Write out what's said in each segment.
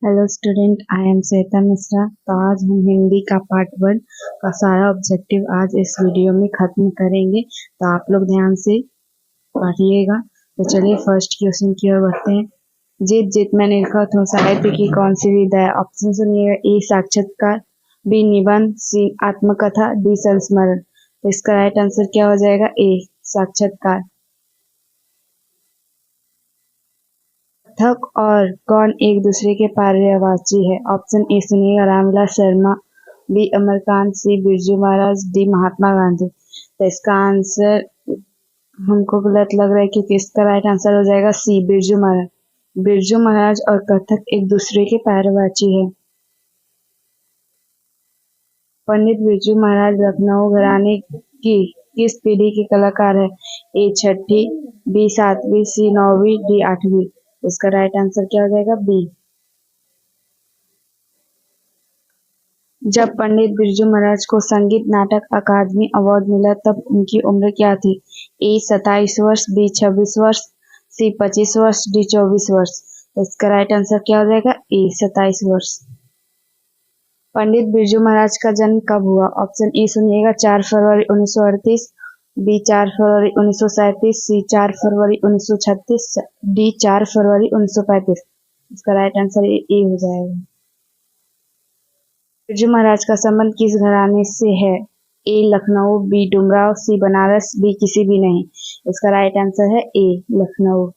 Hello student, I am Shweta Mishra. तो आज हम हिंदी का पार्ट 1 का सारा ऑब्जेक्टिव आज इस वीडियो में खत्म करेंगे। तो आप लोग ध्यान से पढ़िएगा। तो चलिए फर्स्ट क्वेश्चन की ओर बढ़ते हैं। जित जित में निरखत हूँ साहित्य की कौन सी विधा है? ऑप्शन सुनिएगा। ए साक्षात्कार, बी निबंध, सी आत्मकथा, डी संस्मरण। तो इसका राइट आंसर क्या हो जाएगा? ए साक्षात्कार। कथक और कौन एक दूसरे के पर्यायवाची है? ऑप्शन ए सुनिएगा। रामविलास शर्मा, बी अमरकांत, सी बिरजू महाराज, डी महात्मा गांधी। तो इसका आंसर हमको गलत लग रहा है क्योंकि इसका राइट आंसर हो जाएगा सी बिरजू महाराज। बिरजू महाराज और कथक एक दूसरे के पर्यायवाची है। पंडित बिरजू महाराज लखनऊ घराने की किस पीढ़ी के कलाकार है? ए छठी, बी सातवीं, सी नौवीं, डी आठवीं। इसका राइट आंसर क्या हो जाएगा? बी। जब पंडित बिरजू महाराज को संगीत नाटक अकादमी अवार्ड मिला तब उनकी उम्र क्या थी? ए 27 वर्ष, बी 26 वर्ष, सी 25 वर्ष, डी 24 वर्ष। इसका राइट आंसर क्या हो जाएगा? ए 27 वर्ष। पंडित बिरजू महाराज का जन्म कब हुआ? ऑप्शन ए सुनिएगा। 4 फरवरी 1938, बी 4 फरवरी 1937, सी 4 फरवरी 1936, डी 4 फरवरी 1935। इसका राइट आंसर ए हो जाएगा। बिरजू महाराज का संबंध किस घराने से है? ए लखनऊ, बी डुमराव, सी बनारस, बी किसी भी नहीं। इसका राइट आंसर है ए लखनऊ।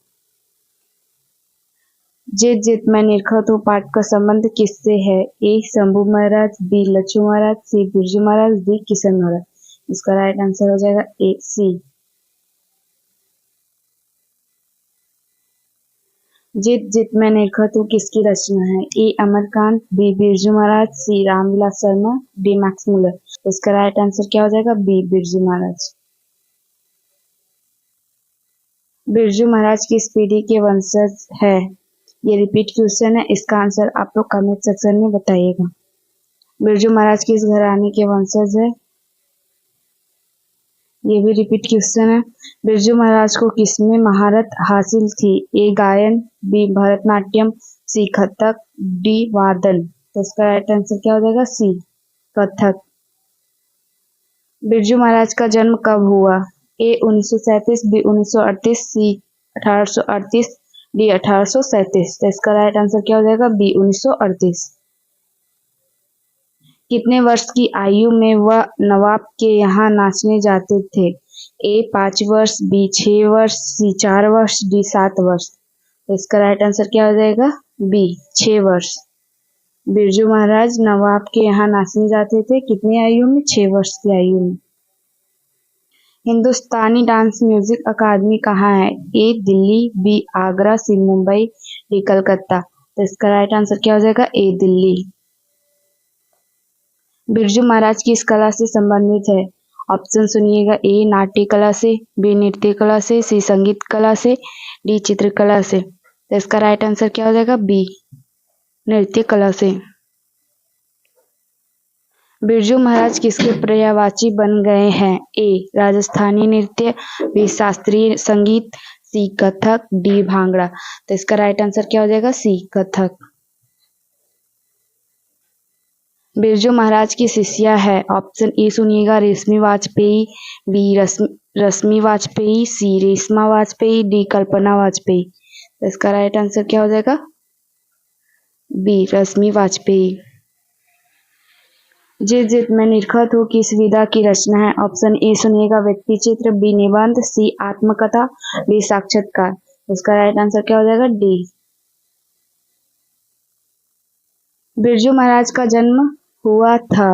जित जित मैं निरखत हूँ पाठ का संबंध किससे है? ए शंभू महाराज, बी लच्छू महाराज, सी बिरजू महाराज, डी किशन महाराज। इसका राइट आंसर हो जाएगा ए सी। जित जित मैं निरखत हूँ किसकी रचना है? A Amarkant, B Birju Maharaj, C Ramvilas Sharma, D Max Muller. इसका राइट आंसर क्या हो जाएगा? बी बिरजू महाराज। बिरजू महाराज किस पीढ़ी के वंशज है? ये रिपीट क्वेश्चन है। इसका आंसर आप लोग कमेंट सेक्शन में बताइएगा। बिरजू महाराज किस घराने के वंशज है? ये भी रिपीट क्वेश्चन है। बिरजू महाराज को किसमें महारत हासिल थी? ए गायन, बी भरतनाट्यम, सी कथक, डी वादन। तो इसका राइट आंसर क्या हो जाएगा? सी कथक। बिरजू महाराज का जन्म कब हुआ? ए 1937, बी 1938, सी 1838, डी 1837। तो इसका राइट आंसर क्या हो जाएगा? बी 1938। कितने वर्ष की आयु में वह नवाब के यहाँ नाचने जाते थे? ए 5 वर्ष, बी 6 वर्ष, सी 4 वर्ष, डी 7 वर्ष। तो इसका राइट आंसर क्या हो जाएगा? बी 6 वर्ष। बिरजू महाराज नवाब के यहाँ नाचने जाते थे कितनी आयु में? 6 वर्ष की आयु में। हिंदुस्तानी डांस म्यूजिक अकादमी कहाँ है? ए दिल्ली, बी आगरा, सी मुंबई, डी कलकत्ता। तो इसका राइट आंसर क्या हो जाएगा? ए दिल्ली। बिरजू महाराज किस कला से संबंधित है? ऑप्शन सुनिएगा। ए नाट्य कला से, बी नृत्य कला से, सी संगीत कला से, डी चित्रकला से। तो इसका राइट आंसर क्या हो जाएगा? बी नृत्य कला से। बिरजू महाराज किसके पर्यायवाची बन गए हैं? ए राजस्थानी नृत्य, बी शास्त्रीय संगीत, सी कथक, डी भांगड़ा। तो इसका राइट आंसर क्या हो जाएगा? सी कथक। बिरजू महाराज की शिष्या है। ऑप्शन ए सुनिएगा। रेशमी वाजपेयी, बी रश्मि वाजपेयी, सी रेशमा वाजपेयी, डी कल्पना वाजपेयी। तो इसका राइट आंसर क्या हो जाएगा? बी रश्मि वाजपेयी। जित जित मैं निरखत हूँ किस विधा की रचना है? ऑप्शन ए सुनिएगा। व्यक्ति चित्र, बी निबंध, सी आत्मकथा, डी साक्षात्कार। इसका राइट आंसर क्या हो जाएगा? डी। बिरजू महाराज का जन्म हुआ था।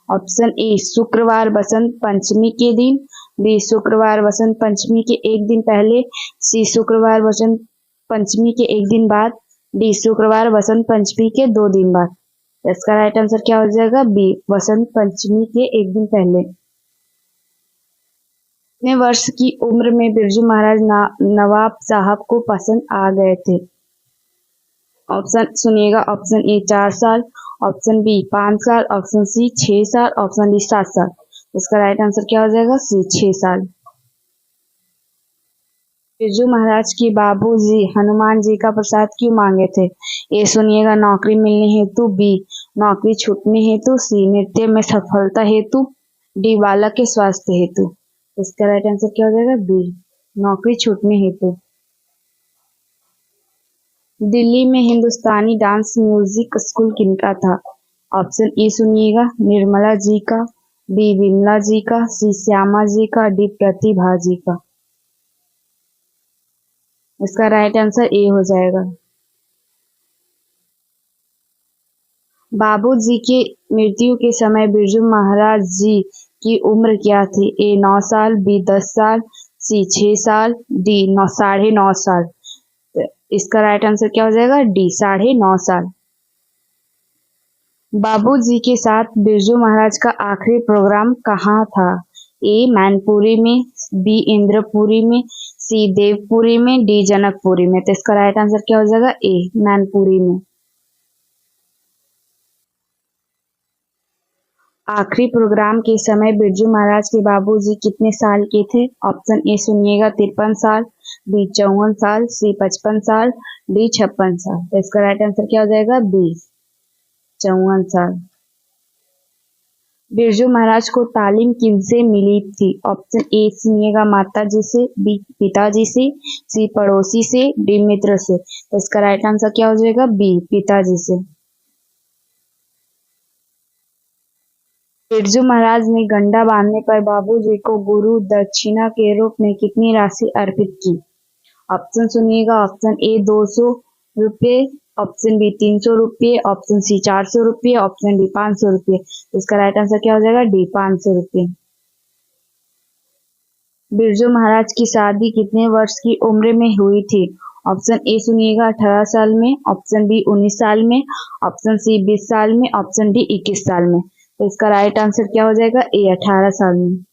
ऑप्शन ए शुक्रवार बसंत पंचमी के दिन, बी शुक्रवार बसंत पंचमी के एक दिन पहले, सी शुक्रवार बसंत पंचमी के एक दिन बाद, डी शुक्रवार बसंत पंचमी के 2 दिन बाद। इसका राइट आंसर क्या हो जाएगा? बी बसंत पंचमी के एक दिन पहले। कितने वर्ष की उम्र में बिरजू महाराज नवाब साहब को पसंद आ गए थे? ऑप्शन सुनिएगा। ऑप्शन ए 4 साल, ऑप्शन बी 5 साल, ऑप्शन सी 6 साल, ऑप्शन डी 7 साल। इसका राइट आंसर क्या हो जाएगा? सी 6 साल। बिरजू महाराज की बाबूजी हनुमान जी का प्रसाद क्यों मांगे थे? ए सुनिएगा, नौकरी मिलने हेतु। बी, नौकरी छूटने हेतु। सी, नृत्य में सफलता हेतु। डी, बालक के स्वास्थ्य हेतु। इसका राइट आंसर क्या हो जाएगा? बी, नौकरी छूटने हेतु। दिल्ली में हिंदुस्तानी डांस म्यूजिक स्कूल किनका था? ऑप्शन ए सुनिएगा, निर्मला जी का। बी, विमला जी का। सी, श्यामा जी का। डी, प्रतिभा जी का। इसका राइट आंसर ए हो जाएगा। बाबूजी की मृत्यु के समय बिरजू महाराज जी की उम्र क्या थी? ए 9 साल। बी 10 साल। सी 6 साल। डी 9.5 साल। तो इसका राइट आंसर क्या हो जाएगा? डी 9.5 साल। बाबूजी के साथ बिरजू महाराज का आखिरी प्रोग्राम कहाँ था? ए मैनपुरी में। बी इंद्रपुरी में। सी देवपुरी में। डी जनकपुरी में। तो इसका राइट आंसर क्या हो जाएगा? ए मैनपुरी में। आखिरी प्रोग्राम के समय बिरजू महाराज के बाबूजी कितने साल के थे? ऑप्शन ए सुनिएगा, 53 साल। बी 54 साल। सी 55 साल। डी 56 साल। तो इसका राइट आंसर क्या हो जाएगा? बी 54 साल। बिरजू महाराज को तालीम किनसे मिली थी? ऑप्शन ए सुनिएगा, माता जी से। बी पिताजी से। सी पड़ोसी से। डी मित्र से। तो इसका राइट आंसर क्या हो जाएगा? बी पिताजी से। बिरजू महाराज ने गंडा बांधने पर बाबूजी को गुरु दक्षिणा के रूप में कितनी राशि अर्पित की? ऑप्शन सुनिएगा, ऑप्शन ए 200 रुपये। ऑप्शन बी 300 रुपये। ऑप्शन सी 400 रुपये। ऑप्शन डी 500 रुपये। इसका राइट आंसर क्या हो जाएगा? डी 500 रुपये। बिरजू महाराज की शादी कितने वर्ष की उम्र में हुई थी? ऑप्शन ए सुनिएगा, 18 साल में। ऑप्शन बी 19 साल में। ऑप्शन सी 20 साल में। ऑप्शन डी 21 साल में। तो इसका राइट आंसर क्या हो जाएगा? ए 18 साल में।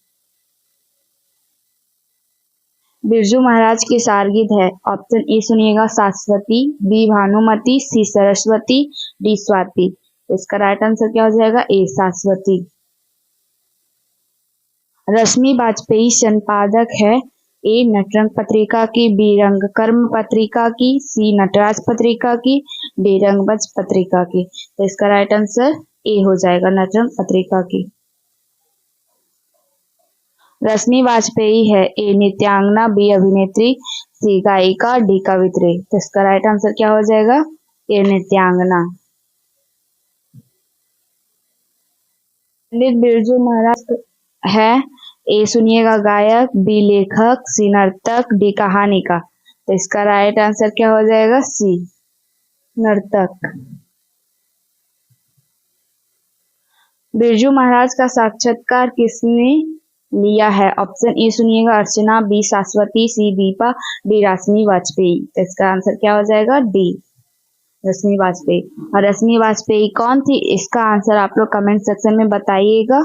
बिरजू महाराज की सारगिद है। ऑप्शन ए सुनिएगा, शाश्वती। बी भानुमति। सी सरस्वती। डी स्वाति। तो इसका राइट आंसर क्या हो जाएगा? ए शाश्वती। रश्मि वाजपेयी संपादक है। ए नटरंग पत्रिका की। बी रंगकर्म पत्रिका की। सी नटराज पत्रिका की। डी रंगमंच पत्रिका की। तो इसका राइट आंसर ए हो जाएगा, नटरंग पत्रिका की। रश्मि वाजपेयी है। ए नृत्यांगना। बी अभिनेत्री। सी गायिका। डी कवित्री। तो इसका राइट आंसर क्या हो जाएगा? ए नृत्यांगना। पंडित बिरजू महाराज है। ए सुनिएगा, गायक। बी लेखक। सी नर्तक। डी कहानीकार। तो इसका राइट आंसर क्या हो जाएगा? सी नर्तक। बिरजू महाराज का साक्षात्कार किसने लिया है? ऑप्शन ए सुनिएगा, अर्चना। बी शाश्वती। सी दीपा। डी रश्मि वाजपेयी। तो इसका आंसर क्या हो जाएगा? डी रश्मि वाजपेयी। और रश्मि वाजपेयी कौन थी? इसका आंसर आप लोग कमेंट सेक्शन में बताइएगा।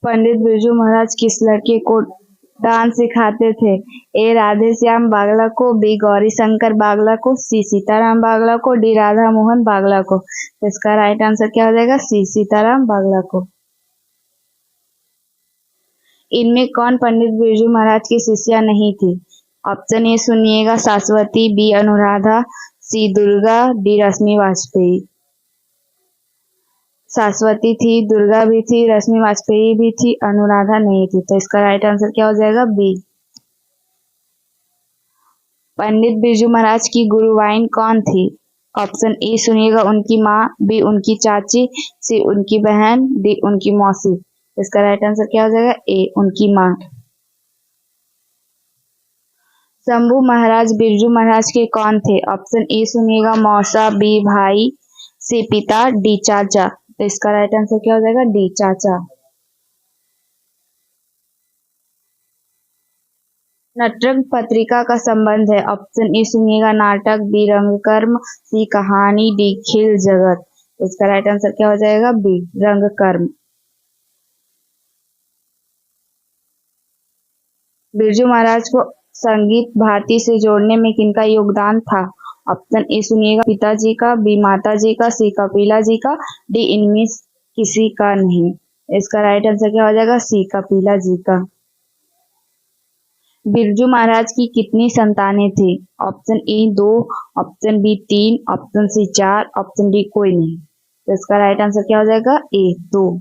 पंडित बिरजू महाराज किस लड़के को डांस सिखाते थे? ए राधे श्याम बागला को। बी गौरी शंकर बागला को। सी सीताराम बागला को। डी राधा मोहन बागला को। तो इसका राइट आंसर क्या हो जाएगा? सी सीताराम बागला को। इनमें कौन पंडित बिरजू महाराज की शिष्या नहीं थी? ऑप्शन ए सुनिएगा, शाश्वती। बी अनुराधा। सी दुर्गा। डी रश्मि वाजपेयी। शाश्वती थी, दुर्गा भी थी, रश्मि वाजपेयी भी थी, अनुराधा नहीं थी। तो इसका राइट आंसर क्या हो जाएगा? बी। पंडित बिरजू महाराज की गुरुवाइन कौन थी? ऑप्शन ए सुनिएगा, उनकी माँ। बी उनकी चाची। सी उनकी बहन। डी उनकी मौसी। इसका राइट आंसर क्या हो जाएगा? ए उनकी माँ। शंभू महाराज बिरजू महाराज के कौन थे? ऑप्शन ए सुनिएगा, मौसा। बी भाई। सी पिता। डी चाचा। तो इसका राइट आंसर क्या हो जाएगा? डी चाचा। नटरंग पत्रिका का संबंध है। ऑप्शन ए सुनिएगा, नाटक। बी रंगकर्म। सी कहानी। डी खेल जगत। इसका राइट आंसर क्या हो जाएगा? बी रंगकर्म। बिरजू महाराज को संगीत भारती से जोड़ने में किनका योगदान था? ऑप्शन ए सुनिएगा, पिताजी का। बी माताजी का। सी कपिला जी का। डी इनमें किसी का नहीं। इसका राइट आंसर क्या हो जाएगा? सी कपिला जी का। बिरजू महाराज की कितनी संतानें थी? Option A 2, option B 3, option C 4, option D कोई नहीं। तो इसका राइट आंसर क्या हो जाएगा? ए 2।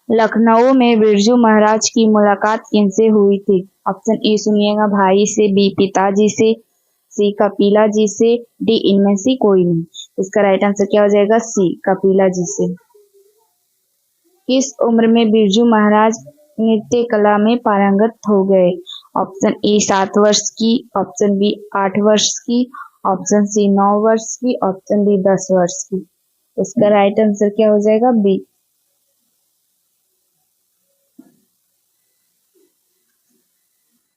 लखनऊ में बिरजू महाराज की मुलाकात किनसे हुई थी? ऑप्शन ए सुनिएगा, भाई से, बी पिताजी से, सी कपिला जी से, डी इनमें से कोई नहीं। इसका राइट आंसर क्या हो जाएगा? सी कपिला जी से। किस उम्र में बिरजू महाराज नृत्य कला में पारंगत हो गए? ऑप्शन ए 7 वर्ष की, ऑप्शन बी 8 वर्ष की, ऑप्शन सी 9 वर्ष की, ऑप्शन डी 10 वर्ष की। इसका राइट आंसर क्या हो जाएगा? बी।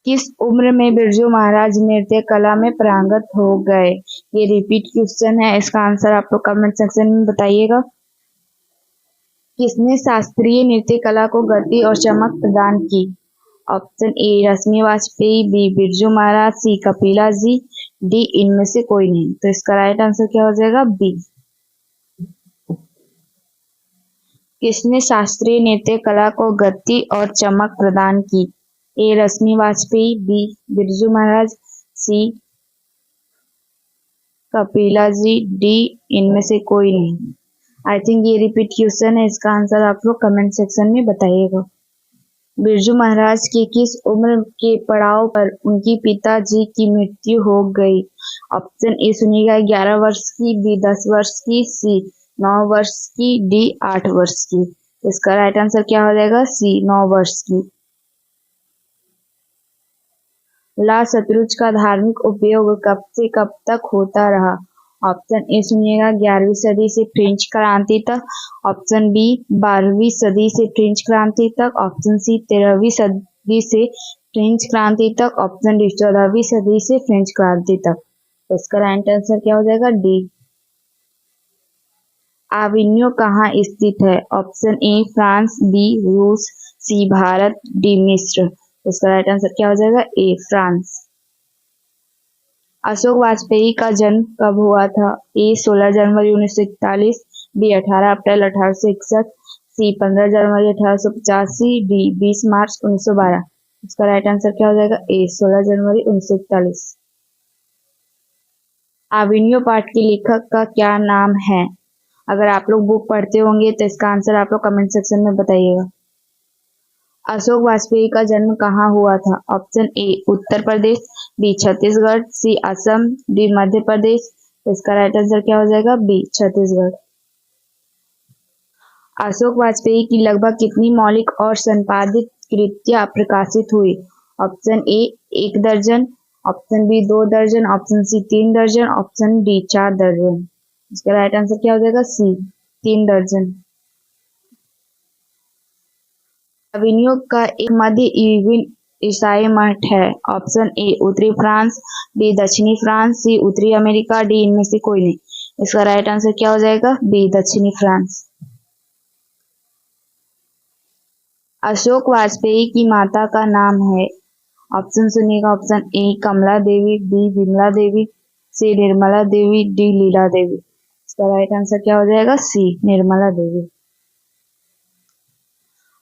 किस उम्र में बिरजू महाराज नृत्य कला में पारंगत हो गए? ये रिपीट क्वेश्चन है, इसका आंसर आप लोग कमेंट सेक्शन में बताइएगा। किसने शास्त्रीय नृत्य कला को गति और चमक प्रदान की? Option A Rashmi Vajpeyi, B Birju Maharaj, C Kapila ji, D इनमें से कोई नहीं। तो इसका राइट आंसर क्या हो जाएगा? बी। किसने शास्त्रीय नृत्य कला को गति और चमक प्रदान की? ए Rashmi Vajpeyi, B Birju Maharaj, C Kapila ji, D इनमें से कोई नहीं। आई थिंक ये रिपीट क्वेश्चन है, इसका आंसर आप लोग कमेंट सेक्शन में बताइएगा। बिरजू महाराज की किस उम्र के पड़ाव पर उनकी पिताजी की मृत्यु हो गई? ऑप्शन ए सुनिएगा, 11 वर्ष की, बी 10 वर्ष की, सी 9 वर्ष की, डी 8 वर्ष की। इसका राइट आंसर क्या हो जाएगा? सी 9 वर्ष की। ला शतरुंज का धार्मिक उपयोग कब से कब तक होता रहा? ऑप्शन ए सुनिएगा, 11वीं सदी से फ्रेंच क्रांति तक, ऑप्शन बी 12वीं सदी से फ्रेंच क्रांति तक, ऑप्शन सी 13वीं सदी से फ्रेंच क्रांति तक, ऑप्शन डी 14वीं सदी से फ्रेंच क्रांति तक। इसका राइट आंसर क्या हो जाएगा? डी। आविन्यो कहाँ स्थित है? ऑप्शन ए फ्रांस, बी रूस, सी भारत, डी मिस्र। इसका राइट आंसर क्या हो जाएगा? ए फ्रांस। अशोक वाजपेयी का जन्म कब हुआ था? ए 16 जनवरी 1941, बी 18 अप्रैल 1861, सी 15 जनवरी 1885, डी 20 मार्च 1912। इसका राइट आंसर क्या हो जाएगा? ए 16 जनवरी 1941। आविन्यो पाठ के लेखक का क्या नाम है? अगर आप लोग बुक पढ़ते होंगे तो इसका आंसर आप लोग कमेंट सेक्शन में बताइएगा। अशोक वाजपेयी का जन्म कहाँ हुआ था? Option A Uttar Pradesh, B Chhattisgarh, C Assam, D Madhya Pradesh. इसका राइट आंसर क्या हो जाएगा? बी छत्तीसगढ़। अशोक वाजपेयी की लगभग कितनी मौलिक और संपादित कृतियां प्रकाशित हुई? ऑप्शन ए 1 दर्जन, ऑप्शन बी 2 दर्जन, ऑप्शन सी 3 दर्जन, ऑप्शन डी 4 दर्जन। इसका राइट आंसर क्या हो जाएगा? सी 3 दर्जन। अविनियो का एक मध्य युगीन ईसाई मठ है। ऑप्शन ए उत्तरी फ्रांस, बी दक्षिणी फ्रांस, सी उत्तरी अमेरिका, डी इनमें से कोई नहीं। इसका राइट आंसर क्या हो जाएगा? बी दक्षिणी फ्रांस। अशोक वाजपेयी की माता का नाम है? ऑप्शन सुनिएगा, option A Kamala Devi, B Vimala Devi, C Nirmala Devi, D Leela Devi. इसका राइट आंसर क्या हो जाएगा? सी निर्मला देवी।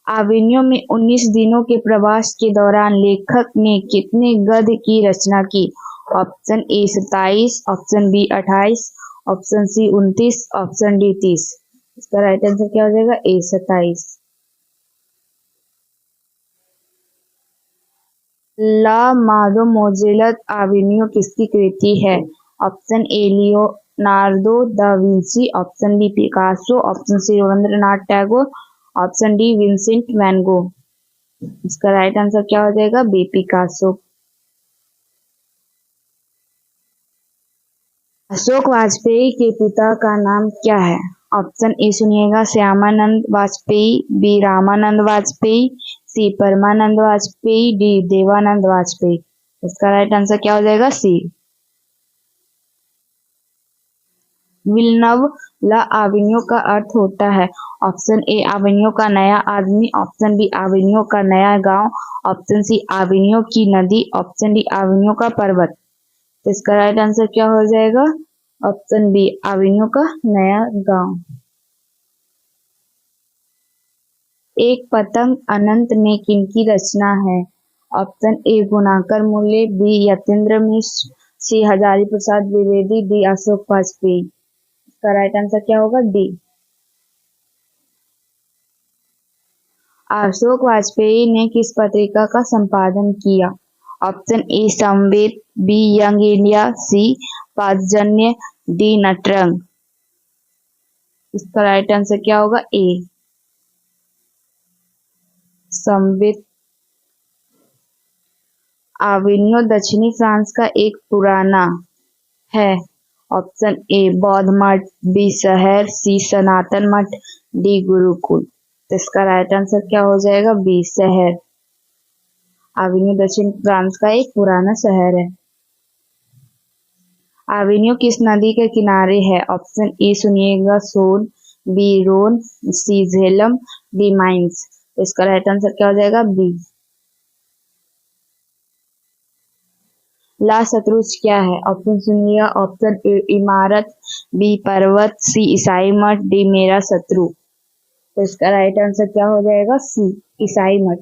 आविनियो में 19 दिनों के प्रवास के दौरान लेखक ने कितने गद्य की रचना की? Option A 27, option B 28, option C 29, option D 30। इसका राइट आंसर क्या हो जाएगा? ए 27। ला मादो मोजेलत आविनियो किसकी कृति है? Option A Leonardo da Vinci, option B Picasso, option C Rabindranath Tagore, option D Vincent van Gogh. इसका राइट आंसर क्या हो जाएगा? B Picasso. अशोक वाजपेयी के पिता का नाम क्या है? ऑप्शन ए सुनिएगा, श्यामानंद वाजपेयी, बी रामानंद वाजपेयी, सी परमानंद वाजपेयी, डी देवानंद वाजपेयी। इसका राइट आंसर क्या हो जाएगा? सी। विलनव ला आविनियो का अर्थ होता है? ऑप्शन ए आविनियो का नया आदमी, ऑप्शन बी आविनियो का नया गांव, ऑप्शन सी आविनियो की नदी, ऑप्शन डी आविनियो का पर्वत। तो इसका राइट आंसर क्या हो जाएगा? ऑप्शन बी आविनियो का नया गांव। एक पतंग अनंत में किनकी रचना है? ऑप्शन ए गुणाकर मूल्य, बी यतीन्द्र मिश्र, सी हजारी प्रसाद द्विवेदी, डी अशोक वाजपेयी। इसका राइट आंसर क्या होगा? डी। अशोक वाजपेयी ने किस पत्रिका का संपादन किया? Option A Samved, B Young India, C Panchjanya, D Natrang. इसका राइट आंसर क्या होगा? ए संवेद। आविनियो दक्षिणी फ्रांस का एक पुराना है। ऑप्शन ए बौद्ध मठ, बी शहर, सी सनातन मठ, डी गुरुकुल। तो इसका राइट आंसर क्या हो जाएगा? बी शहर। आविनियो दक्षिण फ्रांस का एक पुराना शहर है। आविनियो किस नदी के किनारे है? ऑप्शन ए सुनिएगा सोन, बी रोन, सी झेलम, डी माइंस। तो इसका राइट आंसर क्या हो जाएगा? बी। ला सतरुज क्या है? ऑप्शन सुनिएगा। ऑप्शन ए इमारत, बी पर्वत, सी ईसाई मठ, डी मेरा शत्रु। तो इसका राइट आंसर क्या हो जाएगा? सी ईसाई मठ।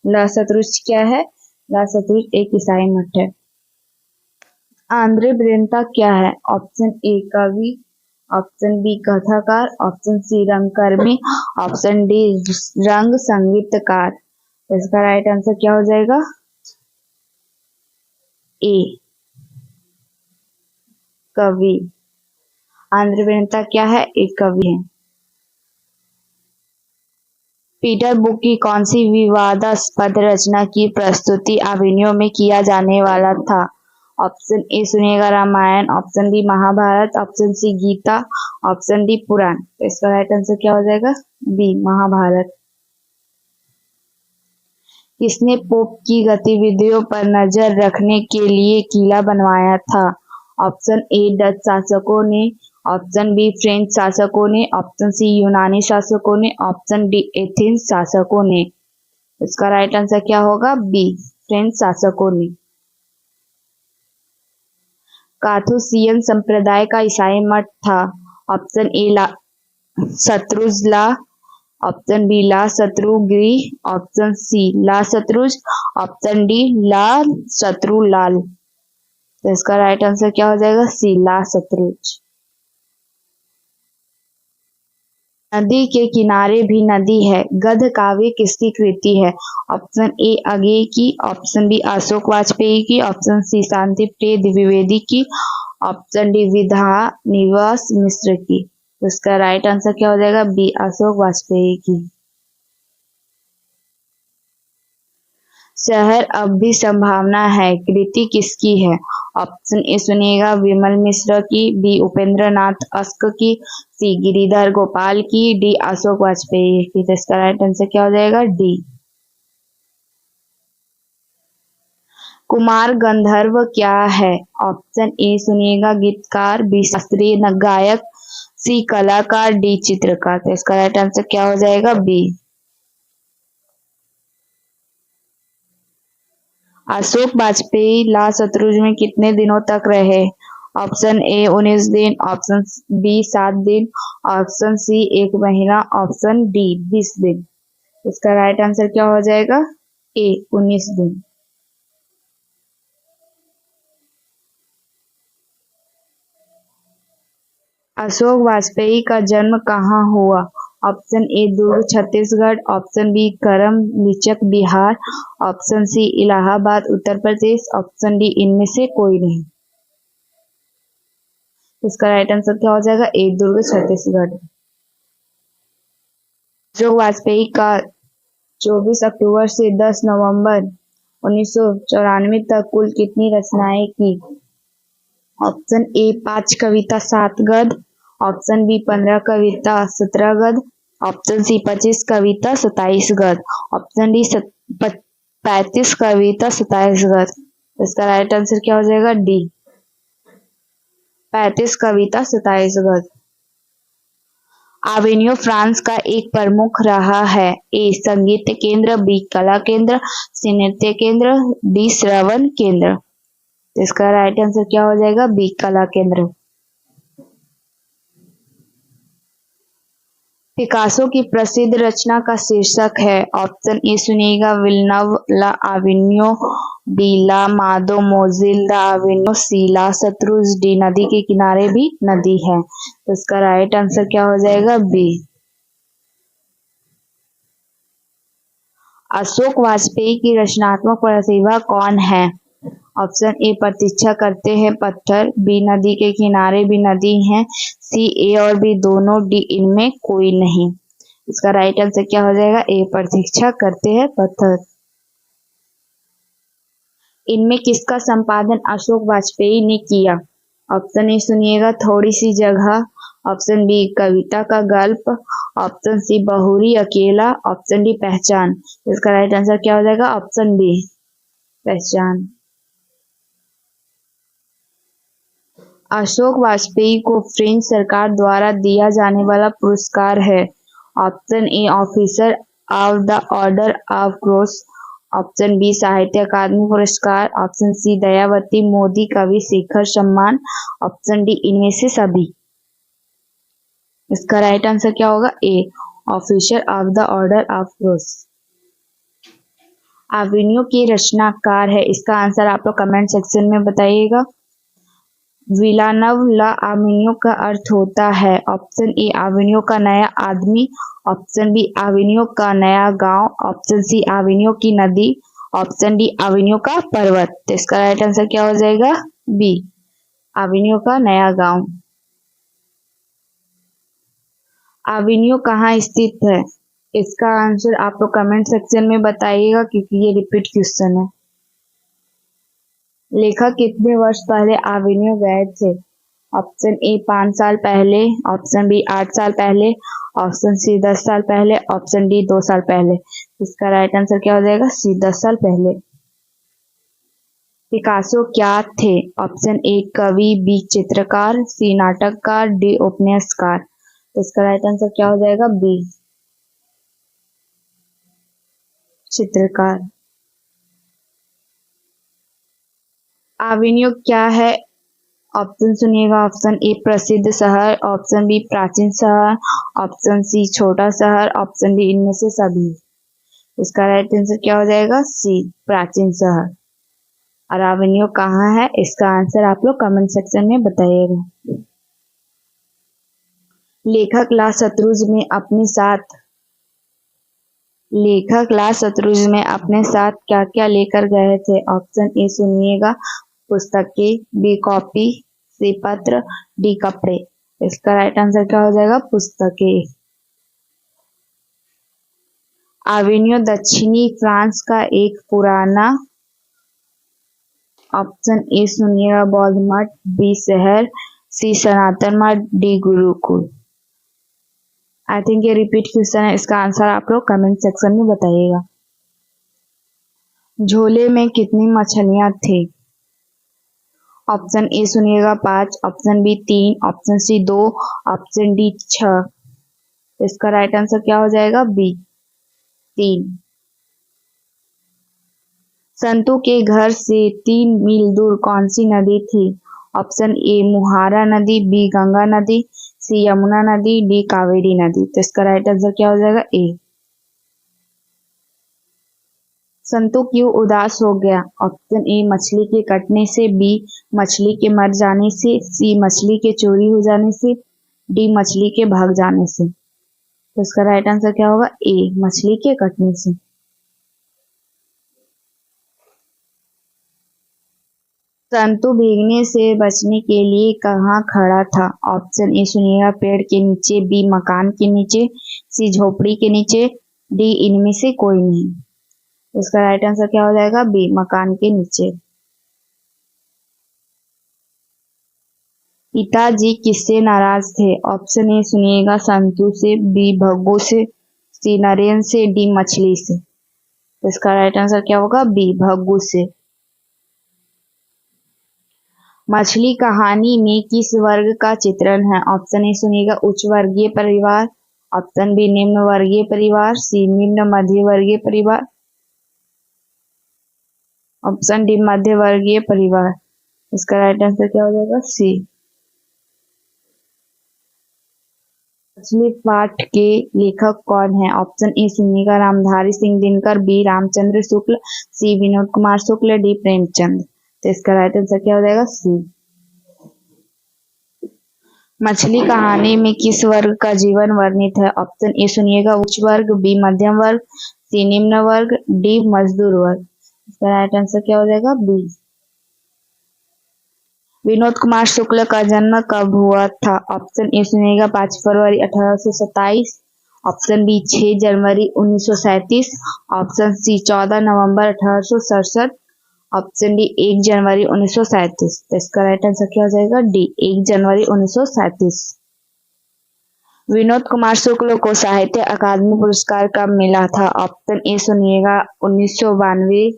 ला सतरुज क्या है? ला सतरुज एक ईसाई मठ है। आंद्रे ब्रेंता क्या है? ऑप्शन ए कवि, ऑप्शन बी कथाकार, ऑप्शन सी रंगकर्मी, ऑप्शन डी रंग संगीतकार। तो इसका राइट आंसर क्या हो जाएगा? ए कवि। आंद्रे ब्रेंता क्या है? एक कवि है। पीटर बुक की कौन सी विवादास्पद रचना की प्रस्तुति आविनियो में किया जाने वाला था? ऑप्शन ए सुनिएगा Ramayan, option B Mahabharat, option C Gita, option D Puran. तो इसका राइट आंसर क्या हो जाएगा? बी महाभारत। किसने पोप की गतिविधियों पर नजर रखने के लिए किला बनवाया था? ऑप्शन ए डच शासकों ने, ऑप्शन बी फ्रेंच शासकों ने, ऑप्शन सी यूनानी शासकों ने, ऑप्शन डी एथेंस शासकों ने। इसका राइट आंसर क्या होगा? बी फ्रेंच शासकों ने। काथुसियन संप्रदाय का ईसाई मठ था। ऑप्शन ए शत्रुज ला, ऑप्शन बी ला शत्रुगिरी, ऑप्शन सी ला शत्रुज, ऑप्शन डी ला शत्रु लाल। तो इसका राइट आंसर क्या हो जाएगा? सी ला शत्रुज। नदी के किनारे भी नदी है, गद्य काव्य किसकी कृति है? ऑप्शन ए अगे की, ऑप्शन बी अशोक वाजपेयी की, ऑप्शन सी शांति प्रिय द्विवेदी की, ऑप्शन डी विधा निवास मिश्र की। तो इसका राइट आंसर क्या हो जाएगा? बी अशोक वाजपेयी की। शहर अब भी संभावना है कृति किसकी है? ऑप्शन ए सुनिएगा विमल मिश्र की, बी उपेंद्र नाथ अस्क की, सी गिरिधर गोपाल की, डी अशोक वाजपेयी की। तो इसका राइट आंसर क्या हो जाएगा? डी। कुमार गंधर्व क्या है? ऑप्शन ए सुनिएगा गीतकार, बी शास्त्रीय गायक, सी कलाकार, डी चित्रकार। तो इसका राइट आंसर क्या हो जाएगा? बी। अशोक वाजपेयी ला शत्रुज में कितने दिनों तक रहे? ऑप्शन ए 19 दिन, ऑप्शन बी 7 दिन, ऑप्शन सी 1 महीना, ऑप्शन डी 20 दिन। इसका राइट आंसर क्या हो जाएगा? ए 19 दिन। अशोक वाजपेयी का जन्म कहाँ हुआ? Option A Durg Chhattisgarh, option B Karam Lichak Bihar, option C Allahabad Uttar Pradesh, option D इनमें से कोई नहीं। इसका राइट आंसर क्या हो जाएगा? ए दुर्ग छत्तीसगढ़। अशोक वाजपेयी का 24 अक्टूबर से 10 नवंबर 1994 तक कुल कितनी रचनाएं की? ऑप्शन ए 5 कविता 7 गद्य, ऑप्शन बी 15 कविता 17 गद्य, ऑप्शन सी 25 कविता 27 गद्य, ऑप्शन डी 35 कविता 27 गद्य। इसका राइट आंसर क्या हो जाएगा? डी 35 कविता 27 गद्य। आविनियो फ्रांस का एक प्रमुख रहा है। ए संगीत केंद्र, बी कला केंद्र, सी नृत्य केंद्र, डी श्रवण केंद्र। इसका राइट आंसर क्या हो जाएगा? बी कला केंद्र। पिकासो की प्रसिद्ध रचना का शीर्षक है। ऑप्शन ए सुनिएगा, विलनव ला आविन्यो, बी ला मादोमोजिल ला आविन्यो, सी ला सतरुज, डी नदी के किनारे भी नदी है। तो इसका राइट आंसर क्या हो जाएगा? बी। अशोक वाजपेयी की रचनात्मक प्रतिभा कौन है? ऑप्शन ए प्रतीक्षा करते हैं पत्थर, बी नदी के किनारे भी नदी है, सी ए और बी दोनों, डी इनमें कोई नहीं। इसका राइट आंसर क्या हो जाएगा? ए प्रतीक्षा करते हैं पत्थर। इनमें किसका संपादन अशोक वाजपेयी ने किया? ऑप्शन ए सुनिएगा, थोड़ी सी जगह, ऑप्शन बी कविता का गल्प, ऑप्शन सी बहुरी अकेला, ऑप्शन डी पहचान। इसका राइट आंसर क्या हो जाएगा? ऑप्शन बी पहचान। अशोक वाजपेयी को फ्रेंच सरकार द्वारा दिया जाने वाला पुरस्कार है। Option A officer of the order of cross, option B Sahitya Akademi पुरस्कार, ऑप्शन सी दयावती मोदी कवि शिखर सम्मान, ऑप्शन डी इनमें से सभी। इसका राइट आंसर क्या होगा? A officer of the order of cross. Avignon के रचनाकार है, इसका आंसर आप लोग कमेंट सेक्शन में बताइएगा। विलानव ला आविनियो का अर्थ होता है। ऑप्शन ए आविनियो का नया आदमी, ऑप्शन बी आविनियो का नया गांव, ऑप्शन सी आविनियो की नदी, ऑप्शन डी आविनियो का पर्वत। तो इसका राइट आंसर क्या हो जाएगा? बी आविनियो का नया गांव। आविनियो कहाँ स्थित है? इसका आंसर आप लोग कमेंट सेक्शन में बताइएगा, क्योंकि ये रिपीट क्वेश्चन है। लेखक कितने वर्ष पहले आविनियो गए थे? ऑप्शन ए 5 साल पहले, ऑप्शन बी 8 साल पहले, ऑप्शन सी 10 साल पहले, ऑप्शन डी 2 साल पहले। इसका राइट आंसर क्या हो जाएगा? सी 10 साल पहले। पिकासो क्या थे? ऑप्शन ए कवि, बी चित्रकार, सी नाटककार, डी उपन्यासकार। तो इसका राइट आंसर क्या हो जाएगा? बी चित्रकार। आविनियो क्या है? ऑप्शन सुनिएगा, ऑप्शन ए प्रसिद्ध शहर, ऑप्शन बी प्राचीन शहर, ऑप्शन सी छोटा शहर, ऑप्शन डी इनमें से सभी। इसका राइट आंसर क्या हो जाएगा? सी प्राचीन शहर। और आविनियो कहाँ है? इसका आंसर आप लोग कमेंट सेक्शन में बताइएगा। लेखक ला शत्रुज में अपने साथ क्या क्या लेकर गए थे? ऑप्शन ए सुनिएगा, पुस्तकें, बी कॉपी, सी पत्र, डी कपड़े। इसका राइट आंसर क्या हो जाएगा? पुस्तकें। आविनियो दक्षिणी फ्रांस का एक पुराना, ऑप्शन ए सुनिएगा बौद्ध मठ, बी शहर, सी सनातन मठ, डी गुरुकुल। आई थिंक ये रिपीट क्वेश्चन है, इसका आंसर आप लोग कमेंट सेक्शन में बताइएगा। झोले में कितनी मछलियां थी? ऑप्शन ए सुनिएगा 5, option B 3, option C 2, option D 6। इसका राइट आंसर क्या हो जाएगा? बी 3। संतू के घर से 3 मील दूर कौन सी नदी थी? ऑप्शन ए मुहारा नदी, बी गंगा नदी, सी यमुना नदी, डी कावेरी नदी। तो इसका राइट आंसर क्या हो जाएगा? ए। संतू क्यों उदास हो गया? ऑप्शन ए मछली के कटने से, बी मछली के मर जाने से, सी मछली के चोरी हो जाने से, डी मछली के भाग जाने से। तो इसका राइट आंसर क्या होगा? ए मछली के कटने से। संतू भीगने से बचने के लिए कहाँ खड़ा था? ऑप्शन ए सुनिएगा पेड़ के नीचे, बी मकान के नीचे, सी झोपड़ी के नीचे, डी इनमें से कोई नहीं। इसका राइट आंसर क्या हो जाएगा? बी मकान के नीचे। पिताजी किससे नाराज थे? ऑप्शन ए सुनिएगा संतू से, बी भग्गू से, सी नरेन से, डी मछली से। इसका राइट आंसर क्या होगा? बी भग्गू से। मछली कहानी में किस वर्ग का चित्रण है? ऑप्शन ए सुनिएगा उच्च वर्गीय परिवार, ऑप्शन बी निम्न वर्गीय परिवार, सी निम्न मध्य वर्गीय परिवार, ऑप्शन डी मध्य वर्गीय परिवार। इसका राइट आंसर क्या हो जाएगा? सी मछली पाठ के लेखक कौन है? ऑप्शन ए सुनिएगा रामधारी सिंह दिनकर, बी रामचंद्र शुक्ल, सी विनोद कुमार शुक्ल, डी प्रेमचंद। तो इसका राइट आंसर क्या हो जाएगा? सी। मछली कहानी में किस वर्ग का जीवन वर्णित है? ऑप्शन ए सुनिएगा उच्च वर्ग, बी मध्यम वर्ग, सी निम्न वर्ग, डी मजदूर वर्ग। इसका राइट आंसर क्या हो जाएगा? बी। विनोद कुमार शुक्ल का जन्म कब हुआ था? ऑप्शन ए सुनिएगा 5 फरवरी 1827, ऑप्शन बी 6 जनवरी 1937, ऑप्शन सी 14 नवंबर 1867, ऑप्शन डी 1 जनवरी 1937। तो इसका राइट आंसर क्या हो जाएगा? डी 1 जनवरी 1937। विनोद कुमार शुक्ल को साहित्य अकादमी पुरस्कार कब मिला था? ऑप्शन ए सुनिएगा 1992,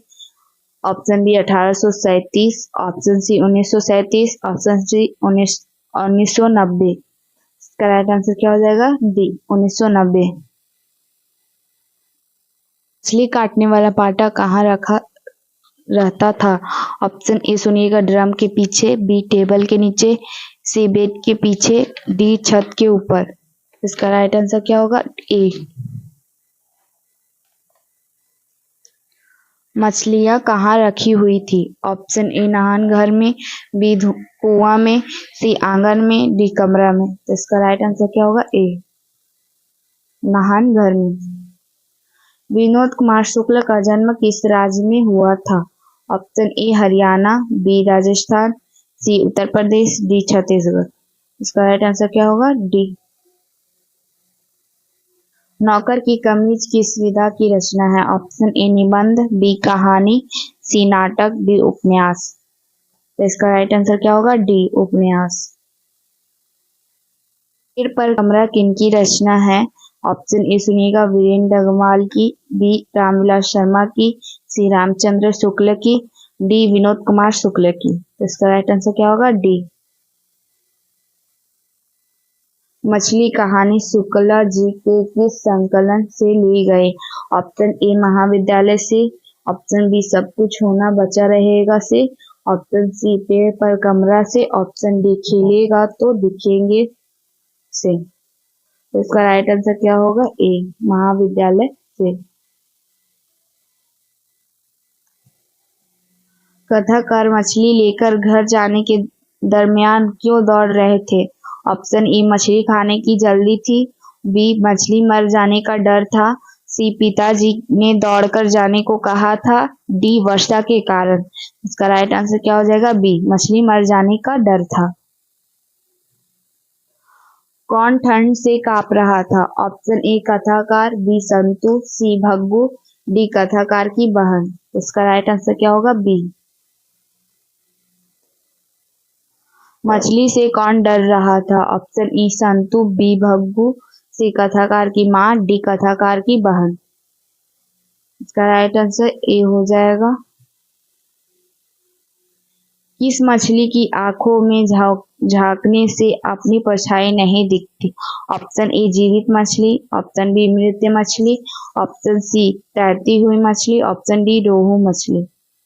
option B 1837, option C 1937, option C 1990। इसका राइट आंसर क्या हो जाएगा? डी 1990। मछली काटने वाला पाटा कहाँ रखा रहता था? ऑप्शन ए सुनिएगा ड्रम के पीछे, बी टेबल के नीचे, सी बेड के पीछे, डी छत के ऊपर। इसका राइट आंसर क्या होगा? ए। मछलियां कहाँ रखी हुई थी? ऑप्शन ए नहान घर में, बी कुआं में, सी आंगन में, डी कमरा में। तो इसका राइट आंसर क्या होगा? ए नहान घर में। विनोद कुमार शुक्ल का जन्म किस राज्य में हुआ था? Option A Haryana, B Rajasthan, C Uttar Pradesh, D Chhattisgarh. इसका राइट आंसर क्या होगा? डी। नौकर की कमीज किस विधा की रचना है? ऑप्शन ए निबंध, बी कहानी, सी नाटक, डी उपन्यास। तो इसका राइट आंसर क्या होगा? डी उपन्यास। सिर पर कमरा किनकी रचना है? ऑप्शन ए सुनिएगा वीरेंद्र डगमाल की, बी रामविलास शर्मा की, सी रामचंद्र शुक्ल की, डी विनोद कुमार शुक्ल की। तो इसका राइट आंसर क्या होगा? डी। मछली कहानी शुक्ला जी के किस संकलन से ली गई? ऑप्शन ए महाविद्यालय से, ऑप्शन बी सब कुछ होना बचा रहेगा से, ऑप्शन सी पेड़ पर कमरा से, ऑप्शन डी खिलेगा तो दिखेंगे से। तो इसका राइट आंसर क्या होगा? ए महाविद्यालय से। कथाकार मछली लेकर घर जाने के दरमियान क्यों दौड़ रहे थे? ऑप्शन ए मछली खाने की जल्दी थी, बी मछली मर जाने का डर था, सी पिताजी ने दौड़कर जाने को कहा था, डी वर्षा के कारण। इसका राइट आंसर क्या हो जाएगा? बी मछली मर जाने का डर था। कौन ठंड से कांप रहा था? ऑप्शन ए कथाकार, बी संतु, सी भग्गू, डी कथाकार की बहन। इसका राइट आंसर क्या होगा? बी। मछली से कौन डर रहा था? ऑप्शन ई संतु, बी भग्गू, सी कथाकार की माँ, डी कथाकार की बहन। इसका राइट आंसर ए हो जाएगा। किस मछली की आंखों में झांकने से अपनी परछाई नहीं दिखती? ऑप्शन ए जीवित मछली, ऑप्शन बी मृत मछली, ऑप्शन सी तैरती हुई मछली, ऑप्शन डी रोहू मछली।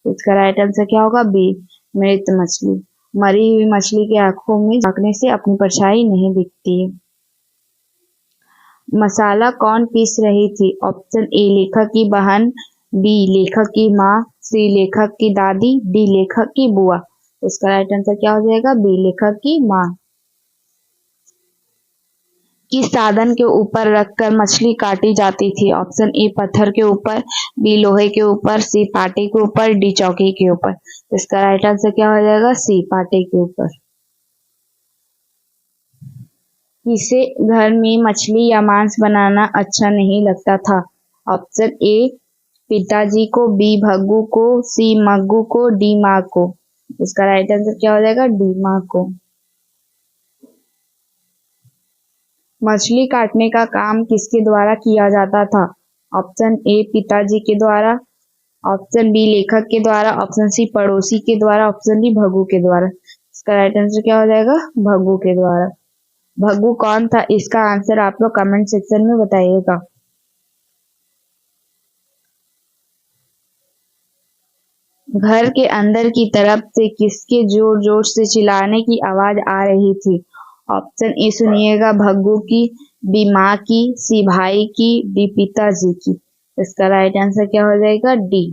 इसका राइट आंसर क्या होगा? बी मृत मछली। मरी हुई मछली की आंखों में झांकने से अपनी परछाई नहीं दिखती है। मसाला कौन पीस रही थी? ऑप्शन ए लेखक की बहन, बी लेखक की माँ, सी लेखक की दादी, डी लेखक की बुआ। इसका राइट आंसर क्या हो जाएगा? बी लेखक की माँ। किस साधन के ऊपर रखकर मछली काटी जाती थी? ऑप्शन ए पत्थर के ऊपर, बी लोहे के ऊपर, सी पाटे के ऊपर, डी चौकी के ऊपर। इसका राइट आंसर क्या हो जाएगा? सी पाटे के ऊपर। किसे घर में मछली या मांस बनाना अच्छा नहीं लगता था? ऑप्शन ए पिताजी को, बी भग्गू को, सी मग्गू को, डी माँ को। इसका राइट आंसर क्या हो जाएगा? डी माँ को। मछली काटने का काम किसके द्वारा किया जाता था? ऑप्शन ए पिताजी के द्वारा, ऑप्शन बी लेखक के द्वारा, ऑप्शन सी पड़ोसी के द्वारा, ऑप्शन डी भग्गू के द्वारा। इसका राइट आंसर क्या हो जाएगा? भग्गू के द्वारा। भग्गू कौन था? इसका आंसर आप लोग कमेंट सेक्शन में बताइएगा। घर के अंदर की तरफ से किसके जोर जोर से चिल्लाने की आवाज आ रही थी? ऑप्शन ए सुनिएगा भग्गू की, बी माँ की, सी भाई की, डी पिताजी की। इसका राइट आंसर क्या हो जाएगा? डी।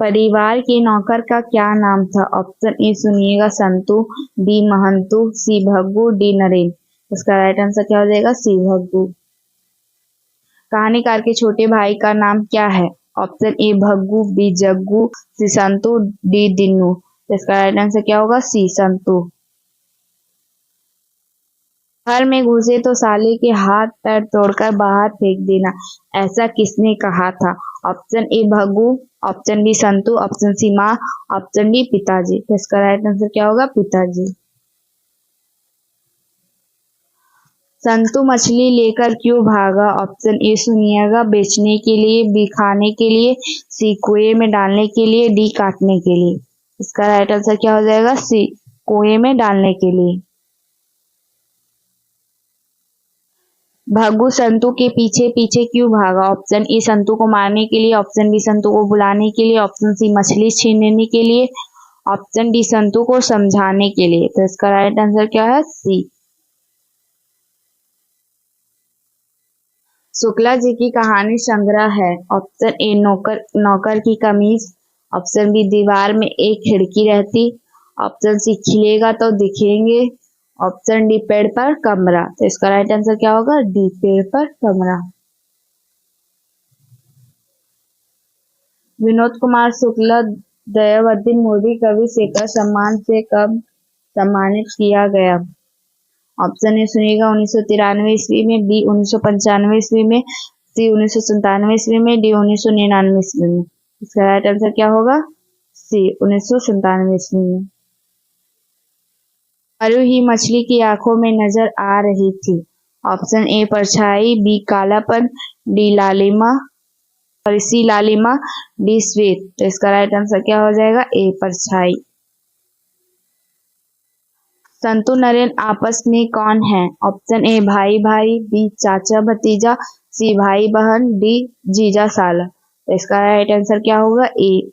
परिवार के नौकर का क्या नाम था? ऑप्शन ए सुनिएगा संतू, बी महंतू, सी भग्गू, डी नरेन। इसका राइट आंसर क्या हो जाएगा? सी भग्गू। कहानीकार के छोटे भाई का नाम क्या है? Option A Bhaggu, B Jaggu, C Santu, D Dinnu. इसका राइट आंसर क्या होगा? सी संतू। घर में घुसे तो साले के हाथ पैर तोड़कर बाहर फेंक देना, ऐसा किसने कहा था? Option A Bhaggu, option B Santu, option C माँ, ऑप्शन डी पिताजी। तो इसका राइट आंसर क्या होगा? पिताजी। संतू मछली लेकर क्यों भागा? ऑप्शन ए सुनिएगा बेचने के लिए, बी खाने के लिए, सी कुएं में डालने के लिए, डी काटने के लिए। इसका राइट आंसर क्या हो जाएगा? सी कुएं में डालने के लिए। भग्गू संतू के पीछे पीछे क्यों भागा? ऑप्शन ए संतू को मारने के लिए, ऑप्शन बी संतू को बुलाने के लिए, ऑप्शन सी मछली छीनने के लिए, ऑप्शन डी संतू को समझाने के लिए। तो इसका राइट आंसर क्या है? सी। शुक्ला जी की कहानी संग्रह है। ऑप्शन ए नौकर नौकर की कमीज, ऑप्शन बी दीवार में एक खिड़की रहती, ऑप्शन सी खिलेगा तो दिखेंगे, ऑप्शन डी पेड़ पर कमरा। तो इसका राइट आंसर क्या होगा? डी पेड़ पर कमरा। विनोद कुमार शुक्ला दयावुद्दीन मोदी कवि शेखर सम्मान से कब सम्मानित किया गया? ऑप्शन ए सुनिएगा 1993 ईस्वी में, बी 1995 ईस्वी में, सी 1997 ईस्वी में, डी 1999 ईस्वी में। इसका राइट आंसर क्या होगा? सी 1997 ईस्वी में। मरी हुई मछली की आंखों में नजर आ रही थी। ऑप्शन ए परछाई, बी कालापन, डी लालिमा और सी लालिमा, डी श्वेत। तो इसका राइट आंसर क्या हो जाएगा? ए परछाई। संतु नरेन आपस में कौन है? ऑप्शन ए भाई भाई, बी चाचा भतीजा, सी भाई बहन, डी जीजा साला। तो इसका राइट आंसर क्या होगा? ए।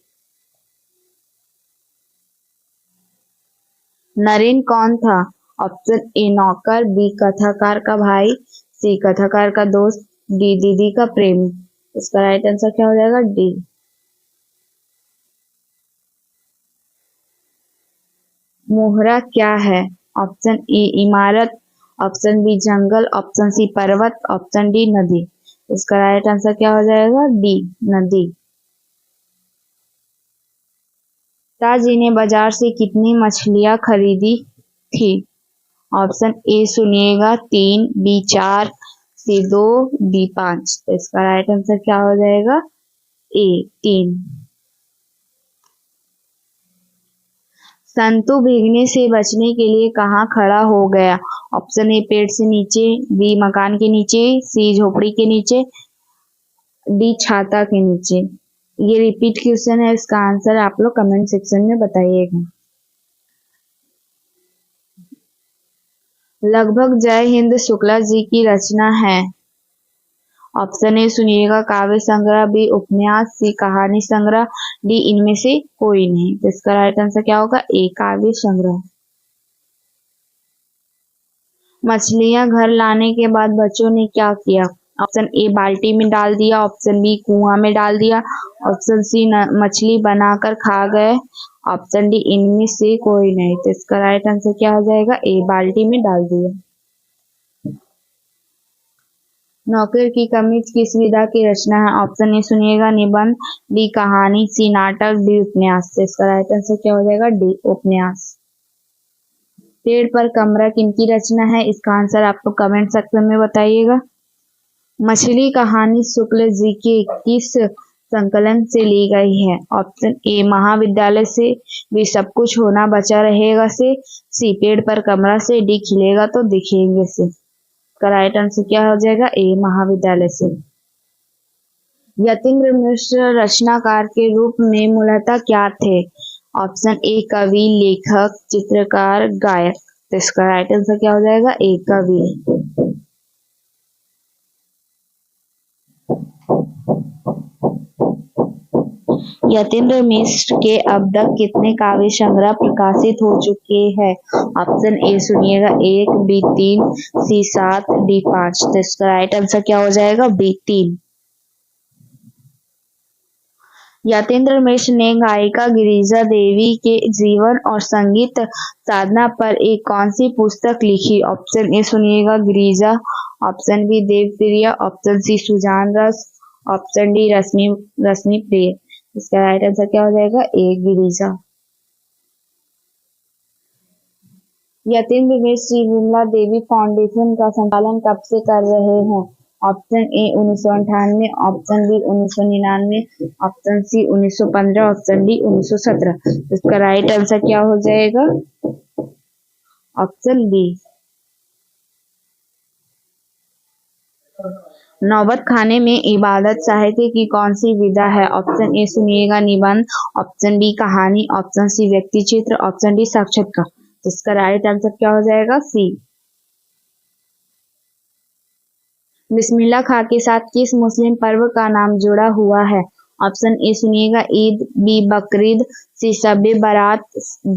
नरेन कौन था? ऑप्शन ए नौकर, बी कथाकार का भाई, सी कथाकार का दोस्त, डी दीदी का प्रेमी। इसका राइट आंसर क्या हो जाएगा? डी। मोहरा क्या है? ऑप्शन ए इमारत, ऑप्शन बी जंगल, ऑप्शन सी पर्वत, ऑप्शन डी नदी। इसका राइट आंसर क्या हो जाएगा? डी नदी। पिताजी ने बाजार से कितनी मछलियां खरीदी थी? ऑप्शन ए सुनिएगा 3, बी 4, सी 2, डी 5। तो इसका राइट आंसर क्या हो जाएगा? ए 3। संतु भीगने से बचने के लिए कहाँ खड़ा हो गया? ऑप्शन ए पेड़ से नीचे, बी मकान के नीचे, सी झोपड़ी के नीचे, डी छाता के नीचे। ये रिपीट क्वेश्चन है, इसका आंसर आप लोग कमेंट सेक्शन में बताइएगा। लगभग जय हिंद शुक्ला जी की रचना है। ऑप्शन ए सुनिएगा काव्य संग्रह, बी उपन्यास, सी कहानी संग्रह, डी इनमें से कोई नहीं। तो इसका राइट आंसर क्या होगा? ए काव्य संग्रह। मछलियां घर लाने के बाद बच्चों ने क्या किया? ऑप्शन ए बाल्टी में डाल दिया, ऑप्शन बी कुआं में डाल दिया, ऑप्शन सी मछली बनाकर खा गए, ऑप्शन डी इनमें से कोई नहीं। तो इसका राइट आंसर क्या हो जाएगा? ए बाल्टी में डाल दिया। नौकर की कमीज किस विधा की रचना है? ऑप्शन ए सुनिएगा निबंध, डी कहानी, सी नाटक, डी उपन्यास। तो इसका राइट आंसर क्या हो जाएगा? डी उपन्यास। पेड़ पर कमरा किनकी रचना है? इसका आंसर आप लोग कमेंट सेक्शन में बताइएगा। मछली कहानी शुक्ल जी के किस संकलन से ली गई है? ऑप्शन ए महाविद्यालय से, बी सब कुछ होना बचा रहेगा से, सी पेड़ पर कमरा से, डी खिलेगा तो दिखेंगे से। इसका राइट आंसर क्या हो जाएगा? ए महाविद्यालय से। यतीन्द्र मिश्र रचनाकार के रूप में मूलतः क्या थे? ऑप्शन ए कवि, लेखक, चित्रकार, गायक। तो इसका राइट आंसर क्या हो जाएगा? ए कवि। यतीन्द्र मिश्र के अब तक कितने काव्य संग्रह प्रकाशित हो चुके हैं? ऑप्शन ए सुनिएगा 1, बी 3, सी 7, डी 5। तो इसका राइट आंसर क्या हो जाएगा? बी 3। यतीन्द्र मिश्र ने गायिका गिरिजा देवी के जीवन और संगीत साधना पर एक कौन सी पुस्तक लिखी? ऑप्शन ए सुनिएगा Girija, option B Devpriya, option C Sujan Ras, option D रश्मि प्रिय। इसका राइट आंसर क्या हो जाएगा? ए गिरिजा। यतीन्द्र मिश्र श्री विमला देवी फाउंडेशन का संचालन कब से कर रहे हैं? Option A 1998, option B 1999, option C 1915, option D 1917। इसका राइट आंसर क्या हो जाएगा? Option B. नौबत खाने में इबादत साहित्य की कौन सी विधा है? ऑप्शन ए सुनिएगा निबंध, ऑप्शन बी कहानी, ऑप्शन सी व्यक्ति चित्र, ऑप्शन डी साक्षात्कार। इसका राइट आंसर क्या हो जाएगा? सी। बिस्मिल्लाह खां के साथ किस मुस्लिम पर्व का नाम जुड़ा हुआ है? ऑप्शन ए सुनिएगा ईद, बी बकरीद, सी शब बारात,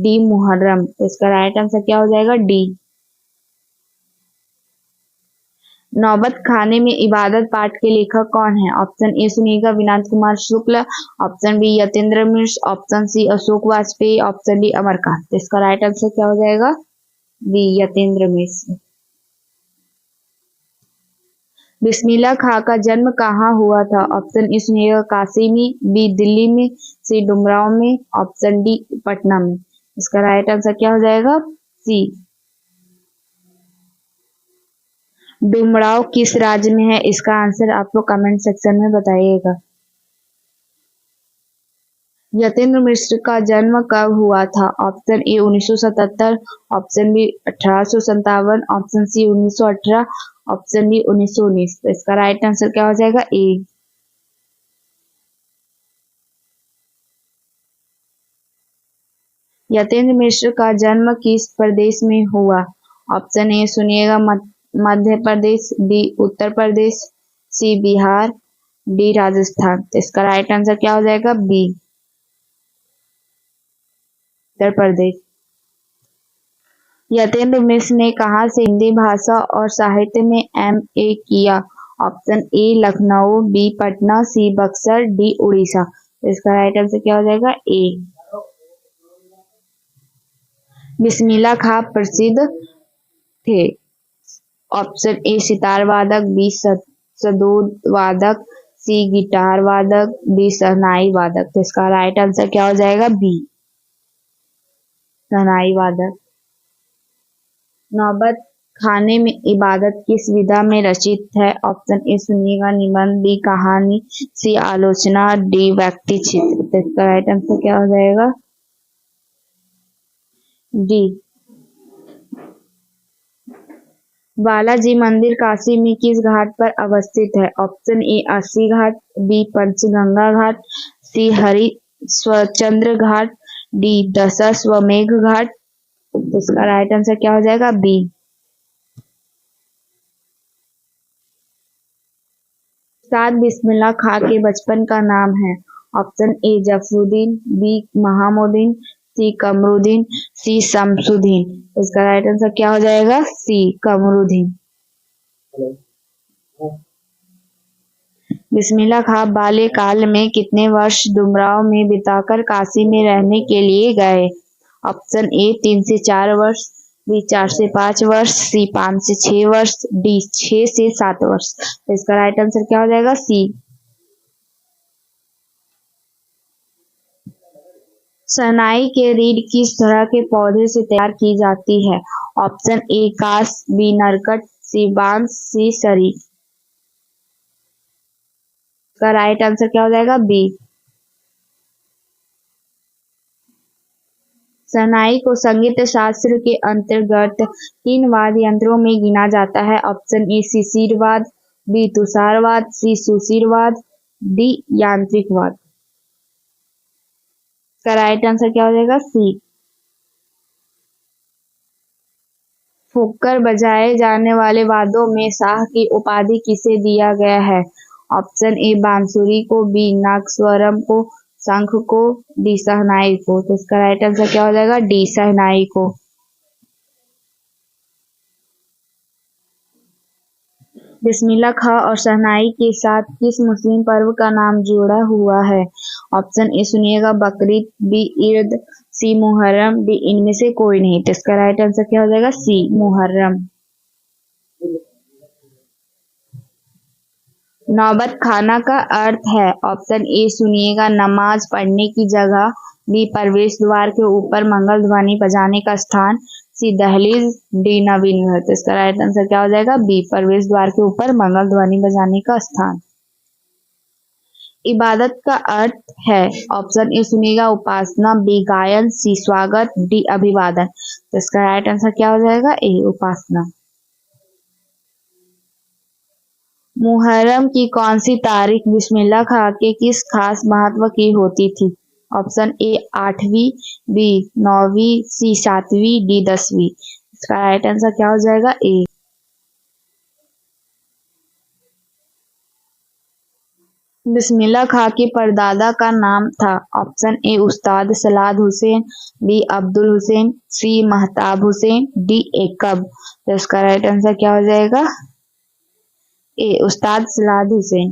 डी मुहर्रम। इसका राइट आंसर क्या हो जाएगा? डी। नौबत खाने में इबादत पाठ के लेखक कौन है? ऑप्शन ए सुनिएगा Vinod Kumar Shukla, option B Yatindra Mishra, option C Ashok Vajpeyi, option D Amarkant. इसका राइट आंसर क्या हो जाएगा? बी यतीन्द्र मिश्र। बिस्मिल्लाह खां का जन्म कहाँ हुआ था? ऑप्शन ए सुनिएगा काशी में, बी दिल्ली में, सी डुमराव में, ऑप्शन डी पटना में। इसका राइट आंसर क्या हो जाएगा? सी। डुमराव किस राज्य में है? इसका आंसर आप लोग कमेंट सेक्शन में बताइएगा। यतीन्द्र मिश्र का जन्म कब हुआ था? Option A 1977, option B 1857, option C 1918, option D 1919। तो इसका राइट आंसर क्या हो जाएगा? ए। यतीन्द्र मिश्र का जन्म किस प्रदेश में हुआ? ऑप्शन ए सुनिएगा मध्य प्रदेश, बी उत्तर प्रदेश, सी बिहार, डी राजस्थान। तो इसका राइट आंसर क्या हो जाएगा? बी उत्तर प्रदेश। यतीन्द्र मिश्र ने कहाँ से हिंदी भाषा और साहित्य में MA किया? Option A Lucknow, B Patna, C Buxar, D Orissa. इसका राइट आंसर क्या हो जाएगा? ए। बिस्मिल्लाह खां प्रसिद्ध थे? ऑप्शन ए सितार वादक, बी सदोद वादक, सी गिटार वादक, डी शहनाई वादक। तो इसका राइट आंसर क्या हो जाएगा? बी शहनाई वादक। नौबत खाने में इबादत किस विधा में रचित है? ऑप्शन ए सुनिएगा निबंध, बी कहानी, सी आलोचना, डी व्यक्ति चित्र। तो इसका राइट आंसर क्या हो जाएगा? डी। बालाजी मंदिर काशी में किस घाट पर अवस्थित है? ऑप्शन ए अस्सी घाट, बी पंचगंगा घाट, सी हरिश्चंद्र घाट, डी दशाश्वमेध घाट। तो इसका राइट आंसर क्या हो जाएगा? बी। उस्ताद बिस्मिल्लाह खां के बचपन का नाम है? ऑप्शन ए जफरुद्दीन, बी महामुद्दीन, सी कमरुद्दीन, सी शमसुद्दीन। इसका राइट आंसर क्या हो जाएगा? सी कमरुद्दीन। बिस्मिल्लाह खां बाल्यकाल में कितने वर्ष डुमराव में बिताकर काशी में रहने के लिए गए? ऑप्शन ए 3 से 4 वर्ष, बी 4 से 5 वर्ष, सी 5 से 6 वर्ष, डी 6 से 7 वर्ष। तो इसका राइट आंसर क्या हो जाएगा? सी। शहनाई के रीढ़ किस तरह के पौधे से तैयार की जाती है? ऑप्शन ए कास, बी नरकट, सी बांस, सी सरी। इसका राइट आंसर क्या हो जाएगा? बी। शहनाई को संगीत शास्त्र के अंतर्गत किन वाद्य यंत्रों में गिना जाता है? ऑप्शन ए शिशिरवाद, बी तुषारवाद, सी सुशिरवाद, डी यांत्रिक वाद। इसका राइट आंसर क्या हो जाएगा? सी। फूंककर बजाए जाने वाले वाद्यों में शाह की उपाधि किसे दिया गया है? ऑप्शन ए बांसुरी को, बी नागस्वरम को, शंख को, डी शहनाई को। तो इसका राइट आंसर क्या हो जाएगा? डी शहनाई को। बिस्मिल्लाह खां और शहनाई के साथ किस मुस्लिम पर्व का नाम जुड़ा हुआ है? ऑप्शन ए सुनिएगा, बकरीद, बी ईद, सी मुहर्रम, डी इनमें से कोई नहीं। तो इसका राइट आंसर क्या हो जाएगा? सी मुहर्रम। नौबत खाना का अर्थ है? ऑप्शन ए सुनिएगा, नमाज पढ़ने की जगह, बी प्रवेश द्वार के ऊपर मंगल ध्वनि बजाने का स्थान, सी दहलीज, डी नवीन घर। तो इसका राइट आंसर क्या हो जाएगा? बी प्रवेश द्वार के ऊपर मंगल ध्वनि बजाने का स्थान। इबादत का अर्थ है? ऑप्शन ए सुनिएगा, उपासना, बी गायन, सी स्वागत, डी अभिवादन। तो इसका राइट आंसर क्या हो जाएगा? ए उपासना। मुहर्रम की कौन सी तारीख बिस्मिल्लाह खां के किस खास महत्व की होती थी? ऑप्शन ए 8वीं, बी 9वीं, सी 7वीं, डी 10वीं। इसका राइट आंसर क्या हो जाएगा? ए। बिस्मिल्लाह खां के परदादा का नाम था? ऑप्शन ए उस्ताद सलाद हुसैन, बी अब्दुल हुसैन, सी महताब हुसैन, डी एकब। तो इसका राइट आंसर क्या हो जाएगा? ए उस्ताद सलाद हुसैन।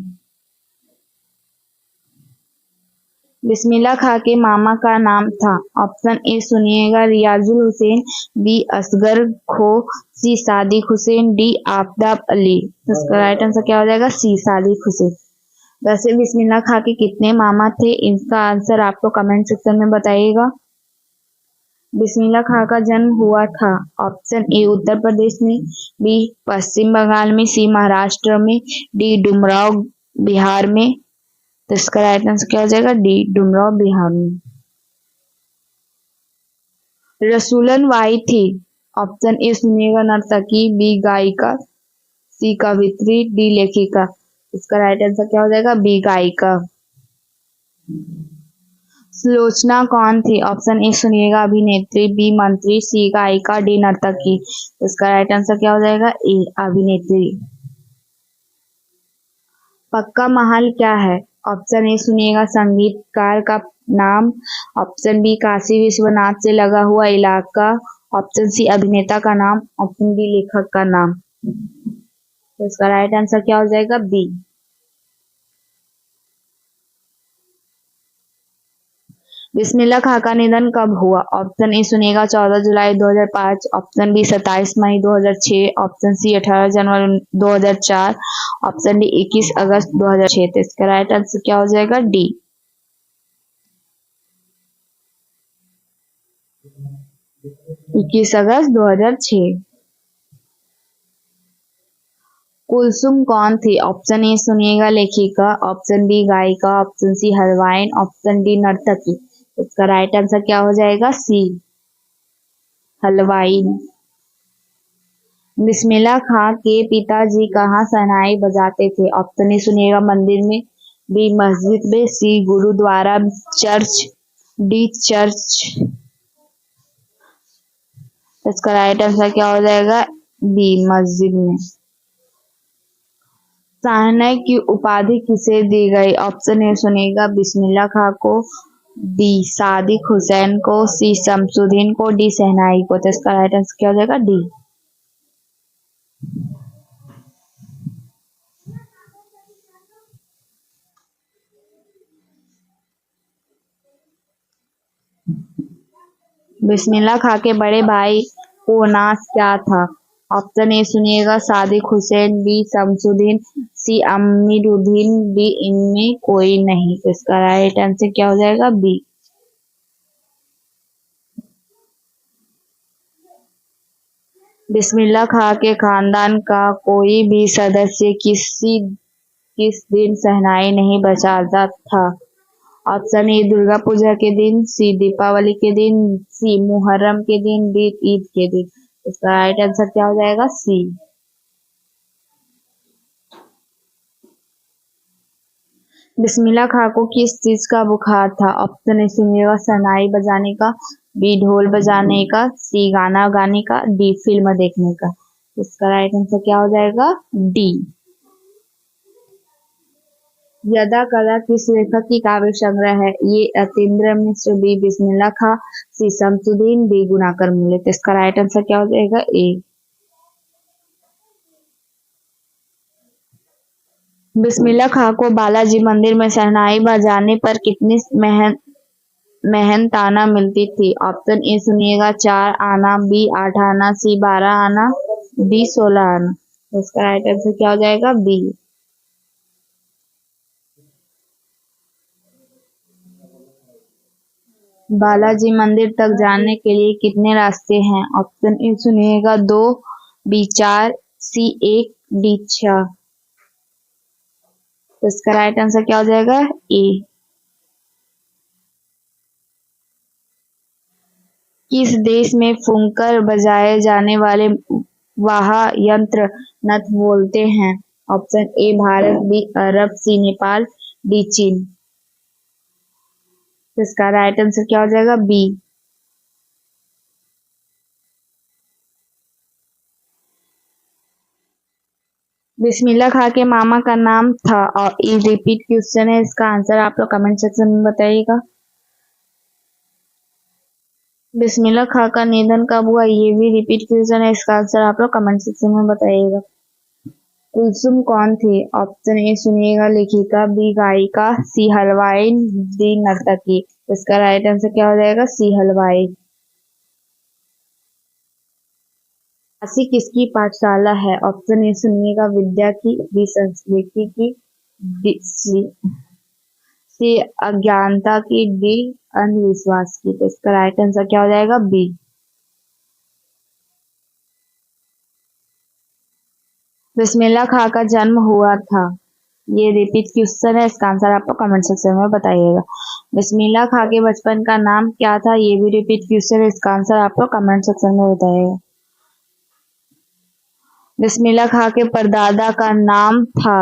बिस्मिल्लाह खां के मामा का नाम था? ऑप्शन ए सुनिएगा, रियाजुल हुसैन, बी असगर खो, सी सादिक हुसैन, डी आफताब अली। तो इसका राइट आंसर क्या हो जाएगा? सी सादिक हुसैन। वैसे बिस्मिल्लाह खां के कितने मामा थे? इसका आंसर आपको कमेंट सेक्शन में बताइएगा। बिस्मिल्लाह खां का जन्म हुआ था? ऑप्शन ए उत्तर प्रदेश में, बी पश्चिम बंगाल में, सी महाराष्ट्र में, डी डुमराव बिहार में। तो इसका राइट आंसर क्या हो जाएगा? डी डुमराव बिहार में। रसूलन वाई थी? ऑप्शन ए सुनिएगा, नर्तकी, बी गायिका, सी कवित्री, डी लेखिका। इसका राइट आंसर क्या हो जाएगा? बी गायिका। सुलोचना कौन थी? ऑप्शन ए सुनिएगा, अभिनेत्री, बी मंत्री, सी गायिका, डी नर्तकी। इसका राइट आंसर क्या हो जाएगा? ए अभिनेत्री। पक्का महल क्या है? ऑप्शन ए सुनिएगा, संगीतकार का नाम, ऑप्शन बी काशी विश्वनाथ से लगा हुआ इलाका, ऑप्शन सी अभिनेता का नाम, ऑप्शन डी लेखक का नाम। तो इसका राइट आंसर क्या हो जाएगा? बी। बिस्मिल्लाह खां का निधन कब हुआ? ऑप्शन ए सुनिएगा, 14 जुलाई 2005, ऑप्शन बी 27 मई 2006, ऑप्शन सी 18 जनवरी 2004, ऑप्शन डी 21 अगस्त 2006। तो इसका राइट आंसर क्या हो जाएगा? डी। इक्कीस अगस्त 2006। कुलसुम कौन थी? ऑप्शन ए सुनिएगा, लेखिका, ऑप्शन बी गायिका, ऑप्शन सी हलवाइन, ऑप्शन डी नर्तकी। इसका राइट आंसर क्या हो जाएगा? सी हलवाइन। बिस्मिल्लाह खां के पिताजी कहाँ शहनाई बजाते थे? ऑप्शन ए सुनिएगा, मंदिर में, बी मस्जिद में, सी गुरुद्वारा, चर्च, डी चर्च। इसका राइट आंसर क्या हो जाएगा? बी मस्जिद में। शहनाई की उपाधि किसे दी गई? ऑप्शन ए सुनिएगा, बिस्मिल्लाह खां को, बी सादिक हुसैन को, सी शमसुद्दीन को, डी शहनाई को। तो इसका राइट आंसर क्या हो जाएगा? डी। बिस्मिल्लाह खां के बड़े भाई को नाम क्या था? ऑप्शन ए सुनिएगा, सादिक हुसैन, बी शमसुद्दीन, सी अमीरुद्दीन, डी इनमें कोई नहीं। तो इसका राइट आंसर क्या हो जाएगा? बी। बिस्मिल्लाह खां के खानदान का कोई भी सदस्य किस दिन शहनाई नहीं बजाता था? ऑप्शन ए दुर्गा पूजा के दिन, सी दीपावली के दिन, सी मुहर्रम के दिन, डी ईद के दिन। इसका राइट आंसर क्या हो जाएगा? सी। बिस्मिल्लाह खां को किस चीज का बुखार था? ऑप्शन ए सुनिएगा, शहनाई बजाने का, बी ढोल बजाने का, सी गाना गाने का, डी फिल्म देखने का। इसका राइट आंसर क्या हो जाएगा? डी। यदा कला किस लेखक की काव्य संग्रह है? ए अतीन्द्र मिश्र, बी बिस्मिल्लाह खां, सी शमसुद्दीन, डी गुणाकर मूले। तो इसका राइट आंसर क्या हो जाएगा? ए। बिस्मिल्लाह खां को बालाजी मंदिर में शहनाई बजाने पर कितनी मेहनताना मिलती थी? ऑप्शन ए सुनिएगा 4 आना, बी 8 आना, सी 12 आना, डी 16 आना। तो इसका राइट आंसर क्या हो जाएगा? बी। बालाजी मंदिर तक जाने के लिए कितने रास्ते हैं? ऑप्शन ए सुनिएगा 2, बी 4, सी 1, डी 6। तो इसका राइट आंसर क्या हो जाएगा? ए। किस देश में फूंकर बजाए जाने वाले वाद्य यंत्र नथ बोलते हैं? Option A Bharat, B Arab, C Nepal, D चीन। तो इसका राइट आंसर क्या हो जाएगा? बी। बिस्मिल्लाह खां के मामा का नाम था और ये रिपीट क्वेश्चन है, इसका आंसर आप लोग कमेंट सेक्शन में बताइएगा। बिस्मिल्लाह खां का निधन कब हुआ? ये भी रिपीट क्वेश्चन है, इसका आंसर आप लोग कमेंट सेक्शन में बताइएगा। कुलसुम कौन थी? ऑप्शन ए सुनिएगा लेखिका, बी गायिका, सी हलवाई, डी नर्तकी। इसका राइट आंसर क्या हो जाएगा? सी हलवाई। काशी किसकी पाठशाला है? ऑप्शन ए सुनिएगा विद्या की, बी संस्कृति की, सी अज्ञानता की, डी अंधविश्वास की। तो इसका राइट आंसर क्या हो जाएगा? बी। बिस्मिल्लाह खां का जन्म हुआ था। ये रिपीट क्वेश्चन है, इसका आंसर आपको कमेंट सेक्शन में बताइएगा। बिस्मिल्लाह खां के बचपन का नाम क्या था? ये भी रिपीट क्वेश्चन है, इसका आंसर आपको कमेंट सेक्शन में बताइएगा। बिस्मिल्लाह खां के परदादा का नाम था।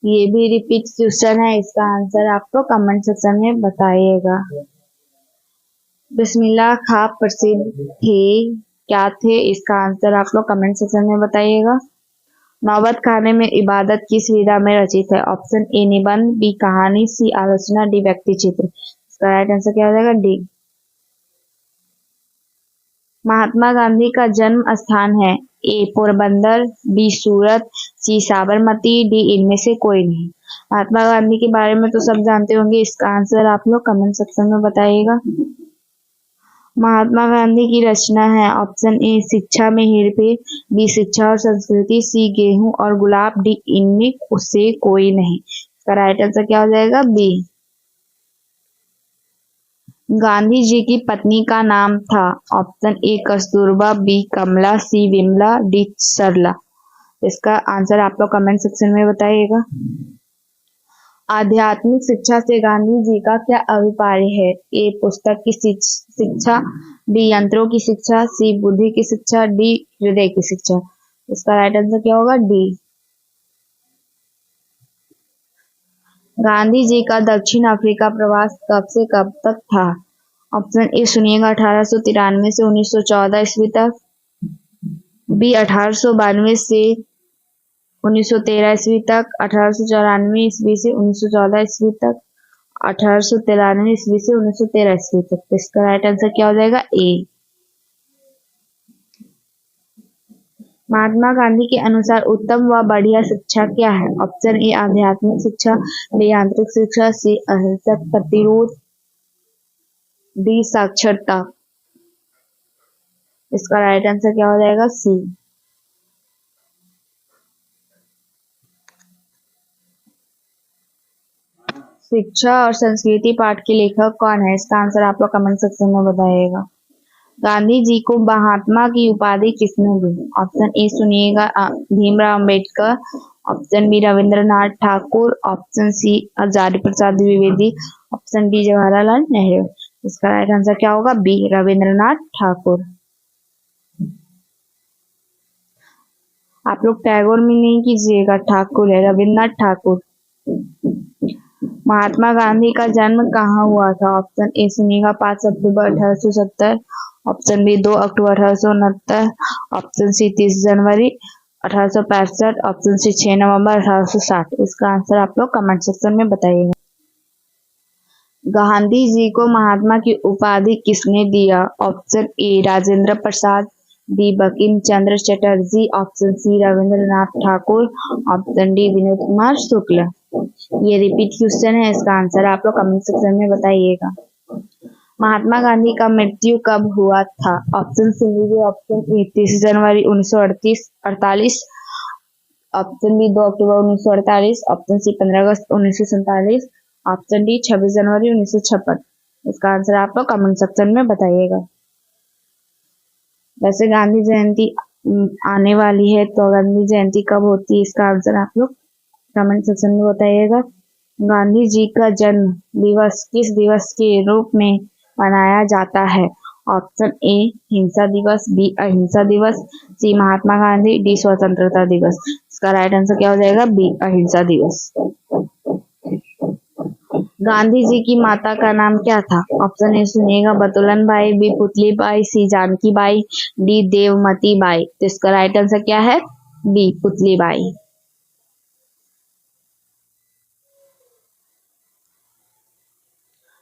ये भी रिपीट क्वेश्चन है, इसका आंसर आपको कमेंट सेक्शन में बताइएगा। बिस्मिल्लाह खां प्रसिद्ध थे क्या थे? इसका आंसर आप लोग कमेंट सेक्शन में बताइएगा। नौबत खाने में इबादत किस विधा में रचित है? ऑप्शन ए निबंध, बी कहानी, सी आलोचना, डी व्यक्ति चित्र। इसका राइट आंसर क्या हो जाएगा? डी। महात्मा गांधी का जन्म स्थान है? ए पोरबंदर, बी सूरत, सी साबरमती, डी इनमें से कोई नहीं। महात्मा गांधी के बारे में तो सब जानते होंगे, इसका आंसर आप लोग कमेंट सेक्शन में बताइएगा। महात्मा गांधी की रचना है? ऑप्शन ए शिक्षा में हेरफेर, बी शिक्षा और संस्कृति, सी गेहूं और गुलाब, डी इनमें उससे कोई नहीं। इसका राइट आंसर क्या हो जाएगा? बी। गांधी जी की पत्नी का नाम था? Option A Kasturba, B Kamala, C Vimala, D Sarla. इसका आंसर आप लोग कमेंट सेक्शन में बताइएगा। आध्यात्मिक शिक्षा से गांधी जी का क्या अभिप्राय है? ए पुस्तक की शिक्षा, बी यंत्रों की शिक्षा, सी बुद्धि की शिक्षा, डी हृदय की शिक्षा। इसका राइट आंसर क्या होगा? डी। गांधी जी का दक्षिण अफ्रीका प्रवास कब से कब तक था? ऑप्शन ए सुनिएगा 1893 से 1914 ईस्वी तक, बी 1892 से 1913 ईस्वी तक, 1894 ईस्वी से 1914 ईस्वी तक, 1893 ईस्वी से 1913 ईस्वी तक। तो इसका राइट आंसर क्या हो जाएगा? ए। महात्मा गांधी के अनुसार उत्तम व बढ़िया शिक्षा क्या है? ऑप्शन ए आध्यात्मिक शिक्षा, बी यांत्रिक शिक्षा, सी अहिंसक प्रतिरोध, डी साक्षरता। इसका राइट आंसर क्या हो जाएगा? सी। शिक्षा और संस्कृति पाठ के लेखक कौन है? इसका आंसर आप लोग कमेंट सेक्शन में बताइएगा। गांधी जी को महात्मा की उपाधि किसने दी? ऑप्शन ए सुनिएगा Bhimrao Ambedkar, option B Rabindranath Thakur, option C Acharya Prasad Dwivedi, option D Jawaharlal Nehru. इसका राइट आंसर क्या होगा? बी रविंद्रनाथ ठाकुर। आप लोग टैगोर में नहीं कीजिएगा, ठाकुर है, रविंद्रनाथ ठाकुर। महात्मा गांधी का जन्म कहाँ हुआ था? ऑप्शन ए सुनिएगा 5 अक्टूबर 1870, ऑप्शन बी 2 अक्टूबर 1869, ऑप्शन सी 30 जनवरी 1865, ऑप्शन सी 6 नवंबर 1860। इसका आंसर आप लोग कमेंट सेक्शन में बताइएगा। गांधी जी को महात्मा की उपाधि किसने दिया? Option A Rajendra Prasad, B Bankim Chandra Chatterjee, option C Rabindranath Thakur, option D Vinod Kumar Shukla. ये रिपीट क्वेश्चन है, इसका आंसर आप लोग कमेंट सेक्शन में बताइएगा। महात्मा गांधी का मृत्यु कब हुआ था? ऑप्शन सी लीजिए, ऑप्शन ए 30 जनवरी 1948, ऑप्शन बी 2 अक्टूबर 1948, ऑप्शन सी 15 अगस्त 1947, ऑप्शन डी 26 जनवरी 1956। इसका आंसर आप लोग कमेंट सेक्शन में बताइएगा। वैसे गांधी जयंती आने वाली है, तो गांधी जयंती कब होती है? इसका आंसर आप लोग कमेंट सेक्शन में बताइएगा। गांधी जी का जन्म दिवस किस दिवस के रूप में मनाया जाता है? ऑप्शन ए हिंसा दिवस, बी अहिंसा दिवस, सी महात्मा गांधी, डी स्वतंत्रता दिवस। इसका राइट आंसर क्या हो जाएगा? बी अहिंसा दिवस। गांधी जी की माता का नाम क्या था? ऑप्शन ए सुनिएगा, Batulan Bai, B Putli Bai, C Janki Bai, D Devmati Bai. तो इसका राइट आंसर क्या है? B Putli by.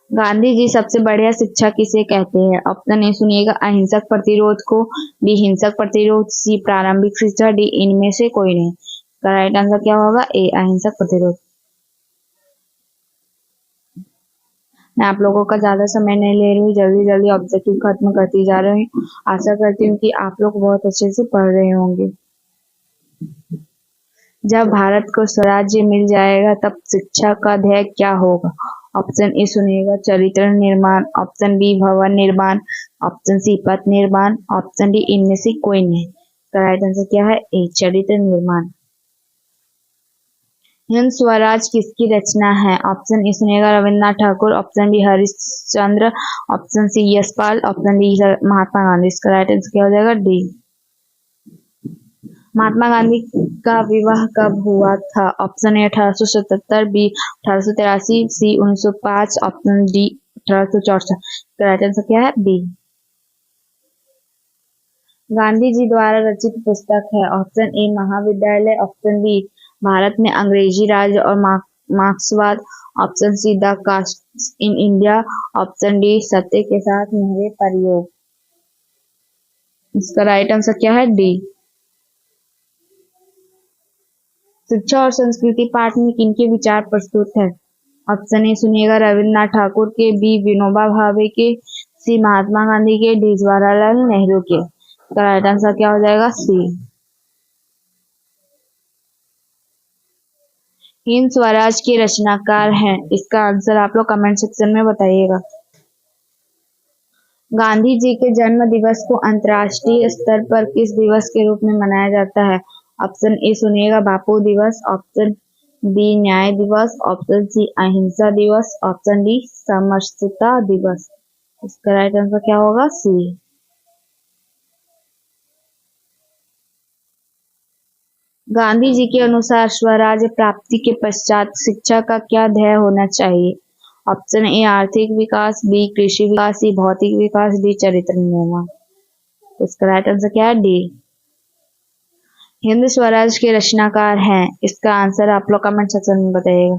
गांधी जी सबसे बढ़िया शिक्षा किसे कहते हैं? ऑप्शन ए सुनिएगा, अहिंसक प्रतिरोध को, बी हिंसक प्रतिरोध, सी प्रारंभिक शिक्षा, डी इनमें से कोई नहीं। इसका राइट आंसर क्या होगा? ए अहिंसक प्रतिरोध। मैं आप लोगों का ज्यादा समय नहीं ले रही हूँ, जल्दी जल्दी ऑब्जेक्टिव खत्म करती जा रही हूँ। आशा करती हूँ कि आप लोग बहुत अच्छे से पढ़ रहे होंगे। जब भारत को स्वराज्य मिल जाएगा तब शिक्षा का ध्येय क्या होगा? ऑप्शन ए सुनिएगा, चरित्र निर्माण, ऑप्शन बी भवन निर्माण, ऑप्शन सी पथ निर्माण, ऑप्शन डी इनमें से कोई नहीं। इसका राइट आंसर क्या है? ए चरित्र निर्माण। हिंद स्वराज किसकी रचना है? ऑप्शन ए सुनिएगा, Rabindranath Thakur, option B Harishchandra, option C Yashpal, option D Mahatma Gandhi. इसका राइट आंसर क्या हो जाएगा? डी। महात्मा गांधी का विवाह कब हुआ था? Option A 1877, B 1883, C 1905, option D 1864। Right answer क्या है? बी। गांधी जी द्वारा रचित पुस्तक है? ऑप्शन ए महाविद्यालय, ऑप्शन बी भारत में अंग्रेजी राज और मार्क्सवाद, option C the caste in India, option D सत्य के साथ मेरे प्रयोग। इसका राइट आंसर क्या है? डी। शिक्षा और संस्कृति पाठ में किनके विचार प्रस्तुत है? ऑप्शन ए सुनिएगा, रविन्द्रनाथ ठाकुर के, बी विनोबा भावे के, सी महात्मा गांधी के, डी जवाहरलाल नेहरू के। इसका राइट आंसर क्या हो जाएगा? सी। हिंद स्वराज के रचनाकार हैं? इसका आंसर आप लोग कमेंट सेक्शन में बताइएगा। गांधी जी के जन्म दिवस को अंतर्राष्ट्रीय स्तर पर किस दिवस के रूप में मनाया जाता है? ऑप्शन ए सुनिएगा, बापू दिवस, ऑप्शन बी न्याय दिवस, ऑप्शन सी अहिंसा दिवस, ऑप्शन डी समरसता दिवस। इसका राइट आंसर क्या होगा? सी। गांधी जी के अनुसार स्वराज्य प्राप्ति के पश्चात शिक्षा का क्या ध्येय होना चाहिए? ऑप्शन ए आर्थिक विकास, बी कृषि विकास, सी भौतिक विकास, डी चरित्र निर्माण। इसका राइट आंसर क्या है? डी। हिंद स्वराज के रचनाकार हैं? इसका आंसर आप लोग कमेंट सेक्शन में बताइएगा।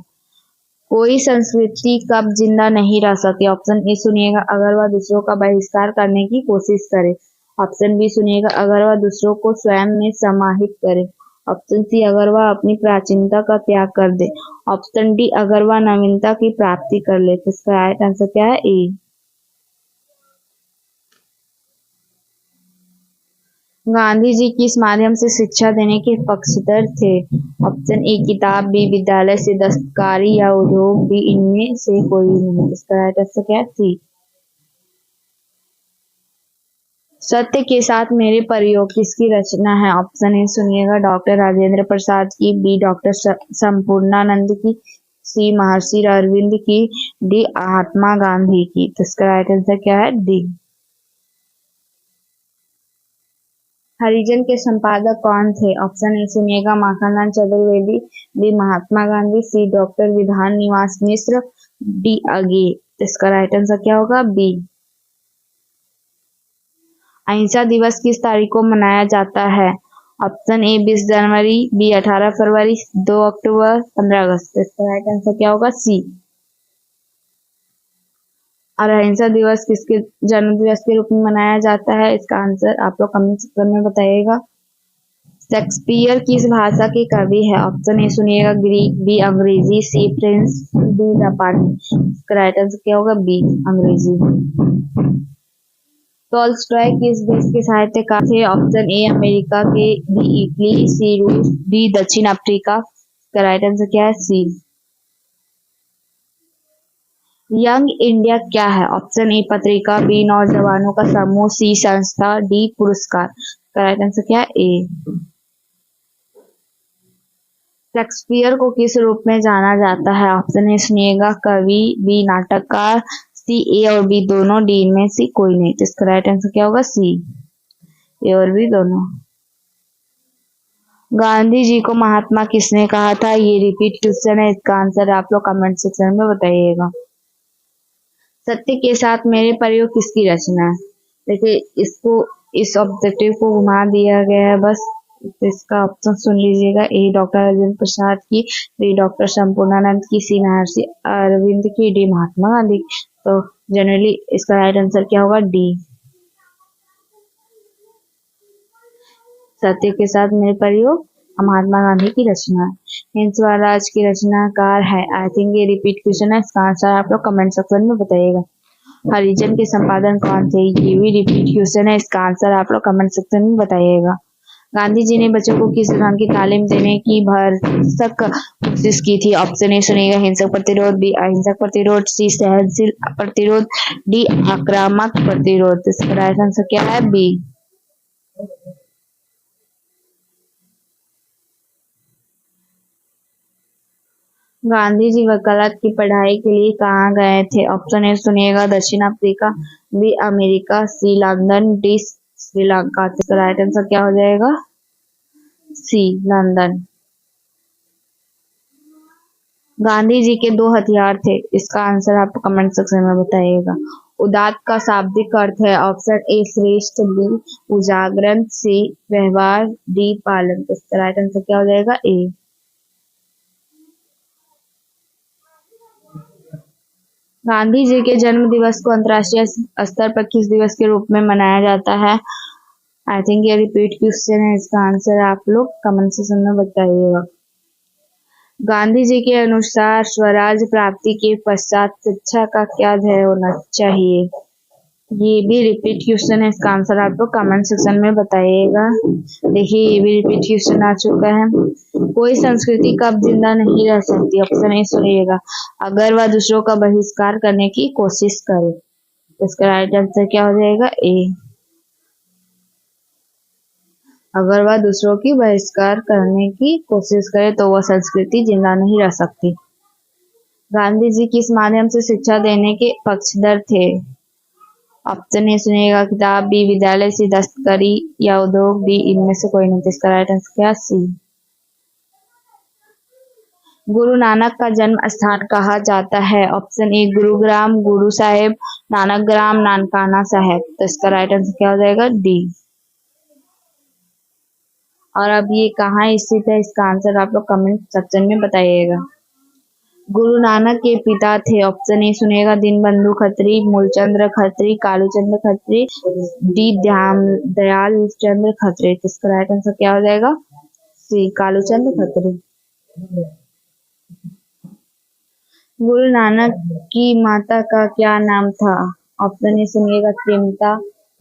कोई संस्कृति कब जिंदा नहीं रह सकती? ऑप्शन ए सुनिएगा, अगर वह दूसरों का बहिष्कार करने की कोशिश करे, ऑप्शन बी सुनिएगा, अगर वह दूसरों को स्वयं में समाहित करे, ऑप्शन सी अगर वह अपनी प्राचीनता का त्याग कर दे, ऑप्शन डी अगर वह नवीनता की प्राप्ति कर ले। तो इसका राइट आंसर क्या है? ए। गांधी जी किस माध्यम से शिक्षा देने के पक्षधर थे? ऑप्शन ए किताब, बी विद्यालय से दस्तकारी या उद्योग, बी इनमें से कोई नहीं। इसका राइट आंसर क्या है? सी। सत्य के साथ मेरे प्रयोग किसकी रचना है? ऑप्शन ए सुनिएगा, डॉक्टर राजेंद्र प्रसाद की, बी डॉक्टर संपूर्णानंद की, सी महर्षि अरविंद की, डी महात्मा गांधी की। तो इसका राइट आंसर क्या है? डी। हरिजन के संपादक कौन थे? ऑप्शन ए सुनिएगा, माखनलाल चतुर्वेदी, बी महात्मा गांधी, सी डॉक्टर विधान निवास मिश्र, डी आगे। तो इसका राइट आंसर क्या होगा? बी। अहिंसा दिवस किस तारीख को मनाया जाता है? ऑप्शन ए 20 जनवरी, बी 18 फरवरी, 2 अक्टूबर, 15 अगस्त। इसका राइट आंसर क्या होगा? सी। और अहिंसा दिवस किसके जन्म दिवस के रूप में मनाया जाता है? इसका आंसर आप लोग कमेंट सेक्शन में बताइएगा। शेक्सपियर किस भाषा के कवि है? ऑप्शन ए सुनिएगा, ग्रीक, बी अंग्रेजी, सी फ्रेंच, डी जापानी। इसका राइट आंसर क्या होगा? बी अंग्रेजी। टॉल्स्टॉय किस देश के साहित्यकार थे? ऑप्शन ए अमेरिका के, बी इटली, सी रूस, डी दक्षिण अफ्रीका। इसका राइट आंसर क्या है? सी। यंग इंडिया क्या है? ऑप्शन ए पत्रिका, बी नौजवानों का समूह, सी संस्था, डी पुरस्कार। इसका राइट आंसर क्या है? ए। शेक्सपियर को किस रूप में जाना जाता है? ऑप्शन ए सुनिएगा, कवि, बी नाटककार, सी ए और बी दोनों, डी इनमें से कोई नहीं। तो इसका राइट आंसर क्या होगा? सी, ए और बी दोनों। गांधी जी को महात्मा किसने कहा था? ये रिपीट क्वेश्चन है, इसका आंसर आप लोग कमेंट सेक्शन में बताइएगा। सत्य के साथ मेरे प्रयोग किसकी रचना है? देखिए इसको, इस ऑब्जेक्टिव को घुमा दिया गया है बस। तो इसका ऑप्शन सुन लीजिएगा, ए डॉक्टर राजेंद्र प्रसाद की, बी डॉक्टर संपूर्णानंद की, सी महर्षि अरविंद की, डी महात्मा गांधी की। तो जनरली इसका राइट आंसर क्या होगा? डी। सत्य के साथ मेरे प्रयोग महात्मा गांधी की रचना है। हिंद स्वराज की रचनाकार है? आई थिंक ये रिपीट क्वेश्चन है, इसका आंसर आप लोग कमेंट सेक्शन में बताइएगा। हरिजन के संपादन कौन थे? ये भी रिपीट क्वेश्चन है, इसका आंसर आप लोग कमेंट सेक्शन में बताइएगा। गांधी जी ने बच्चों को किस सिद्धांत की तालीम देने की भरसक कोशिश की थी? ऑप्शन ए सुनिएगा, हिंसक प्रतिरोध, बी अहिंसक प्रतिरोध, सी सहनशील प्रतिरोध, डी आक्रामक प्रतिरोध। इसका राइट आंसर क्या है? बी। गांधी जी वकालत की पढ़ाई के लिए कहाँ गए थे? ऑप्शन ए सुनिएगा, दक्षिण अफ्रीका, बी अमेरिका, सी लंदन, डी श्रीलंका। इसका राइट आंसर क्या हो जाएगा? सी लंदन। गांधी जी के दो हथियार थे, इसका आंसर आप कमेंट सेक्शन में बताइएगा। उदात्त का शाब्दिक अर्थ है? ऑप्शन ए श्रेष्ठ, बी उजागरण, सी व्यवहार, डी पालन। इसका राइट आंसर क्या हो जाएगा? ए। गांधी जी के जन्म दिवस को अंतर्राष्ट्रीय स्तर पर किस दिवस के रूप में मनाया जाता है? आई थिंक ये रिपीट क्वेश्चन है, इसका आंसर आप लोग कमेंट सेक्शन में बताइएगा। गांधी जी के अनुसार स्वराज प्राप्ति के पश्चात शिक्षा का क्या ध्येय होना चाहिए? ये भी रिपीट क्वेश्चन है, इसका आंसर आप लोग कमेंट सेक्शन में बताइएगा। देखिए ये भी रिपीट क्वेश्चन आ चुका है। कोई संस्कृति कब जिंदा नहीं रह सकती? ऑप्शन ए सुनिएगा, अगर वह दूसरों का बहिष्कार करने की कोशिश करे। तो इसका राइट आंसर क्या हो जाएगा? ए। अगर वह दूसरों की बहिष्कार करने की कोशिश करे तो वह संस्कृति जिंदा नहीं रह सकती। गांधी जी किस माध्यम से शिक्षा देने के पक्षधर थे? ऑप्शन ए सुनिएगा, किताब, बी विद्यालय, सी दस्तकारी या उद्योग, डी इनमें से कोई नहीं। इसका राइट आंसर क्या? सी। गुरु नानक का जन्म स्थान कहा जाता है? ऑप्शन ए गुरुग्राम, गुरु साहेब, नानक ग्राम, नानकाना साहेब। तो इसका राइट आंसर क्या हो जाएगा? डी। और अब ये कहाँ स्थित है? इसका आंसर आप लोग कमेंट सेक्शन में बताइएगा। गुरु नानक के पिता थे? ऑप्शन ए सुनिएगा, दीनबंधु खत्री, मूलचंद्र खत्री, कालूचंद्र खत्री, डी दयाल चंद्र खत्री। इसका राइट आंसर क्या हो जाएगा? सी कालूचंद्र खत्री। गुरु नानक की माता का क्या नाम था? ऑप्शन ए सुनिएगा, त्रिमता,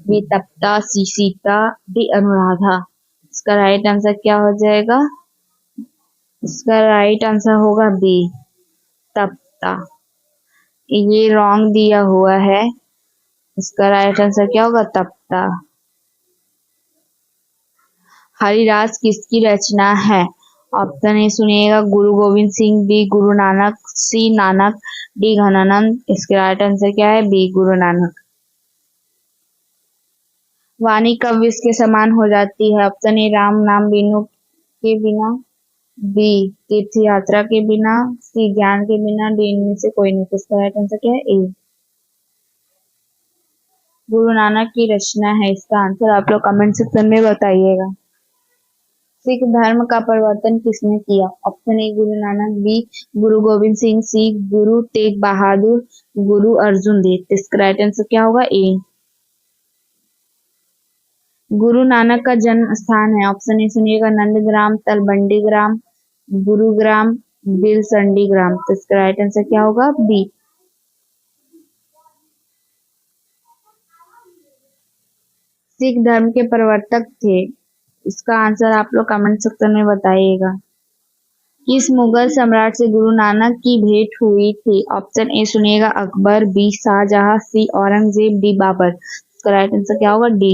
बी तप्ता, सी सीता, डी अनुराधा। इसका राइट आंसर क्या हो जाएगा? इसका राइट आंसर होगा बी तप्ता। ये रॉन्ग दिया हुआ है, इसका राइट आंसर क्या होगा? तप्ता। हरिदास किसकी रचना है? ऑप्शन ए सुनिएगा, गुरु गोविंद सिंह, बी गुरु नानक, सी नानक, डी घनानंद। इसका राइट आंसर क्या है? बी गुरु नानक। वाणी कब विष के समान हो जाती है? ऑप्शन ए राम नाम बिनु के बिना, बी तीर्थ यात्रा के बिना, सी ज्ञान के बिना, डी इनमें से कोई नहीं। इसका राइट आंसर क्या है? ए गुरु नानक की रचना है। इसका आंसर आप लोग कमेंट सेक्शन में बताइएगा। सिख धर्म का प्रवर्तन किसने किया? ऑप्शन ए गुरु नानक, बी गुरु गोविंद सिंह, सी गुरु तेग बहादुर, गुरु अर्जुन देव। तो इसका राइट आंसर क्या होगा? ए। गुरु नानक का जन्म स्थान है, ऑप्शन ए सुनिएगा, नंदग्राम, तलबंडी ग्राम, गुरुग्राम, बिलसंडी ग्राम। तो इसका राइट आंसर क्या होगा? बी। सिख धर्म के प्रवर्तक थे, इसका आंसर आप लोग कमेंट सेक्शन में बताइएगा। किस मुगल सम्राट से गुरु नानक की भेंट हुई थी? ऑप्शन ए सुनिएगा, अकबर, बी शाहजहां, सी औरंगजेब, डी बाबर। इसका राइट आंसर क्या होगा? डी।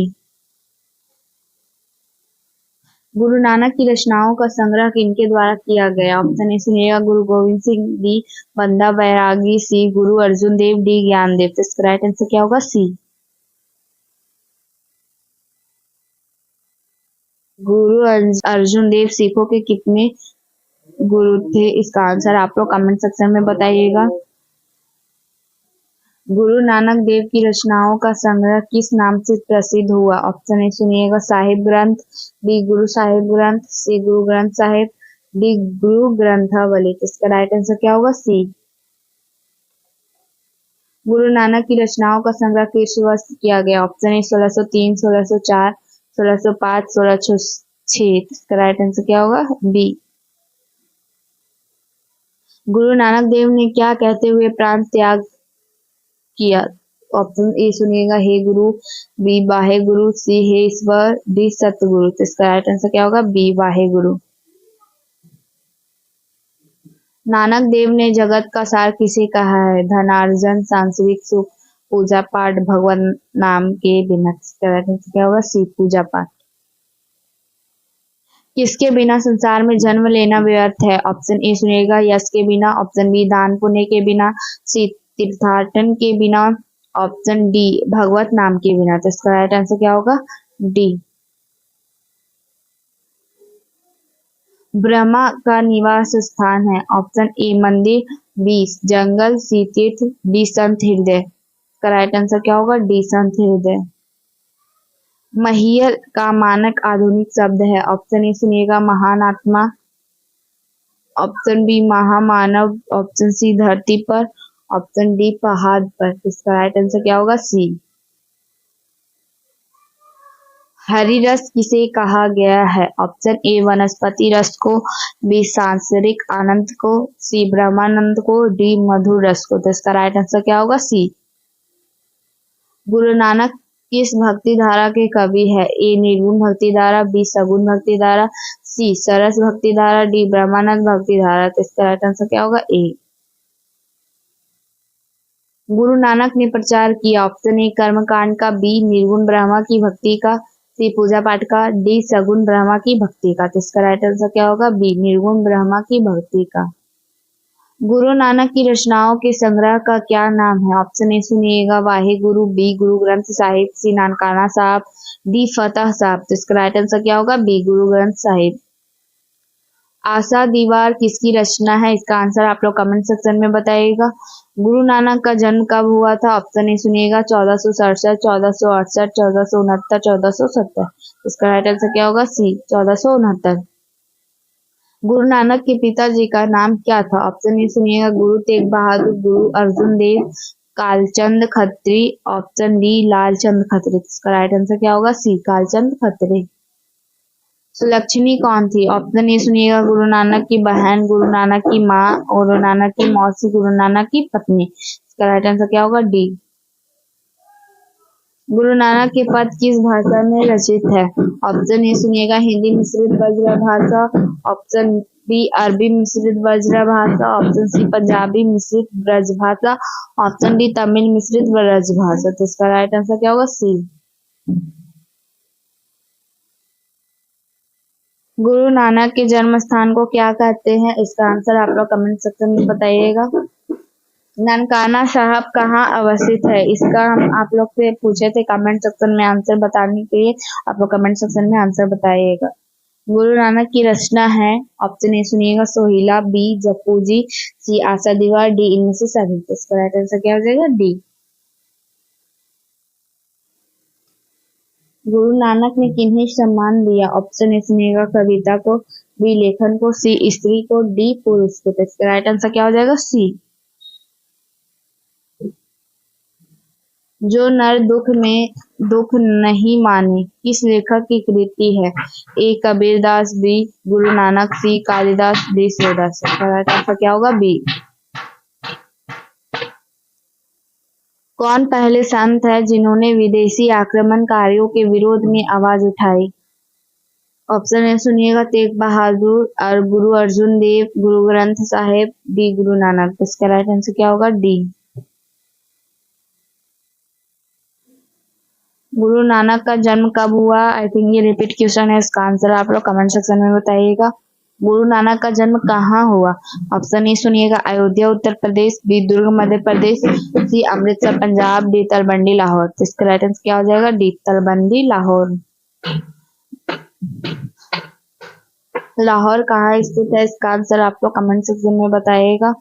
गुरु नानक की रचनाओं का संग्रह किनके द्वारा किया गया? ऑप्शन ए सुनिएगा, गुरु गोविंद सिंह, बी बंदा बैरागी, सी गुरु अर्जुन देव, डी ज्ञानदेव। तो इसका राइट आंसर क्या होगा? सी। गुरु अर्जुन देव सिखों के कितने गुरु थे? इसका आंसर आप लोग कमेंट सेक्शन में बताइएगा। गुरु नानक देव की रचनाओं का संग्रह किस नाम से प्रसिद्ध हुआ? ऑप्शन ए सुनिएगा, साहिब ग्रंथ, बी गुरु साहिब ग्रंथ, सी गुरु ग्रंथ साहिब, डी गुरु ग्रंथावली। इसका राइट आंसर क्या होगा? सी। गुरु नानक की रचनाओं का संग्रह किस वर्ष किया गया? ऑप्शन ए 1603, 1604, 1605, 1606। इसका राइट आंसर क्या होगा? बी। गुरु नानक देव ने क्या कहते हुए प्राण त्याग किया? ऑप्शन ए सुनिएगा, हे गुरु, बी वाहे गुरु, सी हे ईश्वर, डी सतगुरु। तो इसका राइट आंसर क्या होगा? बी वाहे गुरु। नानक देव ने जगत का सार किसे कहा है? धनार्जन, सांसारिक सुख, पूजा पाठ, भगवान नाम के बिना। इसका राइट आंसर क्या होगा? सी पूजा पाठ। किसके बिना संसार में जन्म लेना व्यर्थ है? ऑप्शन ए सुनिएगा, यश के बिना, ऑप्शन बी दान पुण्य के बिना, सी तीर्थाटन के बिना, ऑप्शन डी भगवत नाम के बिना। तो इसका राइट आंसर क्या होगा? डी। ब्रह्मा का निवास स्थान है, ऑप्शन ए मंदिर, बी जंगल, सी तीर्थ, डी संत हृदय। इसका राइट आंसर क्या होगा? डी संत हृदय। महियल का मानक आधुनिक शब्द है, ऑप्शन ए सुनिएगा, महान आत्मा, ऑप्शन बी महामानव, ऑप्शन सी धरती पर, ऑप्शन डी पहाड़ पर। इसका राइट आंसर क्या होगा? सी। हरि रस किसे कहा गया है? ऑप्शन ए वनस्पति रस को, बी सांसारिक आनंद को, सी ब्रह्मानंद को, डी मधुर रस को। तो इसका राइट आंसर क्या होगा? सी। गुरु नानक किस भक्ति धारा के कवि है? ए निर्गुण भक्ति धारा, बी सगुण भक्ति धारा, सी सरस भक्ति धारा, डी ब्रह्मानंद भक्ति धारा। तो इसका राइट आंसर क्या होगा? ए। गुरु नानक ने प्रचार किया, ऑप्शन ए कर्मकांड का, बी निर्गुण ब्रह्मा की भक्ति का, सी पूजा पाठ का, डी सगुण ब्रह्मा की भक्ति का। तो इसका राइट आंसर क्या होगा? बी निर्गुण ब्रह्मा की भक्ति का। गुरु नानक की रचनाओं के संग्रह का क्या नाम है? ऑप्शन ए सुनिएगा, वाहे गुरु, बी गुरु ग्रंथ साहिब, सी नानकाना साहब, डी फतह साहब। तो इसका राइट आंसर क्या होगा? बी गुरु ग्रंथ साहिब। आशा दीवार किसकी रचना है? इसका आंसर आप लोग कमेंट सेक्शन में बताइएगा। गुरु नानक का जन्म कब हुआ था? ऑप्शन ए सुनिएगा, 1467, 1468, 1469, 1470। इसका राइट आंसर क्या होगा? सी 1469। गुरु नानक के पिताजी का नाम क्या था? ऑप्शन ए सुनिएगा, गुरु तेग बहादुर, गुरु अर्जुन देव, कालचंद खत्री, ऑप्शन डी लालचंद खत्री। इसका राइट आंसर क्या होगा? सी कालचंद खत्री। सुलक्षणी कौन थी? ऑप्शन ए सुनिएगा, गुरु नानक की बहन, गुरु नानक की माँ, गुरु नानक की मौसी, गुरु नानक की पत्नी। इसका राइट आंसर क्या होगा? डी। गुरु नानक के पद किस भाषा में रचित है? ऑप्शन ए सुनिएगा, हिंदी मिश्रित ब्रज भाषा, ऑप्शन बी अरबी मिश्रित ब्रज भाषा, ऑप्शन सी पंजाबी मिश्रित ब्रज भाषा, ऑप्शन डी तमिल मिश्रित ब्रज भाषा। तो इसका राइट आंसर क्या होगा? सी। गुरु नानक के जन्म स्थान को क्या कहते हैं? इसका आंसर आप लोग कमेंट सेक्शन में बताइएगा। ननकाना साहब कहाँ अवस्थित है? इसका हम आप लोग से पूछे थे कमेंट सेक्शन में आंसर बताने के लिए, आप लोग कमेंट सेक्शन में आंसर बताइएगा। गुरु नानक की रचना है, ऑप्शन ए सुनिएगा, सोहिला, बी जपूजी, सी आशा दीवार, डी इनमें से सभी। इसका राइट आंसर क्या हो जाएगा? डी। गुरु नानक ने किन्हें सम्मान दिया? ऑप्शन ए सुनिएगा कविता को, बी लेखन को, सी स्त्री को, डी पुरुष को। तो इसका राइट आंसर क्या हो जाएगा? सी। जो नर दुख नहीं माने किस लेखक की कृति है? ए Kabirdas, B Guru Nanak, C Kalidas, D Surdas. Right answer क्या होगा? बी। कौन पहले संत है जिन्होंने विदेशी आक्रमणकारियों के विरोध में आवाज उठाई? ऑप्शन ए सुनिएगा तेग बहादुर और गुरु अर्जुन देव, गुरु ग्रंथ साहिब, डी गुरु नानक। इसका राइट आंसर क्या होगा? डी। गुरु नानक का जन्म कब हुआ? आई थिंक ये रिपीट क्वेश्चन है, इसका आंसर आप लोग कमेंट सेक्शन में बताइएगा। गुरु नानक का जन्म कहाँ हुआ? ऑप्शन ए सुनिएगा अयोध्या उत्तर प्रदेश, बी दुर्ग मध्य प्रदेश, सी अमृतसर पंजाब, डी तलबंडी लाहौर। तो इसका राइट आंसर क्या हो जाएगा? डी तलबंदी लाहौर। लाहौर कहाँ स्थित है? इसका आंसर आप लोग कमेंट सेक्शन में बताइएगा।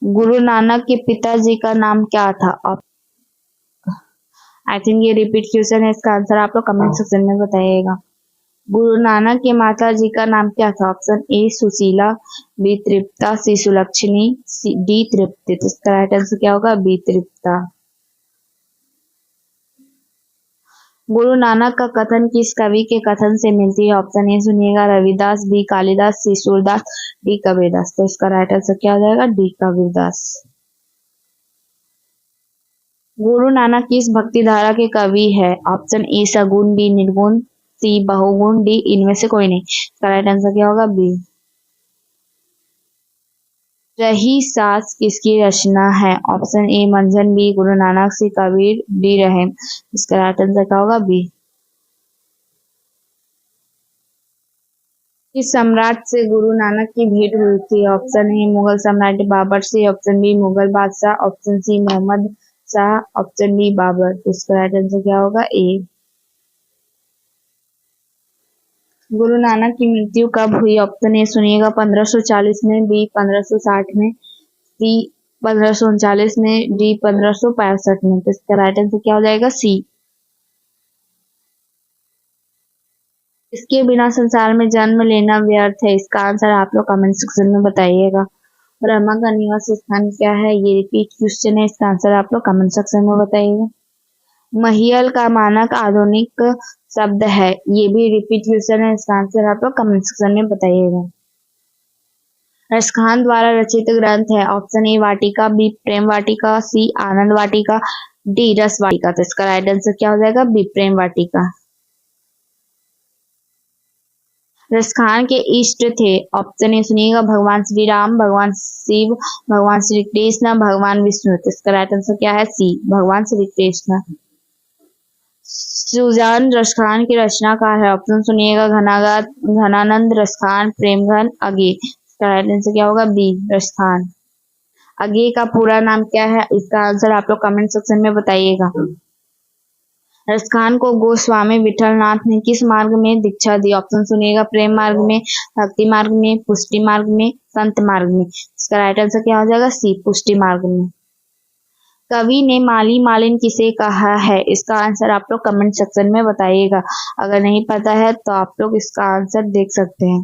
गुरु नानक के पिताजी का नाम क्या था? आई थिंक ये रिपीट क्वेश्चन है, इसका आंसर आप लोग कमेंट सेक्शन में बताइएगा। गुरु नानक के माता जी का नाम क्या था? Option A Sushila, B Tripta, C Sulakhni, D Tripti. तो इसका राइट आंसर क्या होगा? बी तृप्ता। गुरु नानक का कथन किस कवि के कथन से मिलती है? ऑप्शन ए सुनिएगा रविदास, बी कालिदास, सी सूरदास, डी कबीरदास। तो इसका राइट आंसर क्या हो जाएगा? डी कबीरदास। गुरु नानक किस भक्ति धारा के कवि है? ऑप्शन ए सगुण, बी निर्गुण, सी बहुगुण, डी इनमें से कोई नहीं। इसका राइट आंसर क्या होगा? बी। रही सास किसकी रचना है? ऑप्शन ए मंझन, बी गुरु नानक, सी कबीर, डी रहम। इसका राइट आंसर क्या होगा? बी। किस सम्राट से गुरु नानक की भेंट हुई थी? ऑप्शन ए मुगल सम्राट बाबर से, ऑप्शन बी मुगल बादशाह, option C Mohammad Shah, option D Babur. तो इसका राइट आंसर क्या होगा? ए। गुरु नानक की मृत्यु कब हुई? ऑप्शन ए सुनिएगा 1540 में, बी 1560 में, सी 1539 में, डी 1565 में। तो इसका राइट आंसर क्या हो जाएगा? सी। इसके बिना संसार में जन्म लेना व्यर्थ है। इसका आंसर आप लोग कमेंट सेक्शन में बताइएगा। ब्रह्मा का निवास स्थान क्या है? ये रिपीट क्वेश्चन है, इसका आंसर आप लोग कमेंट सेक्शन में बताइएगा। महियल का मानक आधुनिक शब्द है, ये भी रिपीट क्वेश्चन है, इसका आंसर आप लोग कमेंट सेक्शन में बताइएगा। रसखान द्वारा रचित ग्रंथ है? Option A Vatika, B Prem Vatika, C Anand Vatika, D Ras Vatika. तो इसका राइट आंसर क्या हो जाएगा? बी प्रेम वाटिका। रसखान के इष्ट थे? ऑप्शन ए सुनिएगा भगवान श्री राम, भगवान शिव, भगवान श्री कृष्ण, भगवान विष्णु। तो इसका राइट आंसर क्या है? सी भगवान श्री कृष्ण। सुजान रसखान की रचनाकार है? ऑप्शन सुनिएगा घनानंद रसखान, प्रेमघन, अगे। इसका राइट आंसर क्या होगा? बी रसखान। अगे का पूरा नाम क्या है? इसका आंसर आप लोग कमेंट सेक्शन में बताइएगा। रसखान को गोस्वामी विठलनाथ ने किस मार्ग में दीक्षा दी? ऑप्शन सुनिएगा प्रेम मार्ग में, भक्ति मार्ग में, पुष्टि मार्ग में, संत मार्ग में। इसका राइट आंसर क्या हो जाएगा? सी पुष्टि मार्ग में। कवि ने माली मालिन किसे कहा है? इसका आंसर आप लोग कमेंट सेक्शन में बताइएगा। अगर नहीं पता है तो आप लोग इसका आंसर देख सकते हैं।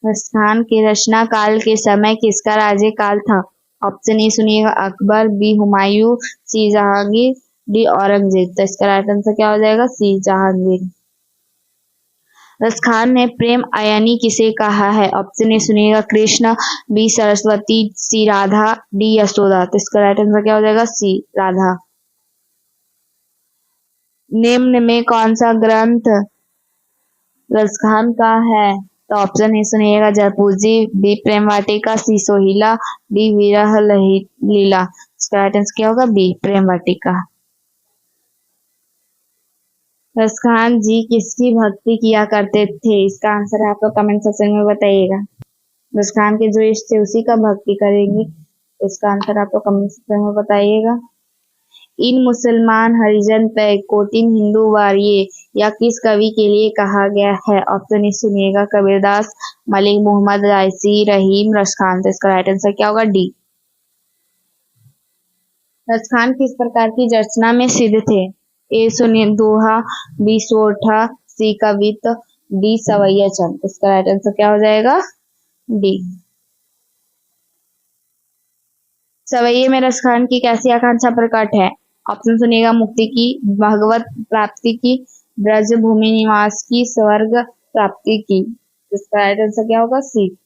रसखान के रचना काल के समय किसका राज्य काल था? ऑप्शन ए सुनिएगा अकबर, बी हुमायूं, सी जहांगीर, डी औरंगजेब। तो इसका राइट आंसर क्या हो जाएगा? सी जहांगीर। रसखान ने प्रेम आयनी किसे कहा है? ऑप्शन ए सुनिएगा कृष्ण, बी सरस्वती, सी राधा, डी यशोदा। तो इसका राइट आंसर क्या हो जाएगा? सी राधा। निम्न में कौन सा ग्रंथ रसखान का है? तो ऑप्शन ए सुनिएगा जयपूजी, बी प्रेम वाटिका, सी सोहिला, डी विरह लीला। इसका राइट आंसर क्या होगा? बी प्रेम वाटिका। रसखान जी किसकी भक्ति किया करते थे? इसका आंसर आप लोग कमेंट सेक्शन में बताइएगा। रसखान के जो इष्ट थे उसी का भक्ति करेंगे। इसका आंसर आप लोग कमेंट सेक्शन में बताइएगा। इन मुसलमान हरिजन पे कोटिन हिंदू वारिये या किस कवि के लिए कहा गया है? ऑप्शन ए सुनिएगा, कबीरदास, मलिक मोहम्मद रायसी, रहीम, रसखान। तो इसका राइट आंसर क्या होगा? डी। रसखान किस प्रकार की रचना में सिद्ध थे? ए सुनिए, दोहा, बी सोरठा, सी कवित्त, डी सवैया चंद। इसका राइट आंसर क्या हो जाएगा? डी। सवैये में रसखान की कैसी आकांक्षा प्रकट है? ऑप्शन सुनिएगा, मुक्ति की, भगवत प्राप्ति की, ब्रज भूमि निवास की, स्वर्ग प्राप्ति की। इसका राइट आंसर क्या होगा? सी।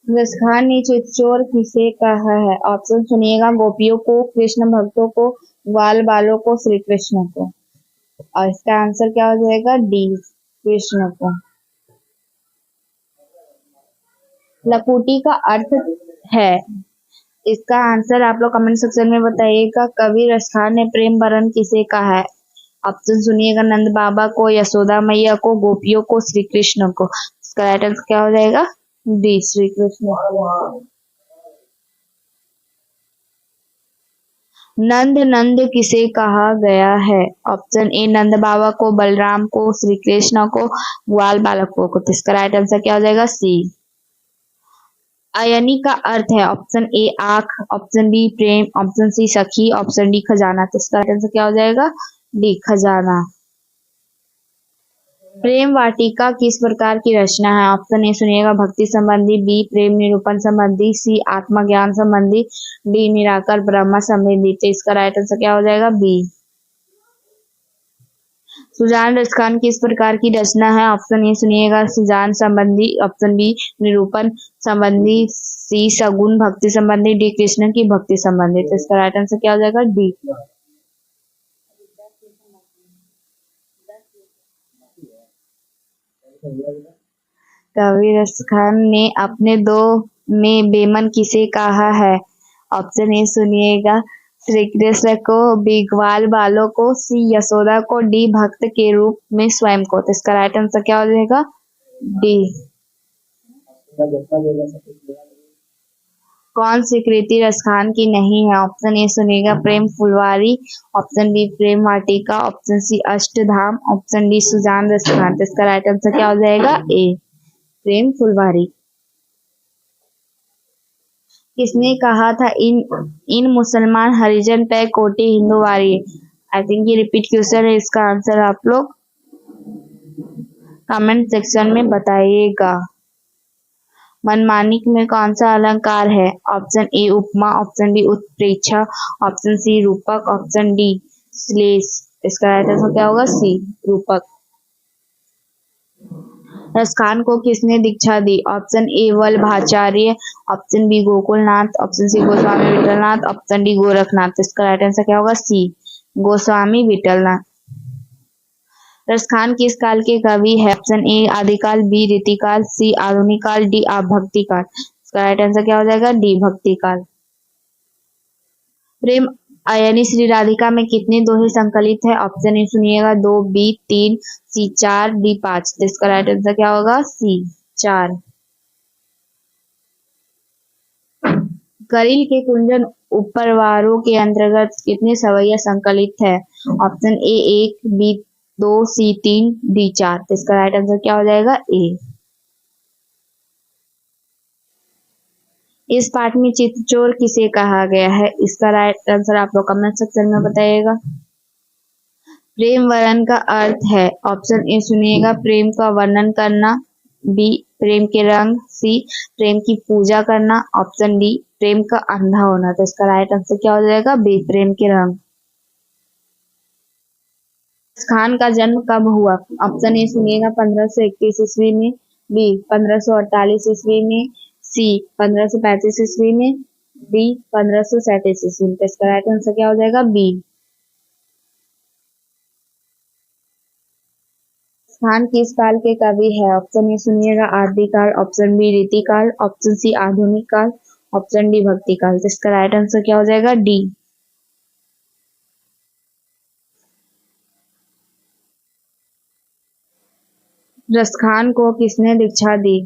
रसखान ने चित्तौड़ किसे कहा है? ऑप्शन सुनिएगा, गोपियों को, कृष्ण भक्तों को, ग्वाल बालों को, श्री कृष्ण को। और इसका आंसर क्या हो जाएगा? डी, कृष्ण को। लकुटी का अर्थ है, इसका आंसर आप लोग कमेंट सेक्शन में बताइएगा। कवि रसखान ने प्रेम वरण किसे कहा है? ऑप्शन सुनिएगा, नंद बाबा को, यशोदा मैया को, गोपियों को, श्री कृष्ण को। इसका राइट आंसर क्या हो जाएगा? डी, श्री कृष्ण को। नंद नंद किसे कहा गया है? ऑप्शन ए नंद बाबा को, बलराम को, श्री कृष्ण को, ग्वाल बालकों को। तो इसका राइट आंसर क्या हो जाएगा? सी। अयनी का अर्थ है, ऑप्शन ए आंख, ऑप्शन बी प्रेम, ऑप्शन सी सखी, ऑप्शन डी खजाना। तो इसका राइट आंसर क्या हो जाएगा? डी, खजाना। प्रेम वाटिका किस प्रकार की रचना है? ऑप्शन ए सुनिएगा, भक्ति संबंधी, बी प्रेम निरूपण संबंधी, सी आत्मज्ञान संबंधी, डी निराकर ब्रह्म संबंधी। तो इसका राइट आंसर क्या हो जाएगा? बी। सुजान रसखान किस प्रकार की रचना है? ऑप्शन ए सुनिएगा, सुजान संबंधी, ऑप्शन बी निरूपण संबंधी, सी सगुन भक्ति संबंधी, डी कृष्ण की भक्ति संबंधी। तो इसका राइट आंसर क्या हो जाएगा? डी। कवि रसखान ने अपने दो में बेमन किसे कहा है? ऑप्शन ए सुनिएगा, श्री कृष्ण को, बी ग्वाल बालों को, सी यशोदा को, डी भक्त के रूप में स्वयं को। तो इसका राइट आंसर क्या हो जाएगा? डी। कौन सी कृति रसखान की नहीं है? ऑप्शन ए सुनिएगा, Prem Phulwari, option B Prem Vatika, option C Ashtadham, option D Sujan Raskhan. तो इसका राइट आंसर क्या हो जाएगा? ए, प्रेम फुलवारी। किसने कहा था इन मुसलमान हरिजन पे कोटि हिंदू वारी? आई थिंक ये रिपीट क्वेश्चन है, इसका आंसर आप लोग कमेंट सेक्शन में बताइएगा। मनमानिक में कौन सा अलंकार है? ऑप्शन ए उपमा, ऑप्शन बी उत्प्रेक्षा, ऑप्शन सी रूपक, ऑप्शन डी श्लेष। इसका राइट आंसर क्या होगा? सी, रूपक। रसखान को किसने दीक्षा दी? Option A Vallabhacharya, option B Gokulnath, option C Goswami Vitthalnath, option D Gorakhnath. इसका राइट आंसर क्या होगा? सी, गोस्वामी विठलनाथ। रसखान किस काल के कवि है? ऑप्शन ए आदिकाल, बी रीतिकाल, सी आधुनिक काल, डी भक्ति काल। इसका राइट आंसर क्या हो जाएगा? डी, भक्ति काल। प्रेम अयनी श्री राधिका में कितने दोहे संकलित है? ऑप्शन ए सुनिएगा, 2, बी 3, सी 4, डी 5। तो इसका राइट आंसर क्या होगा? सी, 4। करील के कुंजन उपरवारों के अंतर्गत कितने सवैया संकलित है? Option A 1, B 2, C 3, D 4। तो इसका राइट आंसर क्या हो जाएगा? ए। इस पाठ में चित्तचोर किसे कहा गया है? इसका राइट आंसर आप लोग कमेंट सेक्शन में बताइएगा। प्रेम वर्णन का अर्थ है, ऑप्शन ए सुनिएगा, प्रेम का वर्णन करना, बी प्रेम के रंग, सी प्रेम की पूजा करना, ऑप्शन डी प्रेम का अंधा होना। तो इसका राइट आंसर क्या हो जाएगा? बी, प्रेम के रंग। खान का जन्म कब हुआ? ऑप्शन ए सुनिएगा, 1521 ईस्वी में, बी 1548 ईस्वी में, सी 1535 ईस्वी में, डी 1537 ईस्वी में। इसका राइट आंसर क्या हो जाएगा? बी। खान किस काल के कवि है? ऑप्शन ए सुनिएगा, आदिकाल, ऑप्शन बी रीतिकाल, ऑप्शन सी आधुनिक काल, ऑप्शन डी भक्ति काल। तो इसका राइट आंसर क्या हो जाएगा? डी। रसखान को किसने दीक्षा दी?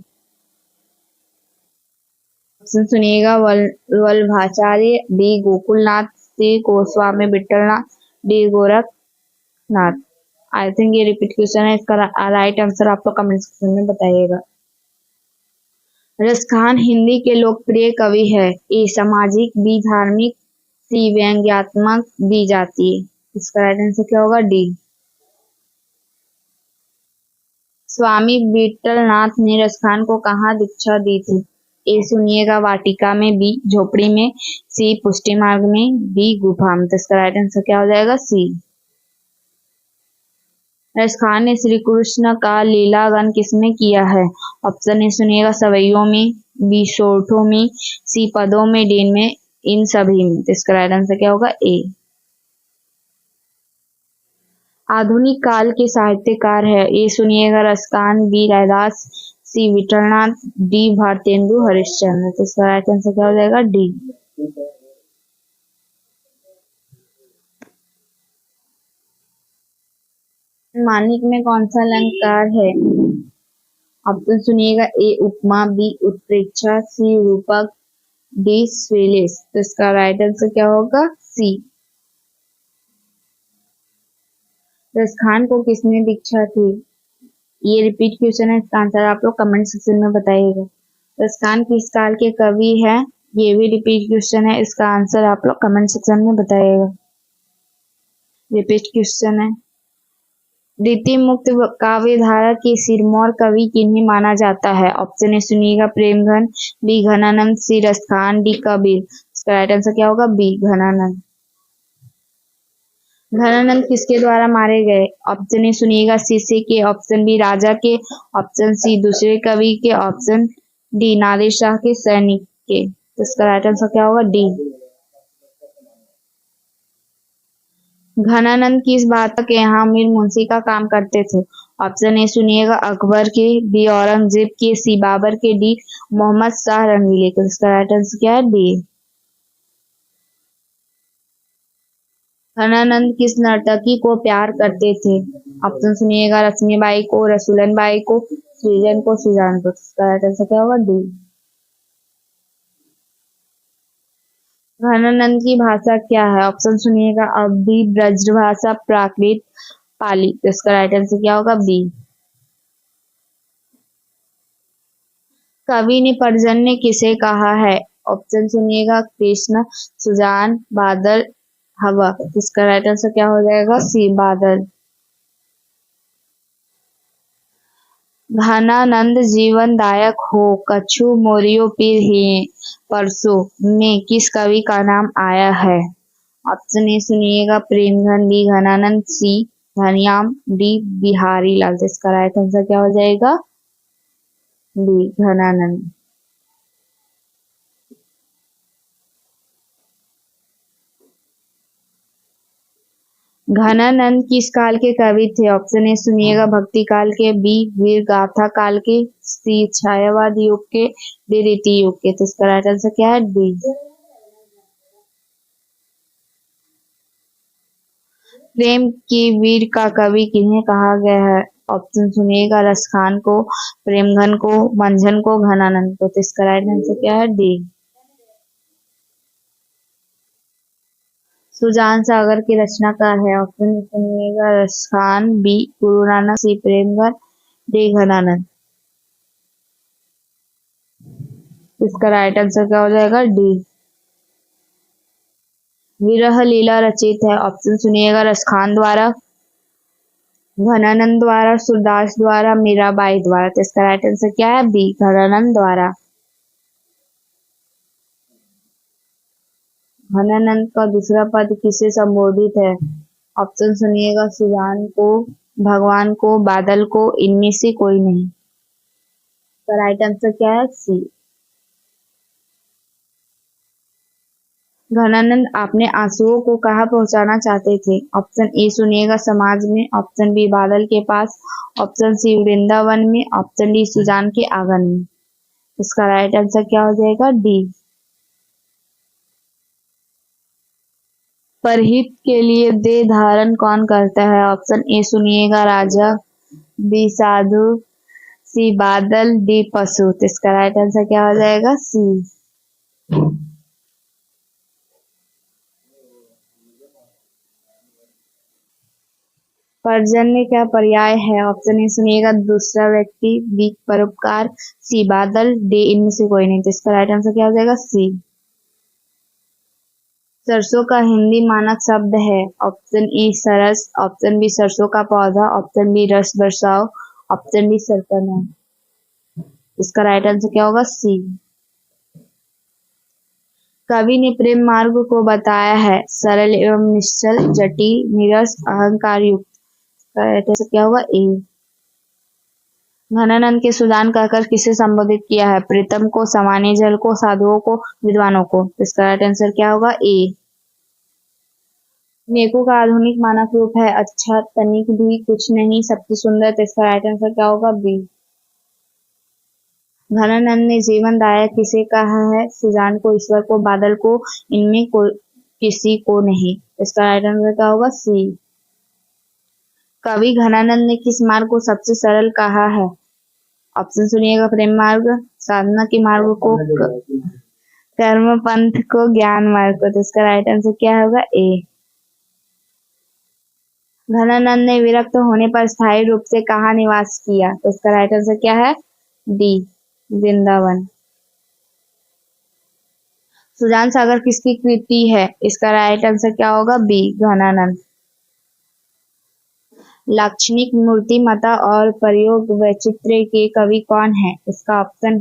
ऑप्शन सुनिएगा, Vallabhacharya, B Gokulnath, C Goswami Vitthalnath, D Gorakhnath. I think ये रिपीट क्वेश्चन है, इसका राइट आंसर आप लोग कमेंट सेक्शन में बताइएगा। रस खान हिंदी के लोकप्रिय कवि है। ए सामाजिक, बी धार्मिक, सी व्यंग्यात्मक, डी जातीय। इसका राइट आंसर क्या होगा? डी। स्वामी विठलनाथ ने रसखान को कहाँ दीक्षा दी थी? ए सुनिएगा, वाटिका में, बी झोपड़ी में, सी पुष्टि मार्ग में, डी गुफा में। तो इसका राइट आंसर क्या हो जाएगा? सी। रसखान ने श्री कृष्ण का लीलागन किसमें किया है? ऑप्शन ए सुनिएगा, सवैयों में, बी सोरठों में, सी पदों में, डी में, इन सभी में। तो इसका राइट आंसर क्या होगा? ए। आधुनिक काल के साहित्यकार है। ए सुनिएगा, रसखान, बी रैदास, सी विठलनाथ, डी भारतेंदु हरिश्चंद्र। तो इसका राइट आंसर क्या हो जाएगा? डी। मानिक में कौन सा अलंकार है? ऑप्शन सुनिएगा, ए उपमा, बी उत्प्रेक्षा, सी रूपक, डी श्रीलेष। तो इसका राइट आंसर क्या होगा? सी। रसखान को किसने दीक्षा थी? ये रिपीट क्वेश्चन है, इसका आंसर आप लोग कमेंट सेक्शन में बताइएगा। रसखान किस काल के कवि है? ये भी रिपीट क्वेश्चन है, इसका आंसर आप लोग कमेंट सेक्शन में बताइएगा। रिपीट क्वेश्चन है, रीति मुक्त काव्य धारा के सिरमौर कवि किन्हें माना जाता है? ऑप्शन ए सुनिएगा, प्रेमघन, बी घनानंद, सी रसखान, डी कबीर। इसका राइट आंसर क्या होगा? बी घनानंद। घनानंद किसके द्वारा मारे गए? ऑप्शन ए सुनिएगा, शिष्य के, ऑप्शन बी राजा के, ऑप्शन सी दूसरे कवि के, ऑप्शन डी नादिर शाह के सैनिक के। तो इसका राइट आंसर क्या होगा? डी। घनानंद किस बादशाह के यहाँ मीर मुंशी का काम करते थे? ऑप्शन ए सुनिएगा, अकबर के, बी औरंगजेब के, सी बाबर के, डी मोहम्मद शाह रंगीले के। इसका राइट आंसर क्या है? डी। घनानंद किस नर्तकी को प्यार करते थे? ऑप्शन सुनिएगा, रश्मिबाई को, रसूलन बाई को, सृजन को, सुजान को। इसका राइट आंसर क्या होगा? डी। घनानंद की भाषा क्या है? ऑप्शन सुनिएगा, अवधी, ब्रजभाषा, प्राकृत, पाली। तो इसका राइट आंसर क्या होगा? बी। कवि ने पर्जन्य किसे कहा है? ऑप्शन सुनिएगा, कृष्ण, सुजान, बादल, हवा। इसका राइट आंसर क्या हो जाएगा? सी बादल। घनानंद जीवनदायक हो, कछु मोरियो पीर ही परसों में किस कवि का नाम आया है? ऑप्शन ए सुनिएगा, प्रेमघन, बी घनानंद, सी धनियाम, डी बिहारी लाल। तो इसका राइट आंसर क्या हो जाएगा? बी घनानंद। घनानंद किस काल के कवि थे? ऑप्शन ए सुनिएगा, भक्ति काल के, बी वीर गाथा काल के, सी छायावाद युग के, डी रीति युग के। तो इसका राइट आंसर क्या है? डी। प्रेम की वीर का कवि किन्हें कहा गया है? ऑप्शन सुनिएगा, रसखान को, प्रेमघन को, मंझन को, घनानंद को। तो इसका राइट आंसर क्या है? डी। सुजान सागर की रचनाकार है? ऑप्शन सुनिएगा, रसखान, बी गुरु नानक, सी प्रेमघन, डी घनानंद। इसका राइट आंसर क्या हो जाएगा? डी। विरह लीला रचित है? ऑप्शन सुनिएगा, रसखान द्वारा, घनानंद द्वारा, सूरदास द्वारा, मीराबाई द्वारा। तो इसका राइट आंसर क्या है? बी घनानंद द्वारा। घनानंद का दूसरा पद किसे संबोधित है? ऑप्शन सुनिएगा, सुजान को, भगवान को, बादल को, इनमें से कोई नहीं। तो राइट आंसर क्या है? सी। घनानंद अपने आंसुओं को कहाँ पहुंचाना चाहते थे? ऑप्शन ए सुनिएगा, समाज में, ऑप्शन बी बादल के पास, ऑप्शन सी वृंदावन में, ऑप्शन डी सुजान के आंगन में। इसका राइट आंसर क्या हो जाएगा? डी। परहित के लिए देह धारण कौन करता है? ऑप्शन ए सुनिएगा, राजा, बी साधु, सी बादल, डी पशु। तो इसका राइट आंसर क्या हो जाएगा? सी। पर्जन्य क्या पर्याय है? ऑप्शन ए सुनिएगा दूसरा व्यक्ति, बी परोपकार, सी बादल, डी इनमें से कोई नहीं। तो इसका राइट आंसर क्या हो जाएगा? सी। सरसों का हिंदी मानक शब्द है। ऑप्शन ए सरस, ऑप्शन बी सरसों का पौधा, ऑप्शन बी रस बरसाओ, ऑप्शन डी सरकना। इसका राइट आंसर क्या होगा? सी। कवि ने प्रेम मार्ग को बताया है सरल एवं निश्चल, जटिल, नीरस, अहंकार युक्त। इसका राइट आंसर क्या होगा? ए। घनानंद के सुजान कहकर किसे संबोधित किया है? प्रीतम को, सामान्य जल को, साधुओं को, विद्वानों को। इसका राइट आंसर क्या होगा? ए। नेको का आधुनिक मानक रूप है अच्छा, तनिक भी, कुछ नहीं, सबसे सुंदर। तो इसका राइट आंसर क्या होगा? बी। घनानंद ने जीवन दायक किसे कहा है? सुजान को, ईश्वर को, बादल को, इनमें को किसी को नहीं। इसका राइट आंसर क्या होगा? सी। कवि घनानंद ने किस मार्ग को सबसे सरल कहा है? ऑप्शन सुनिएगा, प्रेम मार्ग, साधना के मार्ग को, कर्म पंथ को, ज्ञान मार्ग को। तो इसका राइट आंसर क्या होगा? ए। घनानंद ने विरक्त होने पर स्थायी रूप से कहाँ निवास किया? तो इसका राइट आंसर क्या है? डी वृंदावन। सुजान सागर किसकी कृति है? इसका राइट आंसर क्या होगा? बी घनानंद। लाक्षणिक, मूर्तिमता और प्रयोग वैचित्र्य के कवि कौन है? इसका ऑप्शन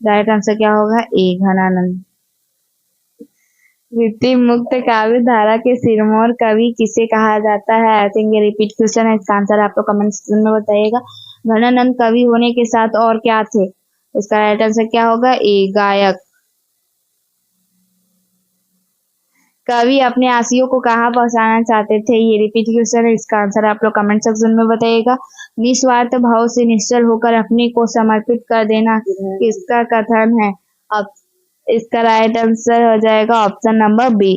राइट आंसर क्या होगा? ए घनानंद। वृत्ति मुक्त काव्य धारा के सिरमौर कवि किसे कहा जाता है? आई थिंक ये रिपीट क्वेश्चन है, इसका आंसर आप लोग कमेंट सेक्शन में बताइएगा। घनानंद कवि होने के साथ और क्या थे? इसका राइट आंसर क्या होगा? ए गायक। कवि अपने आशियों को कहाँ पहुंचाना चाहते थे? ये रिपीट क्वेश्चन है, इसका आंसर आप लोग कमेंट सेक्शन में बताइएगा। निस्वार्थ भाव से निश्चल होकर अपने को समर्पित कर देना किसका कथन है? अब इसका राइट आंसर हो जाएगा ऑप्शन नंबर बी।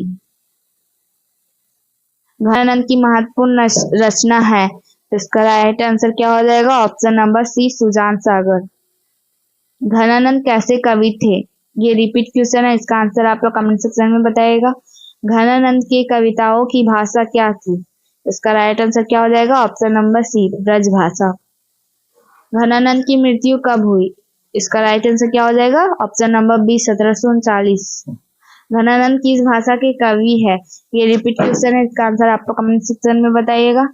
घनानंद की महत्वपूर्ण रचना है, इसका राइट आंसर क्या हो जाएगा? ऑप्शन नंबर सी सुजान सागर। घनानंद कैसे कवि थे? ये रिपीट क्वेश्चन है, इसका आंसर आप लोग कमेंट सेक्शन में बताइएगा। घनानंद की कविताओं की भाषा क्या थी? इसका राइट आंसर क्या हो जाएगा? ऑप्शन नंबर सी ब्रज भाषा। घनानंद की मृत्यु कब हुई? इसका राइट आंसर क्या हो जाएगा? Option number B 1739। घनानंद किस भाषा के कवि है? ये रिपीट क्वेश्चन है, इसका आंसर आपको कमेंट सेक्शन में बताइएगा।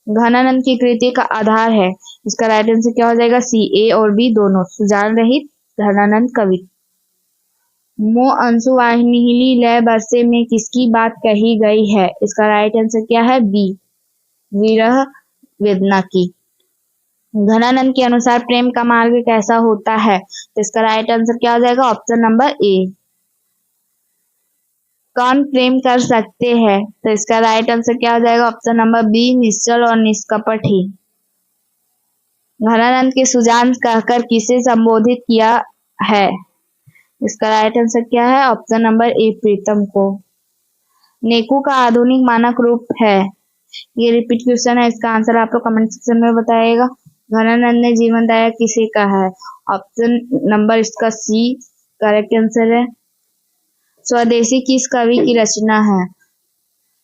घनानंद की कृति का आधार है, इसका राइट आंसर क्या हो जाएगा? सी। ए और बी दोनों। सुजान रहित घनानंद कवि। मो अंशु वाहिनी लय बरसे में किसकी बात कही गई है? इसका राइट आंसर क्या है? बी विरह वेदना की। घनानंद के अनुसार प्रेम का मार्ग कैसा होता है? तो इसका राइट आंसर क्या हो जाएगा? ऑप्शन नंबर ए। कौन प्रेम कर सकते हैं? तो इसका राइट आंसर क्या हो जाएगा? ऑप्शन नंबर बी निश्चल और निष्कपट ही। घनानंद के सुजान कहकर किसे संबोधित किया है? इसका राइट आंसर क्या है? ऑप्शन नंबर ए प्रीतम को। नेकू का आधुनिक मानक रूप है, ये रिपीट क्वेश्चन है, इसका आंसर आप लोग कमेंट सेक्शन में बताइएगा। घनानंद ने जीवनदायक किसे कहा है? ऑप्शन नंबर इसका सी करेक्ट आंसर है। स्वदेशी किस कवि की रचना है?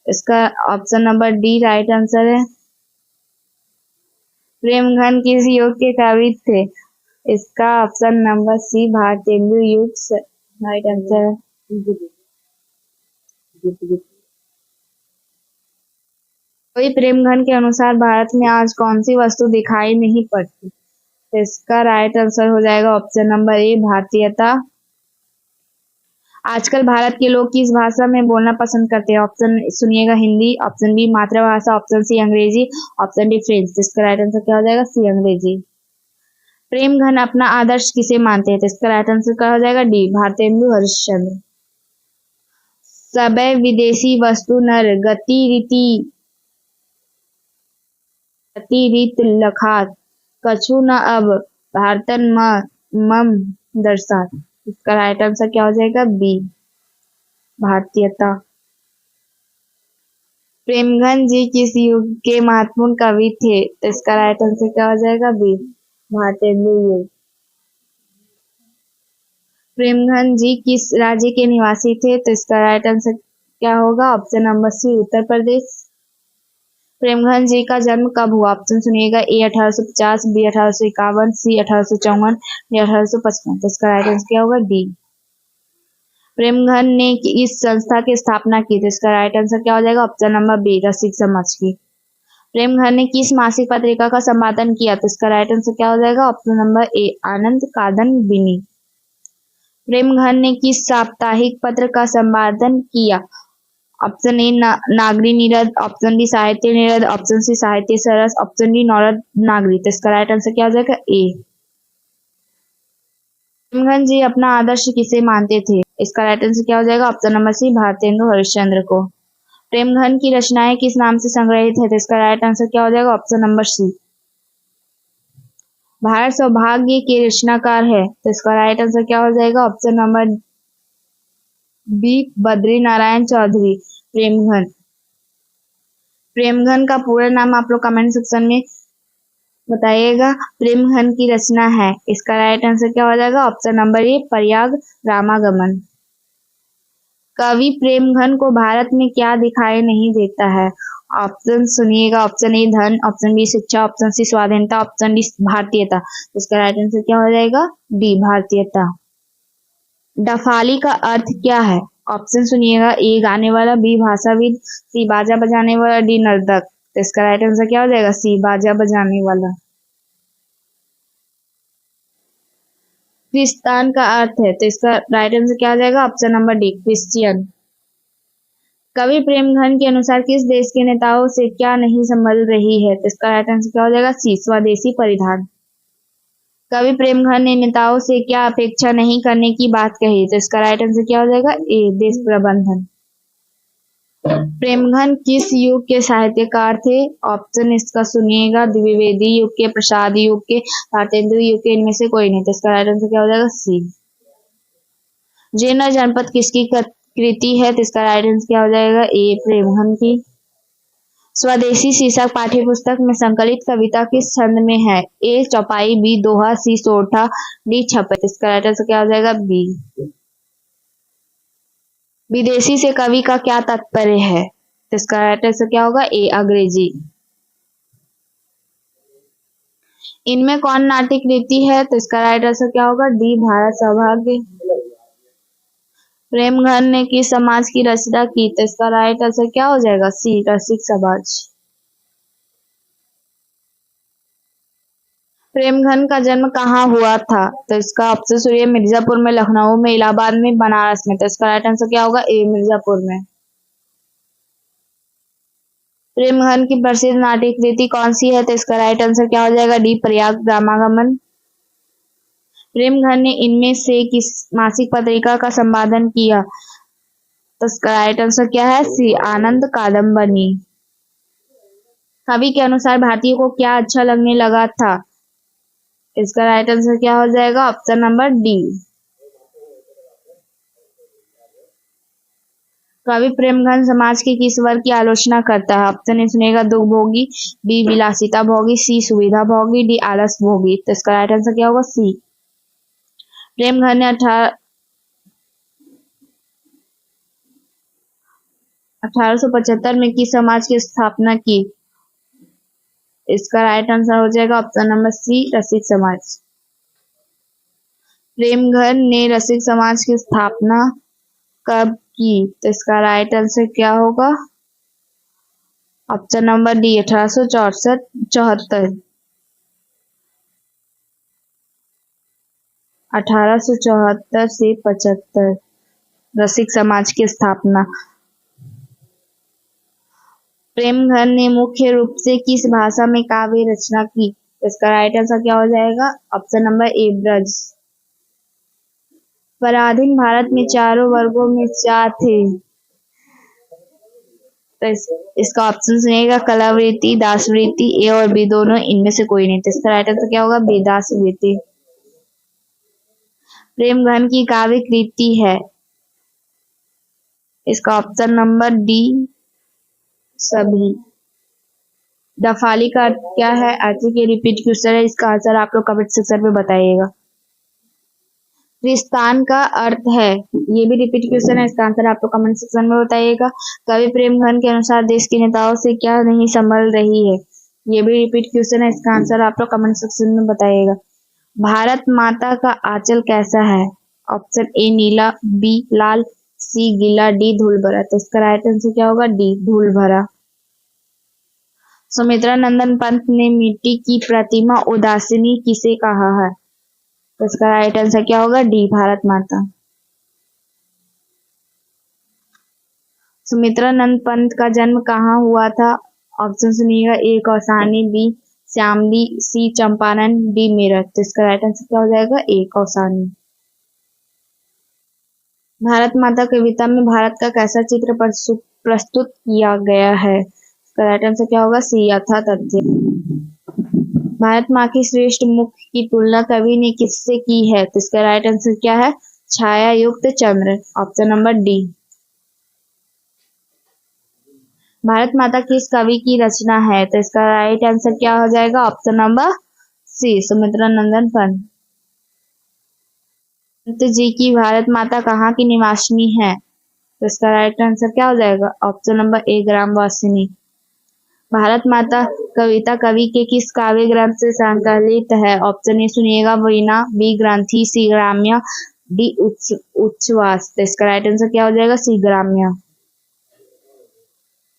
इसका option number D right answer है। प्रेमघन किस युग के कवि थे? इसका ऑप्शन नंबर सी भारतेंदु युग राइट आंसर है। कोई प्रेमघन के अनुसार भारत में आज कौन सी वस्तु दिखाई नहीं पड़ती? तो इसका राइट आंसर हो जाएगा ऑप्शन नंबर ए भारतीयता। आजकल भारत के लोग किस भाषा में बोलना पसंद करते हैं? ऑप्शन सुनिएगा, हिंदी, ऑप्शन बी मातृभाषा, ऑप्शन सी अंग्रेजी, ऑप्शन डी फ्रेंच। इसका राइट आंसर क्या हो जाएगा? सी अंग्रेजी। प्रेमघन अपना आदर्श किसे मानते हैं? तो इसका राइट आंसर क्या हो जाएगा? डी भारतेंदु हरिश्चंद्र। सबे विदेशी वस्तु नर गति रीत लखात कछु न अब भारतन मम दर्शात। इसका राइट आंसर क्या हो जाएगा? बी भारतीयता। प्रेमघन जी किस युग के महत्वपूर्ण कवि थे? तो इसका राइट आंसर क्या हो जाएगा? बी भारतेंदु युग। प्रेमघन जी किस राज्य के निवासी थे? तो इसका राइट आंसर क्या होगा? ऑप्शन नंबर सी, उत्तर प्रदेश। प्रेमघन जी का जन्म कब हुआ? ऑप्शन सुनिएगा, ए 1850, बी 1851, सी 1854, डी 1855। तो इसका राइट आंसर क्या होगा? डी। प्रेमघन ने इस संस्था की स्थापना की? तो इसका राइट आंसर क्या हो जाएगा? ऑप्शन नंबर बी, रसिक समाज की। प्रेमघन ने किस मासिक पत्रिका का संपादन किया? तो इसका राइट आंसर क्या हो जाएगा? Option number A, Anand Kadambini. Premghan ने किस साप्ताहिक पत्र का संपादन किया? Option A, Nagari Nirad, option B, Sahitya Nirad, option C, साहित्य सरस, ऑप्शन डी, नौरद नागरी। तो इसका राइट आंसर क्या हो जाएगा? ए। प्रेमघन जी अपना आदर्श किसे मानते थे? इसका राइट आंसर क्या हो जाएगा? Option number C, Bharatendu Harishchandra को। प्रेमघन की रचनाएं किस नाम से संग्रहित है? तो इसका राइट आंसर क्या हो जाएगा? ऑप्शन नंबर सी, भारत सौभाग्य के रचनाकार है। तो इसका राइट आंसर क्या हो जाएगा? Option number B, Badri Narayan Chaudhary. Premghan. Premghan का पूरा नाम आप लोग कमेंट सेक्शन में बताइएगा। प्रेमघन की रचना है, इसका राइट आंसर क्या हो जाएगा? Option number A, Prayag Ramagaman. कवि प्रेमघन को भारत में क्या दिखाई नहीं देता है? ऑप्शन सुनिएगा, ऑप्शन ए धन, ऑप्शन बी शिक्षा, ऑप्शन सी स्वाधीनता, ऑप्शन डी भारतीयता। इसका राइट आंसर क्या हो जाएगा? डी, भारतीयता। डफाली का अर्थ क्या है? ऑप्शन सुनिएगा, ए गाने वाला, बी भाषाविद, सी बाजा बजाने वाला, डी नर्तक। तो इसका राइट आंसर क्या हो जाएगा? सी, बाजा बजाने वाला। क्रिस्तान का अर्थ है, तो इसका राइट आंसर क्या हो जाएगा? Option number D, Christian. कवि प्रेमघन के अनुसार किस देश के नेताओं से क्या नहीं संभल रही है? तो इसका राइट आंसर क्या हो जाएगा? सी, स्वदेशी परिधान। कवि प्रेमघन ने नेताओं से क्या अपेक्षा नहीं करने की बात कही? तो इसका राइट आंसर क्या हो जाएगा? ए, देश प्रबंधन। प्रेमघन किस युग के साहित्यकार थे? ऑप्शन इसका सुनिएगा, द्विवेदी युग के, प्रसाद युग के, भारतेंदु युग के, इनमें से कोई नहीं। तो इसका राइट आंसर क्या हो जाएगा? सी। जीर्ण जनपद किसकी कृति है? तो इसका राइट आंसर क्या हो जाएगा? ए, प्रेमघन की। स्वदेशी शीर्षक पाठ्यपुस्तक में संकलित कविता किस छंद में है? ए, चौपाई, बी दोहा, सी सोरठा, डी छपे। इसका राइट आंसर क्या हो जाएगा? बी। विदेशी से कवि का क्या तात्पर्य है? तो इसका राइट आंसर क्या होगा? ए, अंग्रेजी। इनमें कौन नाट्य कृति है? तो इसका राइट आंसर क्या होगा? डी, भारत सौभाग्य। प्रेमघन ने किस समाज की रचना की? तो इसका राइट आंसर क्या हो जाएगा? सी, रसिक समाज। प्रेमघन का जन्म कहाँ हुआ था? तो इसका ऑप्शन सुनिए, मिर्जापुर में, लखनऊ में, इलाहाबाद में, बनारस में। तो इसका राइट आंसर क्या होगा? ए, मिर्जापुर में। प्रेमघन की प्रसिद्ध नाट्य कृति कौन सी है? तो इसका राइट आंसर क्या हो जाएगा? डी, प्रयाग रामागमन। प्रेमघन ने इनमें से किस मासिक पत्रिका का संपादन किया? तो इसका राइट आंसर क्या है? सी, आनंद कादम्बिनी। कवि के अनुसार भारतीयों को क्या अच्छा लगने लगा था? इसका राइट आंसर क्या हो जाएगा? Option number D. कवि प्रेमघन समाज के किस वर्ग की आलोचना करता है? ऑप्शन ए सुनिएगा, दुख भोगी, बी विलासिता भोगी, सी सुविधा भोगी, डी आलस भोगी। तो इसका राइट आंसर क्या होगा? सी। प्रेमघन ने 1875 में किस समाज की स्थापना की? इसका राइट आंसर हो जाएगा ऑप्शन नंबर सी, रसिक समाज। प्रेमघन ने रसिक समाज की स्थापना कब की? तो इसका राइट आंसर क्या होगा? ऑप्शन नंबर डी, 1864 1874 से 75 रसिक समाज की स्थापना। प्रेमघन ने मुख्य रूप से किस भाषा में काव्य रचना की? इसका राइट आंसर क्या हो जाएगा? Option number A, Braj. पराधीन भारत में चारों वर्गों में क्या थे? तो इसका ऑप्शन सुनिएगा, कलावृत्ति, दासवृत्ति, ए और बी दोनों, इनमें से कोई नहीं। तो इसका राइट आंसर क्या होगा? बी, दासवृत्ति। प्रेमघन की काव्य कृति है, इसका ऑप्शन नंबर डी, सभी। डफाली का अर्थ क्या है? आर्टिकल रिपीट क्वेश्चन है, इसका आंसर आप लोग कमेंट सेक्शन में बताइएगा। क्रिस्तान का अर्थ है, ये भी रिपीट क्वेश्चन है, इसका आंसर आप लोग कमेंट सेक्शन में बताइएगा। कवि प्रेमघन के अनुसार देश के नेताओं से क्या नहीं संभल रही है, ये भी रिपीट क्वेश्चन है, इसका आंसर आप लोग कमेंट सेक्शन में बताइएगा। भारत माता का आंचल कैसा है? ऑप्शन ए नीला, बी लाल, सी गीला, डी धूल भरा। तो इसका राइट आंसर क्या होगा? डी धूल भरा। सुमित्रा नंदन पंत ने मिट्टी की प्रतिमा उदासीनी किसे कहा है? तो इसका राइट आंसर क्या होगा? डी भारत माता। सुमित्रा नंद पंत का जन्म कहाँ हुआ था? ऑप्शन सुनिएगा, ए कौसानी, बी श्यामली, सी चंपारण, डी मेरठ। तो इसका राइट आंसर क्या हो जाएगा? ए कौसानी। भारत माता कविता में भारत का कैसा चित्र प्रस्तुत किया गया है? इसका राइट आंसर क्या होगा? सी यथातथ्य। भारत माँ की श्रेष्ठ मुख की तुलना कवि ने किससे की है? तो इसका राइट आंसर क्या है? छाया युक्त चंद्र। Option number D. Bharat Mata किस कवि की रचना है? तो इसका राइट आंसर क्या हो जाएगा? ऑप्शन नंबर सी सुमित्रा नंदन पंत। पंत जी की भारत माता कहाँ की निवासिनी है? तो इसका राइट आंसर क्या हो जाएगा? Option number A Gramvasini. Bharat Mata कविता कवि के किस काव्य ग्रंथ से संकलित है? ऑप्शन ए सुनिएगा, वीणा, बी ग्रंथि, सी ग्राम्य, डी उच्छ्वास। तो इसका राइट आंसर क्या हो जाएगा? सी ग्राम्य।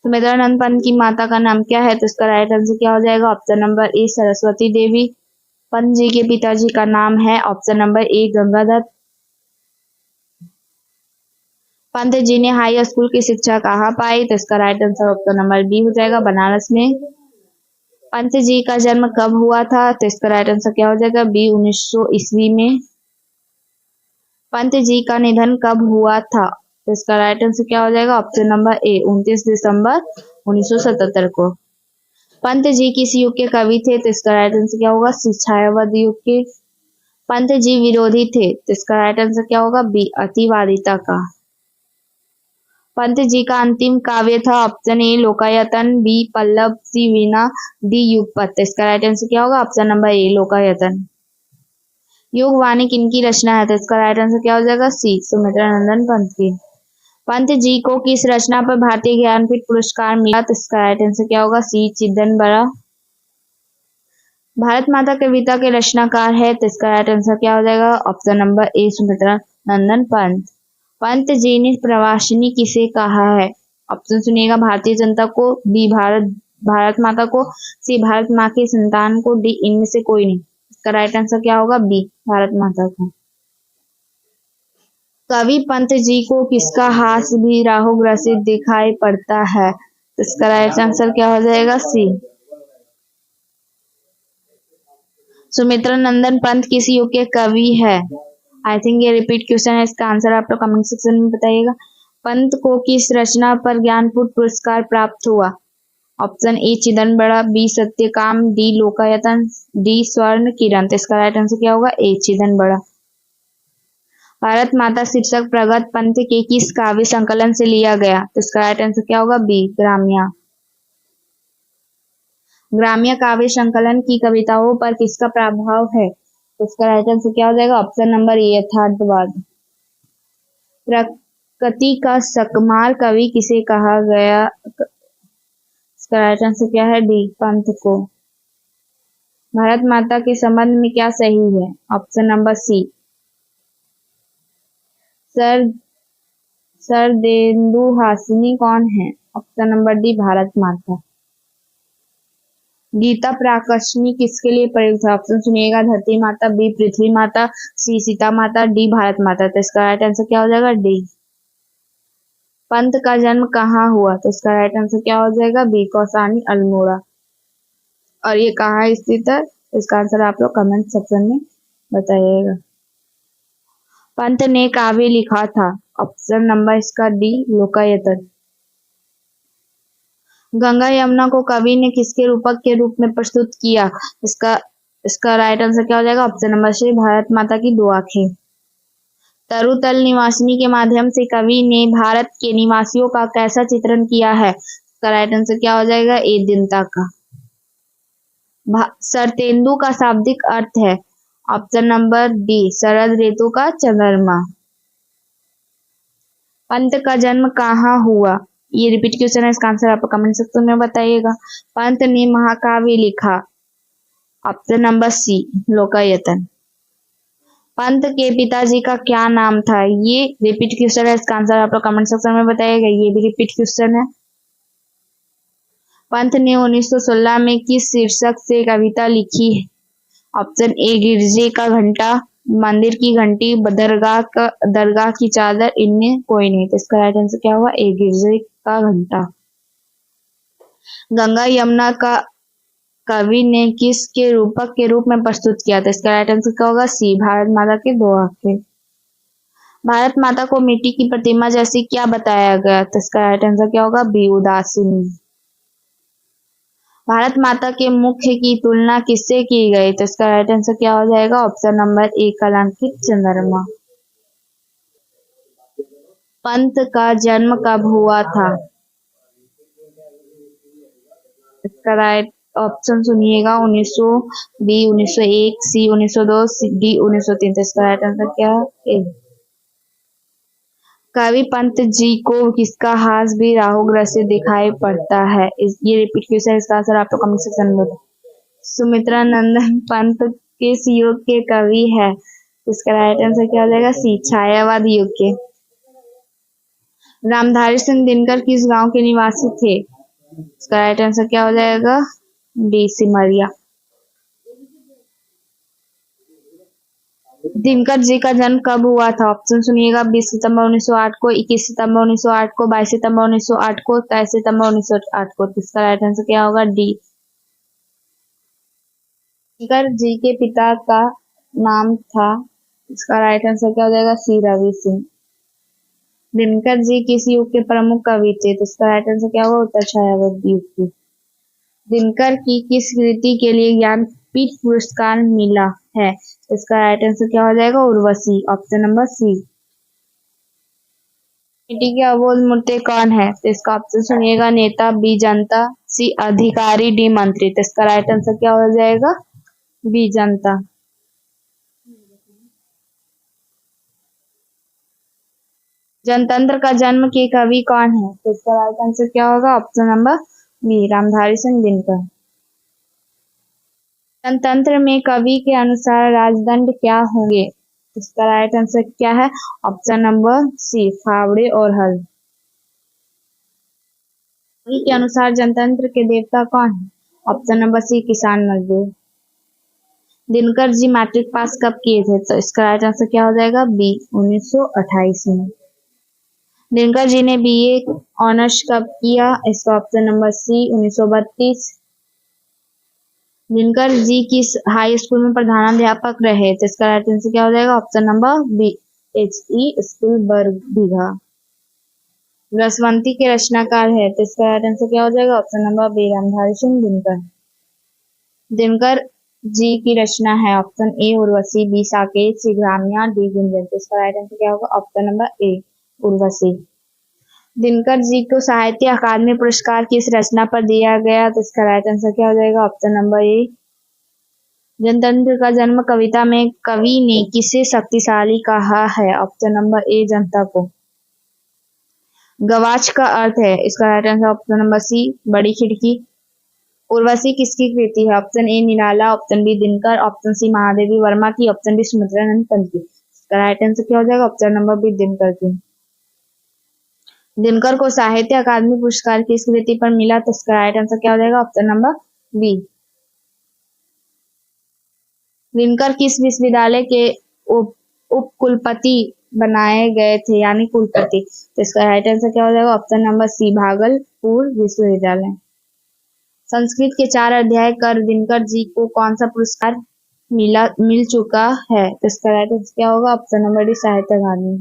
सुमित्रा नंद पंत की माता का नाम क्या है? तो इसका राइट आंसर क्या हो जाएगा? Option number A Saraswati Devi. Pant ji के पिताजी का नाम है, option number A Gangadatt. Pant ji ने हाई स्कूल की शिक्षा कहाँ पाई? तो इसका right answer option number B हो जाएगा, बनारस में। पंत जी का जन्म कब हुआ था? तो इसका राइट आंसर क्या हो जाएगा? बी 1900 ईस्वी में। पंत जी का निधन कब हुआ था? तो इसका राइट आंसर क्या हो जाएगा? ऑप्शन नंबर ए 29 दिसंबर 1977 को। पंत जी किस युग के कवि थे? तो इसका राइट आंसर क्या होगा? छायावाद युग के। पंत जी विरोधी थे, तो इसका राइट आंसर क्या होगा? बी अतिवादिता का। पंत जी का अंतिम काव्य था, option A Lokayatan, B Pallav, C Veena, D Yugpat. इसका राइट आंसर क्या होगा? ऑप्शन नंबर ए लोकायतन। योगवाणी किनकी रचना है? तो इसका राइट आंसर क्या हो जाएगा? सी सुमित्रा नंदन पंत की। पंत जी को किस रचना पर भारतीय ज्ञानपीठ पुरस्कार मिला? तो इसका राइट आंसर क्या होगा? सी चिदंबरा। भारत माता कविता के रचनाकार है, तो इसका राइट आंसर क्या हो जाएगा? ऑप्शन नंबर ए सुमित्रा नंदन पंत। पंत जी ने प्रवासिनी किसे कहा है? ऑप्शन सुनिएगा, भारतीय जनता को, बी भारत माता को, सी भारत माँ की संतान को, डी इनमें से कोई नहीं। इसका राइट आंसर क्या होगा? बी भारत माता को। कवि पंत जी को किसका हास्य भी राहुग्रसित दिखाई पड़ता है? तो इसका राइट आंसर क्या हो जाएगा? सी सुमित्रा नंदन पंत किस युग के कवि है? आई थिंक ये रिपीट क्वेश्चन है, इसका आंसर आप लोग कमेंट सेक्शन में बताइएगा। पंत को किस रचना पर ज्ञानपीठ पुरस्कार प्राप्त हुआ? Option A Chidambara, B Satyakam, D Lokayatan, D Swarn Kiran. तो इसका राइट आंसर क्या होगा? ए चिदंबरा। भारत माता शीर्षक प्रगत पंत के किस काव्य संकलन से लिया गया? तो इसका राइट आंसर क्या होगा? बी ग्राम्य। ग्राम्य काव्य संकलन की कविताओं पर किसका प्रभाव है? तो इसका राइट आंसर क्या हो जाएगा? ऑप्शन नंबर ए यथार्थवाद। प्रकृति का सकमार कवि किसे कहा गया? इसका राइट आंसर क्या है? डी पंत को। भारत माता के संबंध में क्या सही है? Option number C Sharadendu Hasini कौन है? ऑप्शन नंबर डी भारत माता। गीता प्राकष्णी किसके लिए प्रयुक्त है? ऑप्शन सुनिएगा, धरती माता, बी पृथ्वी माता, सी सीता माता, डी भारत माता। तो इसका राइट आंसर क्या हो जाएगा? डी। पंत का जन्म कहाँ हुआ? तो इसका राइट आंसर क्या हो जाएगा? बी कौसानी अल्मोड़ा। और ये कहाँ स्थित है? इसका आंसर आप लोग कमेंट सेक्शन में बताइएगा। पंत ने काव्य लिखा था, ऑप्शन नंबर इसका डी लोकायतन। गंगा यमुना को कवि ने किसके रूपक के रूप में प्रस्तुत किया? इसका राइट आंसर क्या हो जाएगा? ऑप्शन नंबर सी भारत माता की दो आंखें। तरुतल निवासिनी के माध्यम से कवि ने भारत के निवासियों का कैसा चित्रण किया है? इसका राइट आंसर क्या हो जाएगा? ए दीनता का। शरतेंदु का शाब्दिक अर्थ है, ऑप्शन नंबर डी शरद ऋतु का चंद्रमा। पंत का जन्म कहाँ हुआ? ये रिपीट क्वेश्चन है, इसका आंसर आप कमेंट सेक्शन में बताइएगा। पंत ने महाकाव्य लिखा। Option number C Lokayatan. Pant के पिताजी का क्या नाम था? ये रिपीट क्वेश्चन है, इसका आंसर आप लोग कमेंट सेक्शन में बताइएगा। ये भी रिपीट क्वेश्चन है। पंत ने 1916 में किस शीर्षक से कविता लिखी? ऑप्शन ए गिरजे का घंटा, मंदिर की घंटी, दरगाह की चादर, इनमें कोई नहीं। तो इसका राइट आंसर क्या हुआ? ए गिरजे का घंटा। गंगा यमुना का कवि ने किसके रूपक के रूप में प्रस्तुत किया था? इसका राइट आंसर क्या होगा? सी भारत माता के दो आंखें। भारत माता को मिट्टी की प्रतिमा जैसी क्या बताया गया? तो इसका राइट आंसर क्या होगा? बी उदासीनी। भारत माता के मुख की तुलना किससे की गई? तो इसका राइट आंसर क्या हो जाएगा? ऑप्शन नंबर ए कलंकित चंद्रमा। पंत का जन्म कब हुआ था? इसका राइट ऑप्शन सुनिएगा। 1900, बी 1901, सी 1902, डी 1903। तो इसका राइट आंसर क्या है? कवि पंत जी को किसका हास भी राहु ग्रह से दिखाई पड़ता है? ये रिपीट क्वेश्चन, इसका आंसर आप लोग कमेंट सेक्शन में बताओ। सुमित्रा नंदन पंत किस युग के कवि है? इसका राइट आंसर क्या हो जाएगा? सी छायावाद युग के। रामधारी सिंह दिनकर किस गांव के निवासी थे? इसका राइट आंसर क्या हो जाएगा? डी सिमरिया। दिनकर जी का जन्म कब हुआ था? ऑप्शन सुनिएगा। 20 सितंबर 1908 को, 21 सितंबर 1908 को, 22 सितंबर 1908 को, 23 सितंबर 1908 को। इसका राइट आंसर क्या होगा? डी। दिनकर जी के पिता का नाम था। इसका राइट आंसर क्या हो जाएगा? सी रवि सिंह। दिनकर जी किस युग के प्रमुख कवि थे? तो इसका राइट आंसर क्या होगा? उत्तर छायावाद युग की। दिनकर की किस कृति के लिए ज्ञानपीठ पुरस्कार मिला है? इसका राइट आंसर क्या हो जाएगा? उर्वशी। Option number C. मिट्टी की अबोध मूर्ति कौन है? तो इसका ऑप्शन सुनिएगा। नेता, बी जनता, सी अधिकारी, डी मंत्री। तो इसका राइट आंसर क्या हो जाएगा? बी जनता। जनतंत्र का जन्म के कवि कौन है? तो इसका राइट आंसर क्या होगा? Option number B Ramdhari Singh Dinkar. जनतंत्र में कवि के अनुसार राजदंड क्या होंगे? इसका राइट आंसर क्या है? ऑप्शन नंबर सी फावड़े और हल। कवि के अनुसार जनतंत्र के देवता कौन है? ऑप्शन नंबर सी किसान मजदूर। दिनकर जी मैट्रिक पास कब किए थे? तो इसका राइट आंसर क्या हो जाएगा? बी 1928 में। दिनकर जी ने बीए ऑनर्स कब किया? इसका ऑप्शन नंबर सी 1932। दिनकर जी किस हाई स्कूल में प्रधानाध्यापक रहे? तो इसका राइट आंसर क्या हो जाएगा? Option number B HE school Barbigha. Rasvanti के रचनाकार है? तो इसका राइट आंसर क्या हो जाएगा? Option number B Ramdhari Singh Dinkar. Dinkar ji की रचना है। Option A Urvashi, B Saket, C Gramya, D Gunjan. तो इसका राइट आंसर क्या होगा? Option number A Urvashi. Dinkar ji को साहित्य अकादमी पुरस्कार किस रचना पर दिया गया? तो इसका राइट आंसर क्या हो जाएगा? ऑप्शन नंबर ए जनतंत्र का जन्म कविता में कवि ने किसे शक्तिशाली कहा है? ऑप्शन नंबर ए जनता को। गवाच का अर्थ है? इसका right answer option number C बड़ी खिड़की। उर्वशी किसकी कृति है? Option A Nirala, option B Dinkar, option C Mahadevi Verma की, ऑप्शन डी सुमित्रानंद पंत की। इसका राइट आंसर क्या हो जाएगा? ऑप्शन नंबर बी दिनकर की। दिनकर को साहित्य अकादमी पुरस्कार किस कृति पर मिला? तो इसका राइट आंसर क्या हो जाएगा? Option number B. दिनकर किस विश्वविद्यालय के उप कुलपति बनाए गए थे, यानी कुलपति? तो इसका राइट आंसर क्या हो जाएगा? ऑप्शन नंबर सी भागलपुर विश्वविद्यालय। संस्कृत के 4 अध्याय कर दिनकर जी को कौन सा पुरस्कार मिल चुका है? तो इसका राइट आंसर क्या होगा? ऑप्शन नंबर डी साहित्य अकादमी।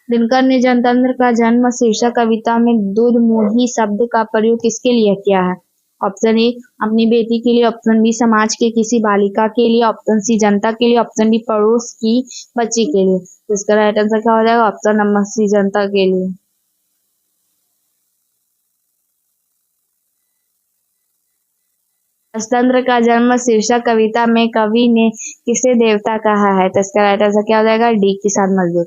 दिनकर ने जनतंत्र का जन्म शीर्षक कविता में दूध मुही शब्द का प्रयोग किसके लिए किया है? ऑप्शन ए अपनी बेटी के लिए, ऑप्शन बी समाज के किसी बालिका के लिए, ऑप्शन सी जनता के लिए, ऑप्शन डी पड़ोस की बच्ची के लिए। तो इसका राइट आंसर क्या हो जाएगा? ऑप्शन नंबर सी जनता के लिए। राजतंत्र का जन्म शीर्षक कविता में कवि ने किसे देवता कहा है? तो इसका राइट आंसर क्या हो जाएगा? डी, किसान मजदूर।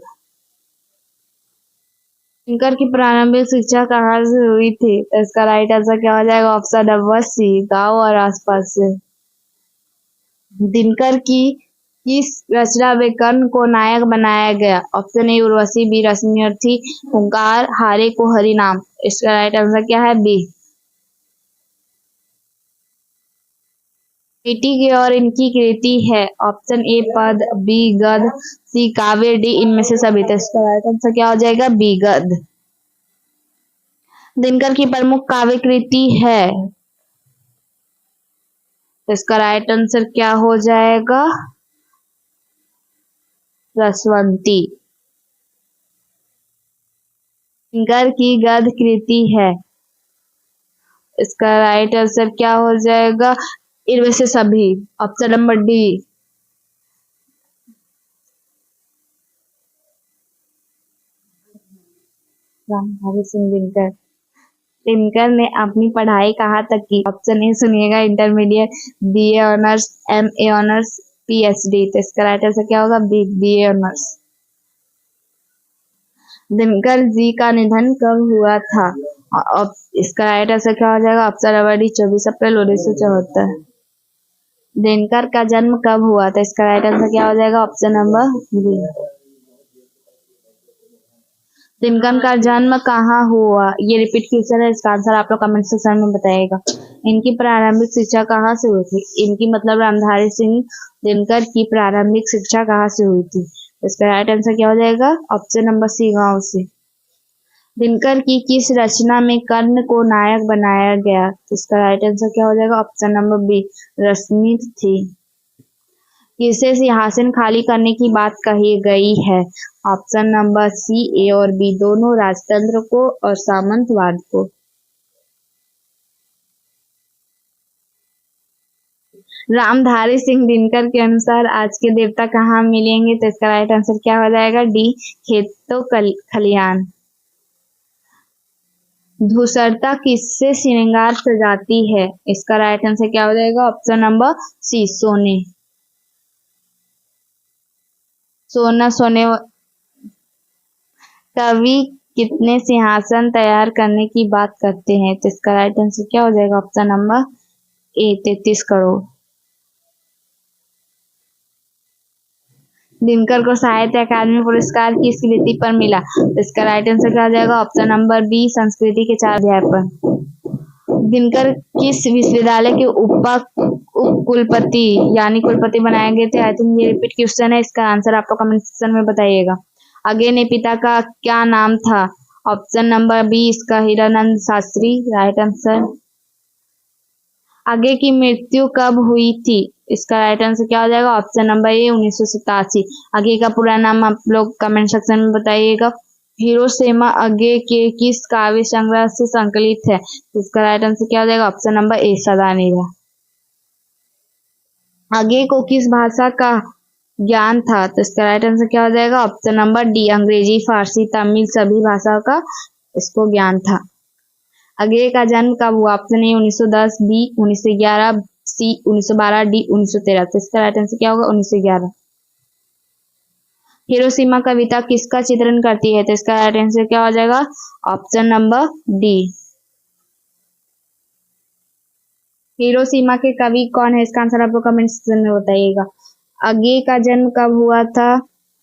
दिनकर की प्रारंभिक शिक्षा कहाँ से हुई थी? तो इसका राइट आंसर क्या हो जाएगा? ऑप्शन नंबर सी, गांव और आसपास से। दिनकर की किस रचना में कर्ण को नायक बनाया गया? Option A Urvashi, B Rashmirathi, Hunkar, हारे को हरिनाम। इसका राइट आंसर क्या है? बी। बेटी की और इनकी कृति है। ऑप्शन ए पद, बी गद्य, सी काव्य, डी इनमें से सभी। तो इसका राइट आंसर क्या हो जाएगा? बी गद्य। दिनकर की प्रमुख काव्य कृति है। तो इसका राइट आंसर क्या हो जाएगा? रसवंती। दिनकर की गद्य कृति है। इसका राइट आंसर क्या हो जाएगा? इनमें से सभी। Option number D. Ramdhari Singh Dinkar. Dinkar ने अपनी पढ़ाई कहाँ तक की? ऑप्शन ए सुनिएगा, intermediate, BA honours, MA honours, PhD. तो इसका राइट आंसर क्या होगा? B, BA honours. Dinkar ji का निधन कब हुआ था? इसका राइट आंसर क्या हो जाएगा? ऑप्शन नंबर डी, 24 अप्रैल 1974। दिनकर का जन्म कब हुआ था? इसका राइट आंसर क्या हो जाएगा? Option number B. दिनकर का जन्म कहाँ हुआ? ये रिपीट क्वेश्चन है, इसका आंसर आप लोग कमेंट सेक्शन में बताइएगा। इनकी प्रारंभिक शिक्षा कहाँ से हुई थी? इनकी मतलब रामधारी सिंह दिनकर की प्रारंभिक शिक्षा कहाँ से हुई थी? इसका राइट आंसर क्या हो जाएगा? ऑप्शन नंबर सी, गांव से। दिनकर की किस रचना में कर्ण को नायक बनाया गया? तो इसका राइट आंसर क्या हो जाएगा? ऑप्शन नंबर बी, रश्मि थी। किसे सिंहासन खाली करने की बात कही गई है? ऑप्शन नंबर सी, ए और बी दोनों, राजतंत्र को और सामंतवाद को। रामधारी सिंह दिनकर के अनुसार आज के देवता कहाँ मिलेंगे? तो इसका राइट आंसर क्या हो जाएगा? डी, खेतों खलिहान। धूसरता किससे श्रृंगार सजाती है? इसका राइट आंसर क्या हो जाएगा? ऑप्शन नंबर सी, सोने। सोना सोने। कवि कितने सिंहासन तैयार करने की बात करते हैं? तो इसका राइट आंसर क्या हो जाएगा? ऑप्शन नंबर ए, 33 करोड़। दिनकर को साहित्य अकादमी पुरस्कार किस कृति पर मिला? तो इसका राइट आंसर क्या हो जाएगा? ऑप्शन नंबर बी, संस्कृति के 4 अध्याय पर। दिनकर किस विश्वविद्यालय के उप कुलपति यानी कुलपति बनाए गए थे? आई थिंक ये रिपीट क्वेश्चन है, इसका आंसर आप लोग कमेंट सेक्शन में बताइएगा। आगे ने पिता का क्या नाम था? ऑप्शन नंबर बी, इसका हीरानंद शास्त्री, राइट आंसर। आगे की मृत्यु कब हुई थी? इसका राइट आंसर क्या हो जाएगा? ऑप्शन नंबर ए, 1987। आगे का पूरा नाम आप लोग कमेंट सेक्शन में बताइएगा। हिरोशिमा आगे के किस काव्य संग्रह से संकलित है? इसका राइट आंसर क्या हो जाएगा? ऑप्शन नंबर ए, सदानीरा। आगे को किस भाषा का ज्ञान था? तो इसका राइट आंसर क्या हो जाएगा? ऑप्शन नंबर डी, अंग्रेजी, फारसी, तमिल सभी भाषाओं का इसको ज्ञान था। आगे का जन्म कब हुआ? Option A 1910, B 1911, C 1912, D 1913। तो इसका राइट आंसर क्या होगा? 1911। हिरोशिमा कविता किसका चित्रण करती है? तो इसका राइट आंसर क्या हो जाएगा? Option number D. हिरोशिमा के कवि कौन है? इसका आंसर आप लोग कमेंट सेक्शन में बताइएगा। आगे का जन्म कब हुआ था?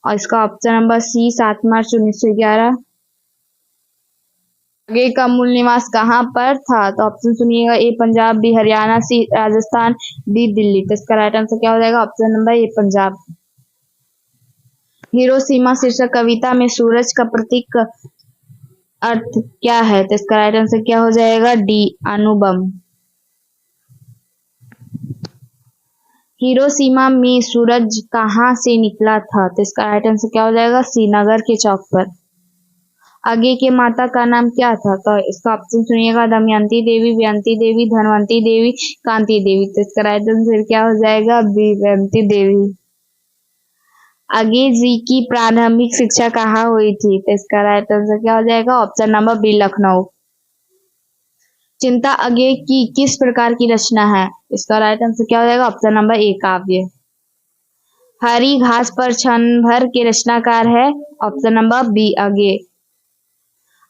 और इसका ऑप्शन नंबर सी, 7 मार्च 1911। आगे का मूल निवास कहाँ पर था? तो ऑप्शन सुनिएगा, ए पंजाब, बी हरियाणा, सी राजस्थान, डी दिल्ली। तो इसका राइट आंसर क्या हो जाएगा? ऑप्शन नंबर ए, पंजाब। हिरोशिमा शीर्षक कविता में सूरज का प्रतीक अर्थ क्या है? तो इसका राइट आंसर क्या हो जाएगा? डी, अणुबम। हिरोशिमा में सूरज कहाँ से निकला था? तो इसका राइट आंसर क्या हो जाएगा? श्रीनगर के चौक पर। आगे के माता का नाम क्या था? तो इसका ऑप्शन सुनिएगा, दमयंती देवी, व्यंती देवी, धनवंती देवी, कांति देवी। तो इसका राइट आंसर क्या हो जाएगा? बी, व्यंती देवी। आगे जी की प्रारंभिक शिक्षा कहाँ हुई थी? तो इसका राइट आंसर क्या हो जाएगा? Option number B, Lucknow. चिंता अगे की किस प्रकार की रचना है? इसका राइट आंसर क्या हो जाएगा? ऑप्शन नंबर ए काव्य। हरी घास पर क्षण भर के रचनाकार है? ऑप्शन नंबर बी अगे।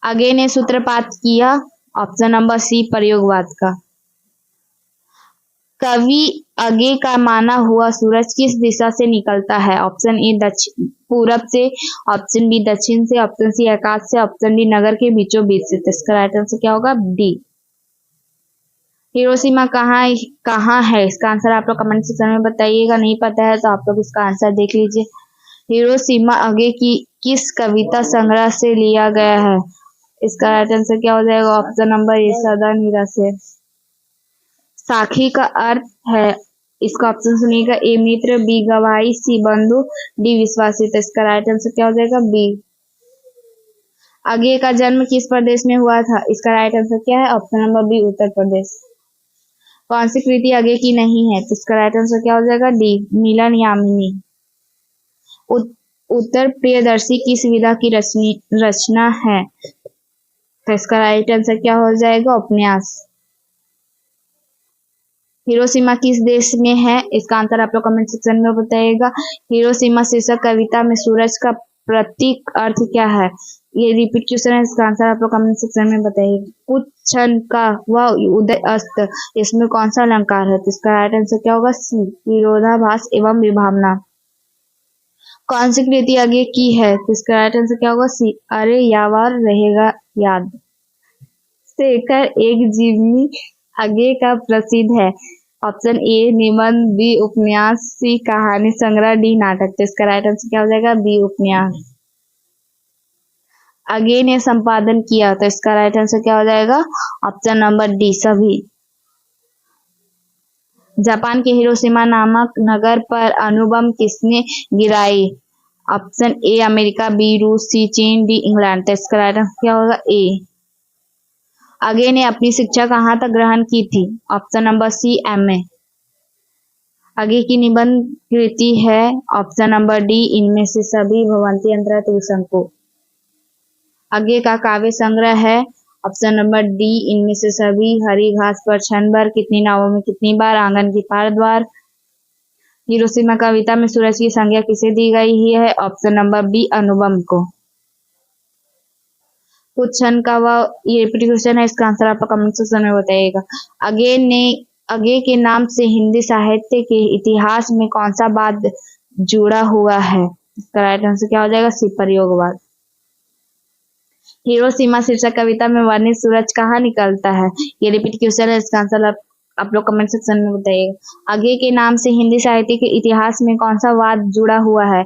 अगे ने सूत्रपात किया? ऑप्शन नंबर सी प्रयोगवाद का। कवि अगे का माना हुआ सूरज किस दिशा से निकलता है? ऑप्शन ए दक्षिण पूरब से, ऑप्शन बी दक्षिण से, ऑप्शन सी आकाश से, ऑप्शन डी नगर के बीचों बीच से। तो इसका राइट आंसर क्या होगा? डी। हिरोशिमा कहाँ है? इसका आंसर आप लोग कमेंट सेक्शन में बताइएगा। नहीं पता है तो आप लोग इसका आंसर देख लीजिए। हिरोशिमा अगे की किस कविता संग्रह से लिया गया है? इसका राइट आंसर क्या हो जाएगा? ऑप्शन नंबर ए सदा निराश है। साखी का अर्थ है? इसका ऑप्शन सुनिएगा। ए मित्र, बी गवाही, सी बंधु, डी विश्वासी। तो इसका राइट आंसर क्या हो जाएगा? बी। अगे का जन्म किस प्रदेश में हुआ था? इसका राइट आंसर क्या है? Option number B Uttar Pradesh. कौन सी कृति अगे की नहीं है? तो इसका राइट आंसर क्या हो जाएगा? डी मिलन यामिनी। उत्तर प्रियदर्शी किस विधा की रचना है? तो इसका राइट आंसर क्या हो जाएगा? उपन्यास। हिरोशिमा किस देश में है? इसका आंसर आप लोग कमेंट सेक्शन में बताइएगा। हिरोशिमा शीर्षक कविता में सूरज का प्रतीक अर्थ क्या है? ये रिपीट क्वेश्चन है। इसका आंसर आप लोग कमेंट सेक्शन में बताइएगा। कुछ क्षण का वह उदय अस्त, इसमें कौन सा अलंकार है? तो इसका राइट आंसर क्या होगा? सी विरोधाभास एवं विभावना। कौन सी कृति आगे की है? तो इसका राइट आंसर क्या होगा? सी अरे यावर रहेगा याद। शेखर एक जीवनी आगे का प्रसिद्ध है? ऑप्शन ए निबंध, बी उपन्यास, सी कहानी संग्रह, डी नाटक। तो इसका राइट आंसर क्या हो जाएगा? बी उपन्यास। अगे ने संपादन किया? तो इसका राइट आंसर क्या हो जाएगा? ऑप्शन नंबर डी सभी। जापान के हिरोशिमा नामक नगर पर अणुबम किसने गिराई? ऑप्शन ए अमेरिका, बी रूस, सी चीन, डी इंग्लैंड। तो इसका राइट आंसर क्या होगा? ए। अगे ने अपनी शिक्षा कहाँ तक ग्रहण की थी? Option number C M A. आगे की निबंध कृति है? ऑप्शन नंबर डी इनमें से सभी भवंती अंतरा त्रिशंकु। आगे का काव्य संग्रह है? ऑप्शन नंबर डी इनमें से सभी, हरी घास पर क्षण भर, कितनी नावों में कितनी बार, आंगन की पार द्वार। हिरोशिमा कविता में सूरज की संज्ञा किसे दी गई है? ऑप्शन नंबर बी अनुबम को। कुछ क्षण का वह, ये क्वेश्चन है। इसका आंसर आप कमेंट सेक्शन में बताइएगा। अगे के नाम से हिंदी साहित्य के इतिहास में कौन सा वाद जुड़ा हुआ है? इसका राइट आंसर क्या हो जाएगा? सी प्रयोगवाद। हिरोशिमा शीर्षक कविता में वर्णित सूरज कहाँ निकलता है? ये रिपीट क्वेश्चन है। इसका आंसर आप लोग कमेंट सेक्शन में बताइएगा। आगे के नाम से हिंदी साहित्य के इतिहास में कौन सा वाद जुड़ा हुआ है?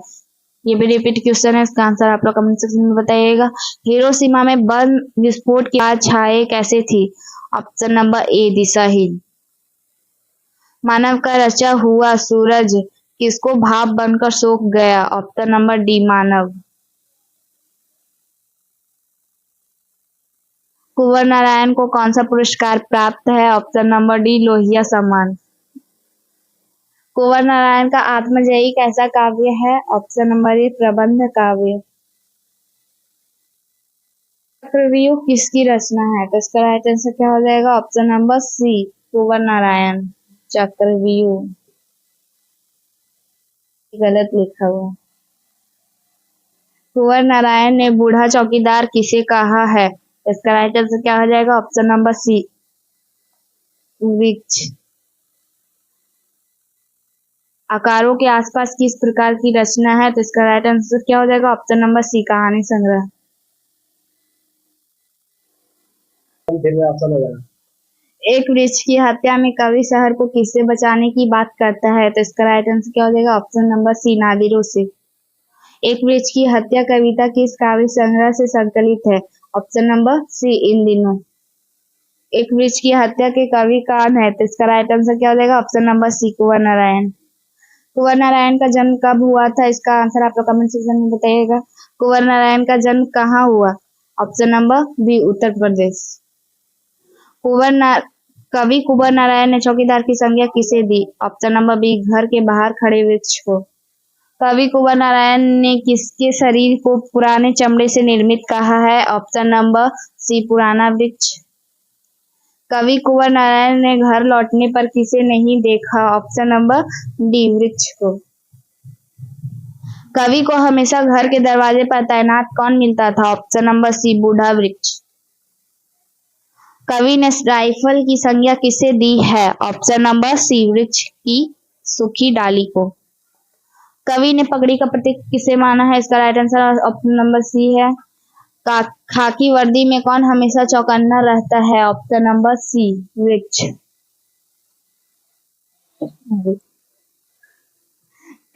ये भी रिपीट क्वेश्चन है। इसका आंसर आप लोग कमेंट सेक्शन में बताइएगा। हिरोशिमा में बम विस्फोट की छाए कैसे थी? ऑप्शन नंबर ए दिशाहीन। मानव का रचा हुआ सूरज किसको भाप बनकर सोख गया? ऑप्शन नंबर डी मानव। कुंवर नारायण को कौन सा पुरस्कार प्राप्त है? ऑप्शन नंबर डी लोहिया सम्मान। कुंवर नारायण का आत्मजयी कैसा काव्य है? ऑप्शन नंबर ए प्रबंध काव्य। चक्रव्यूह किसकी रचना है? तो इसका राइट आंसर क्या हो जाएगा? ऑप्शन नंबर सी कुंवर नारायण। चक्रव्यूह गलत लिखा हुआ। कुंवर नारायण ने बूढ़ा चौकीदार किसे कहा है? इसका राइट आंसर क्या हो जाएगा? ऑप्शन नंबर सी वृक्ष। आकारों के आसपास किस प्रकार की रचना है? तो इसका राइट आंसर क्या हो जाएगा? ऑप्शन नंबर सी कहानी संग्रह। एक वृक्ष की हत्या में कवि शहर को किससे बचाने की बात करता है? तो इसका राइट आंसर क्या हो जाएगा? ऑप्शन नंबर सी नादिरों से। एक वृक्ष की हत्या कविता किस काव्य संग्रह से संकलित है? ऑप्शन नंबर सी इन दिनों। एक वृक्ष की हत्या के कवि कौन है? तो इसका राइट आंसर क्या हो जाएगा? ऑप्शन नंबर सी कुंवर नारायण। कुंवर नारायण का जन्म कब हुआ था? इसका आंसर आप लोग कमेंट सेक्शन में बताइएगा। कुंवर नारायण का जन्म कहाँ हुआ? Option number B Uttar Pradesh. कवि कुंवर नारायण ने चौकीदार की संज्ञा किसे दी? ऑप्शन नंबर बी घर के बाहर खड़े वृक्ष को। कवि कुंवर नारायण ने किसके शरीर को पुराने चमड़े से निर्मित कहा है? ऑप्शन नंबर सी पुराना वृक्ष। कवि कुंवर नारायण ने घर लौटने पर किसे नहीं देखा? ऑप्शन नंबर डी, वृक्ष को। कवि को हमेशा घर के दरवाजे पर तैनात कौन मिलता था? ऑप्शन नंबर सी, बूढ़ा वृक्ष। कवि ने राइफल की संज्ञा किसे दी है? ऑप्शन नंबर सी, वृक्ष की सूखी डाली को। कवि ने पगड़ी का प्रतीक किसे माना है? इसका right answer option number C है। खाकी वर्दी में कौन हमेशा चौकन्ना रहता है? ऑप्शन नंबर सी, वृक्ष।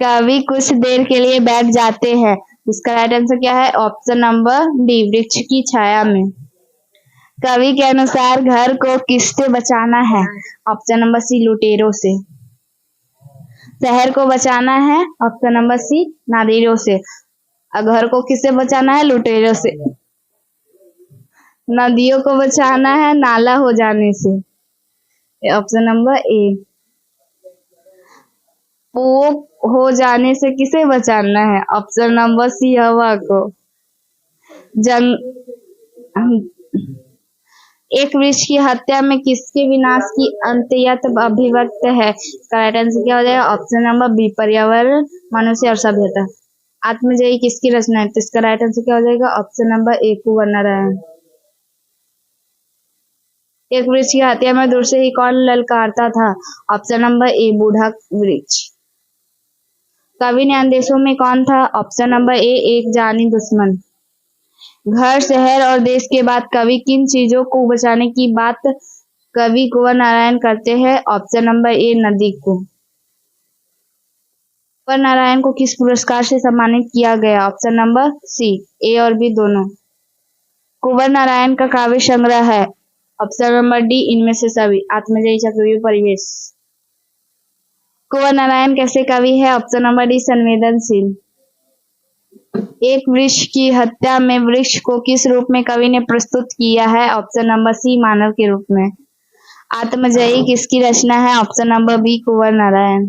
कवि कुछ देर के लिए बैठ जाते हैं, इसका राइट आंसर क्या है? ऑप्शन नंबर डी, वृक्ष की छाया में। कवि के अनुसार घर को किससे बचाना है? ऑप्शन नंबर सी, लुटेरों से। शहर को बचाना है, ऑप्शन नंबर सी, नादिरों से। घर को किससे बचाना है? लुटेरों से। नदियों को बचाना है नाला हो जाने से, ऑप्शन नंबर ए। पोक हो जाने से किसे बचाना है? ऑप्शन नंबर सी, हवा को। जंग एक वृक्ष की हत्या में किसके विनाश की अंत्यत अभिव्यक्त है? इसका राइट आंसर क्या हो जाएगा? ऑप्शन नंबर बी, पर्यावरण, मनुष्य और सभ्यता। आत्मजयी किसकी रचना है? तो इसका राइट आंसर क्या हो जाएगा? ऑप्शन नंबर ए, कुंवर नारायण। एक वृक्ष की हत्या में दूर से ही कौन ललकारता था? ऑप्शन नंबर ए, बूढ़ा वृक्ष। कवि ने अंदेशों में कौन था? ऑप्शन नंबर ए, एक जानी दुश्मन। घर, शहर और देश के बाद कवि किन चीजों को बचाने की बात कवि कुंवर नारायण करते हैं? ऑप्शन नंबर ए, नदी को। कुंवर नारायण को किस पुरस्कार से सम्मानित किया गया? ऑप्शन नंबर सी, ए और बी दोनों। कुंवर नारायण का काव्य संग्रह है? ऑप्शन नंबर डी, इनमें से सभी। आत्मजयी, चक्रव्यूह, परिवेश। कुंवर नारायण कैसे कवि है? ऑप्शन नंबर डी, संवेदनशील। एक वृक्ष की हत्या में वृक्ष को किस रूप में कवि ने प्रस्तुत किया है? ऑप्शन नंबर सी, मानव के रूप में। आत्मजयी किसकी रचना है? ऑप्शन नंबर बी, कुंवर नारायण।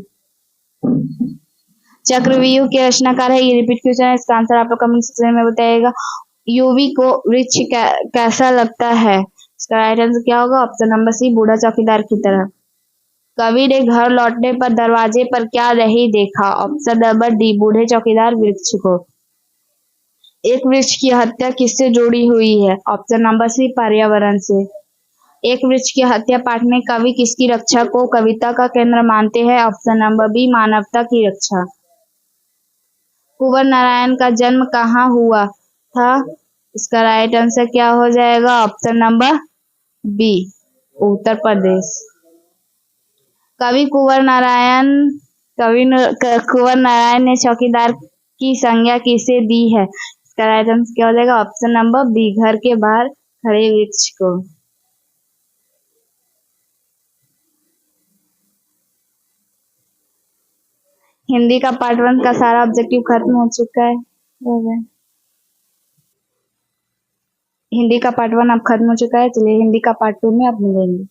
चक्रव्यूह के रचनाकार है, ये रिपीट क्वेश्चन है, इसका आंसर आप लोग कमेंट सेक्शन में बताइएगा। यूवी को वृक्ष कैसा लगता है? इसका राइट आंसर क्या होगा? ऑप्शन नंबर सी, बूढ़ा चौकीदार की तरह। कवि ने घर लौटने पर दरवाजे पर क्या नहीं देखा? ऑप्शन नंबर डी, बूढ़े चौकीदार वृक्ष को। एक वृक्ष की हत्या किससे जुड़ी हुई है? ऑप्शन नंबर सी, पर्यावरण से। एक वृक्ष की हत्या पाठ में कवि किसकी रक्षा को कविता का केंद्र मानते हैं? ऑप्शन नंबर बी, मानवता की रक्षा। कुंवर नारायण का जन्म कहाँ हुआ था? इसका राइट आंसर क्या हो जाएगा? Option number B, Uttar Pradesh. कवि कुंवर नारायण ने चौकीदार की संज्ञा किसे दी है? इसका राइट आंसर क्या हो जाएगा? ऑप्शन नंबर बी, घर के बाहर खड़े वृक्ष को। हिंदी का पार्ट 1 का सारा ऑब्जेक्टिव खत्म हो चुका है। हिंदी का पार्ट 1 अब खत्म हो चुका है, चलिए हिंदी का पार्ट 2 में अब मिलेंगे।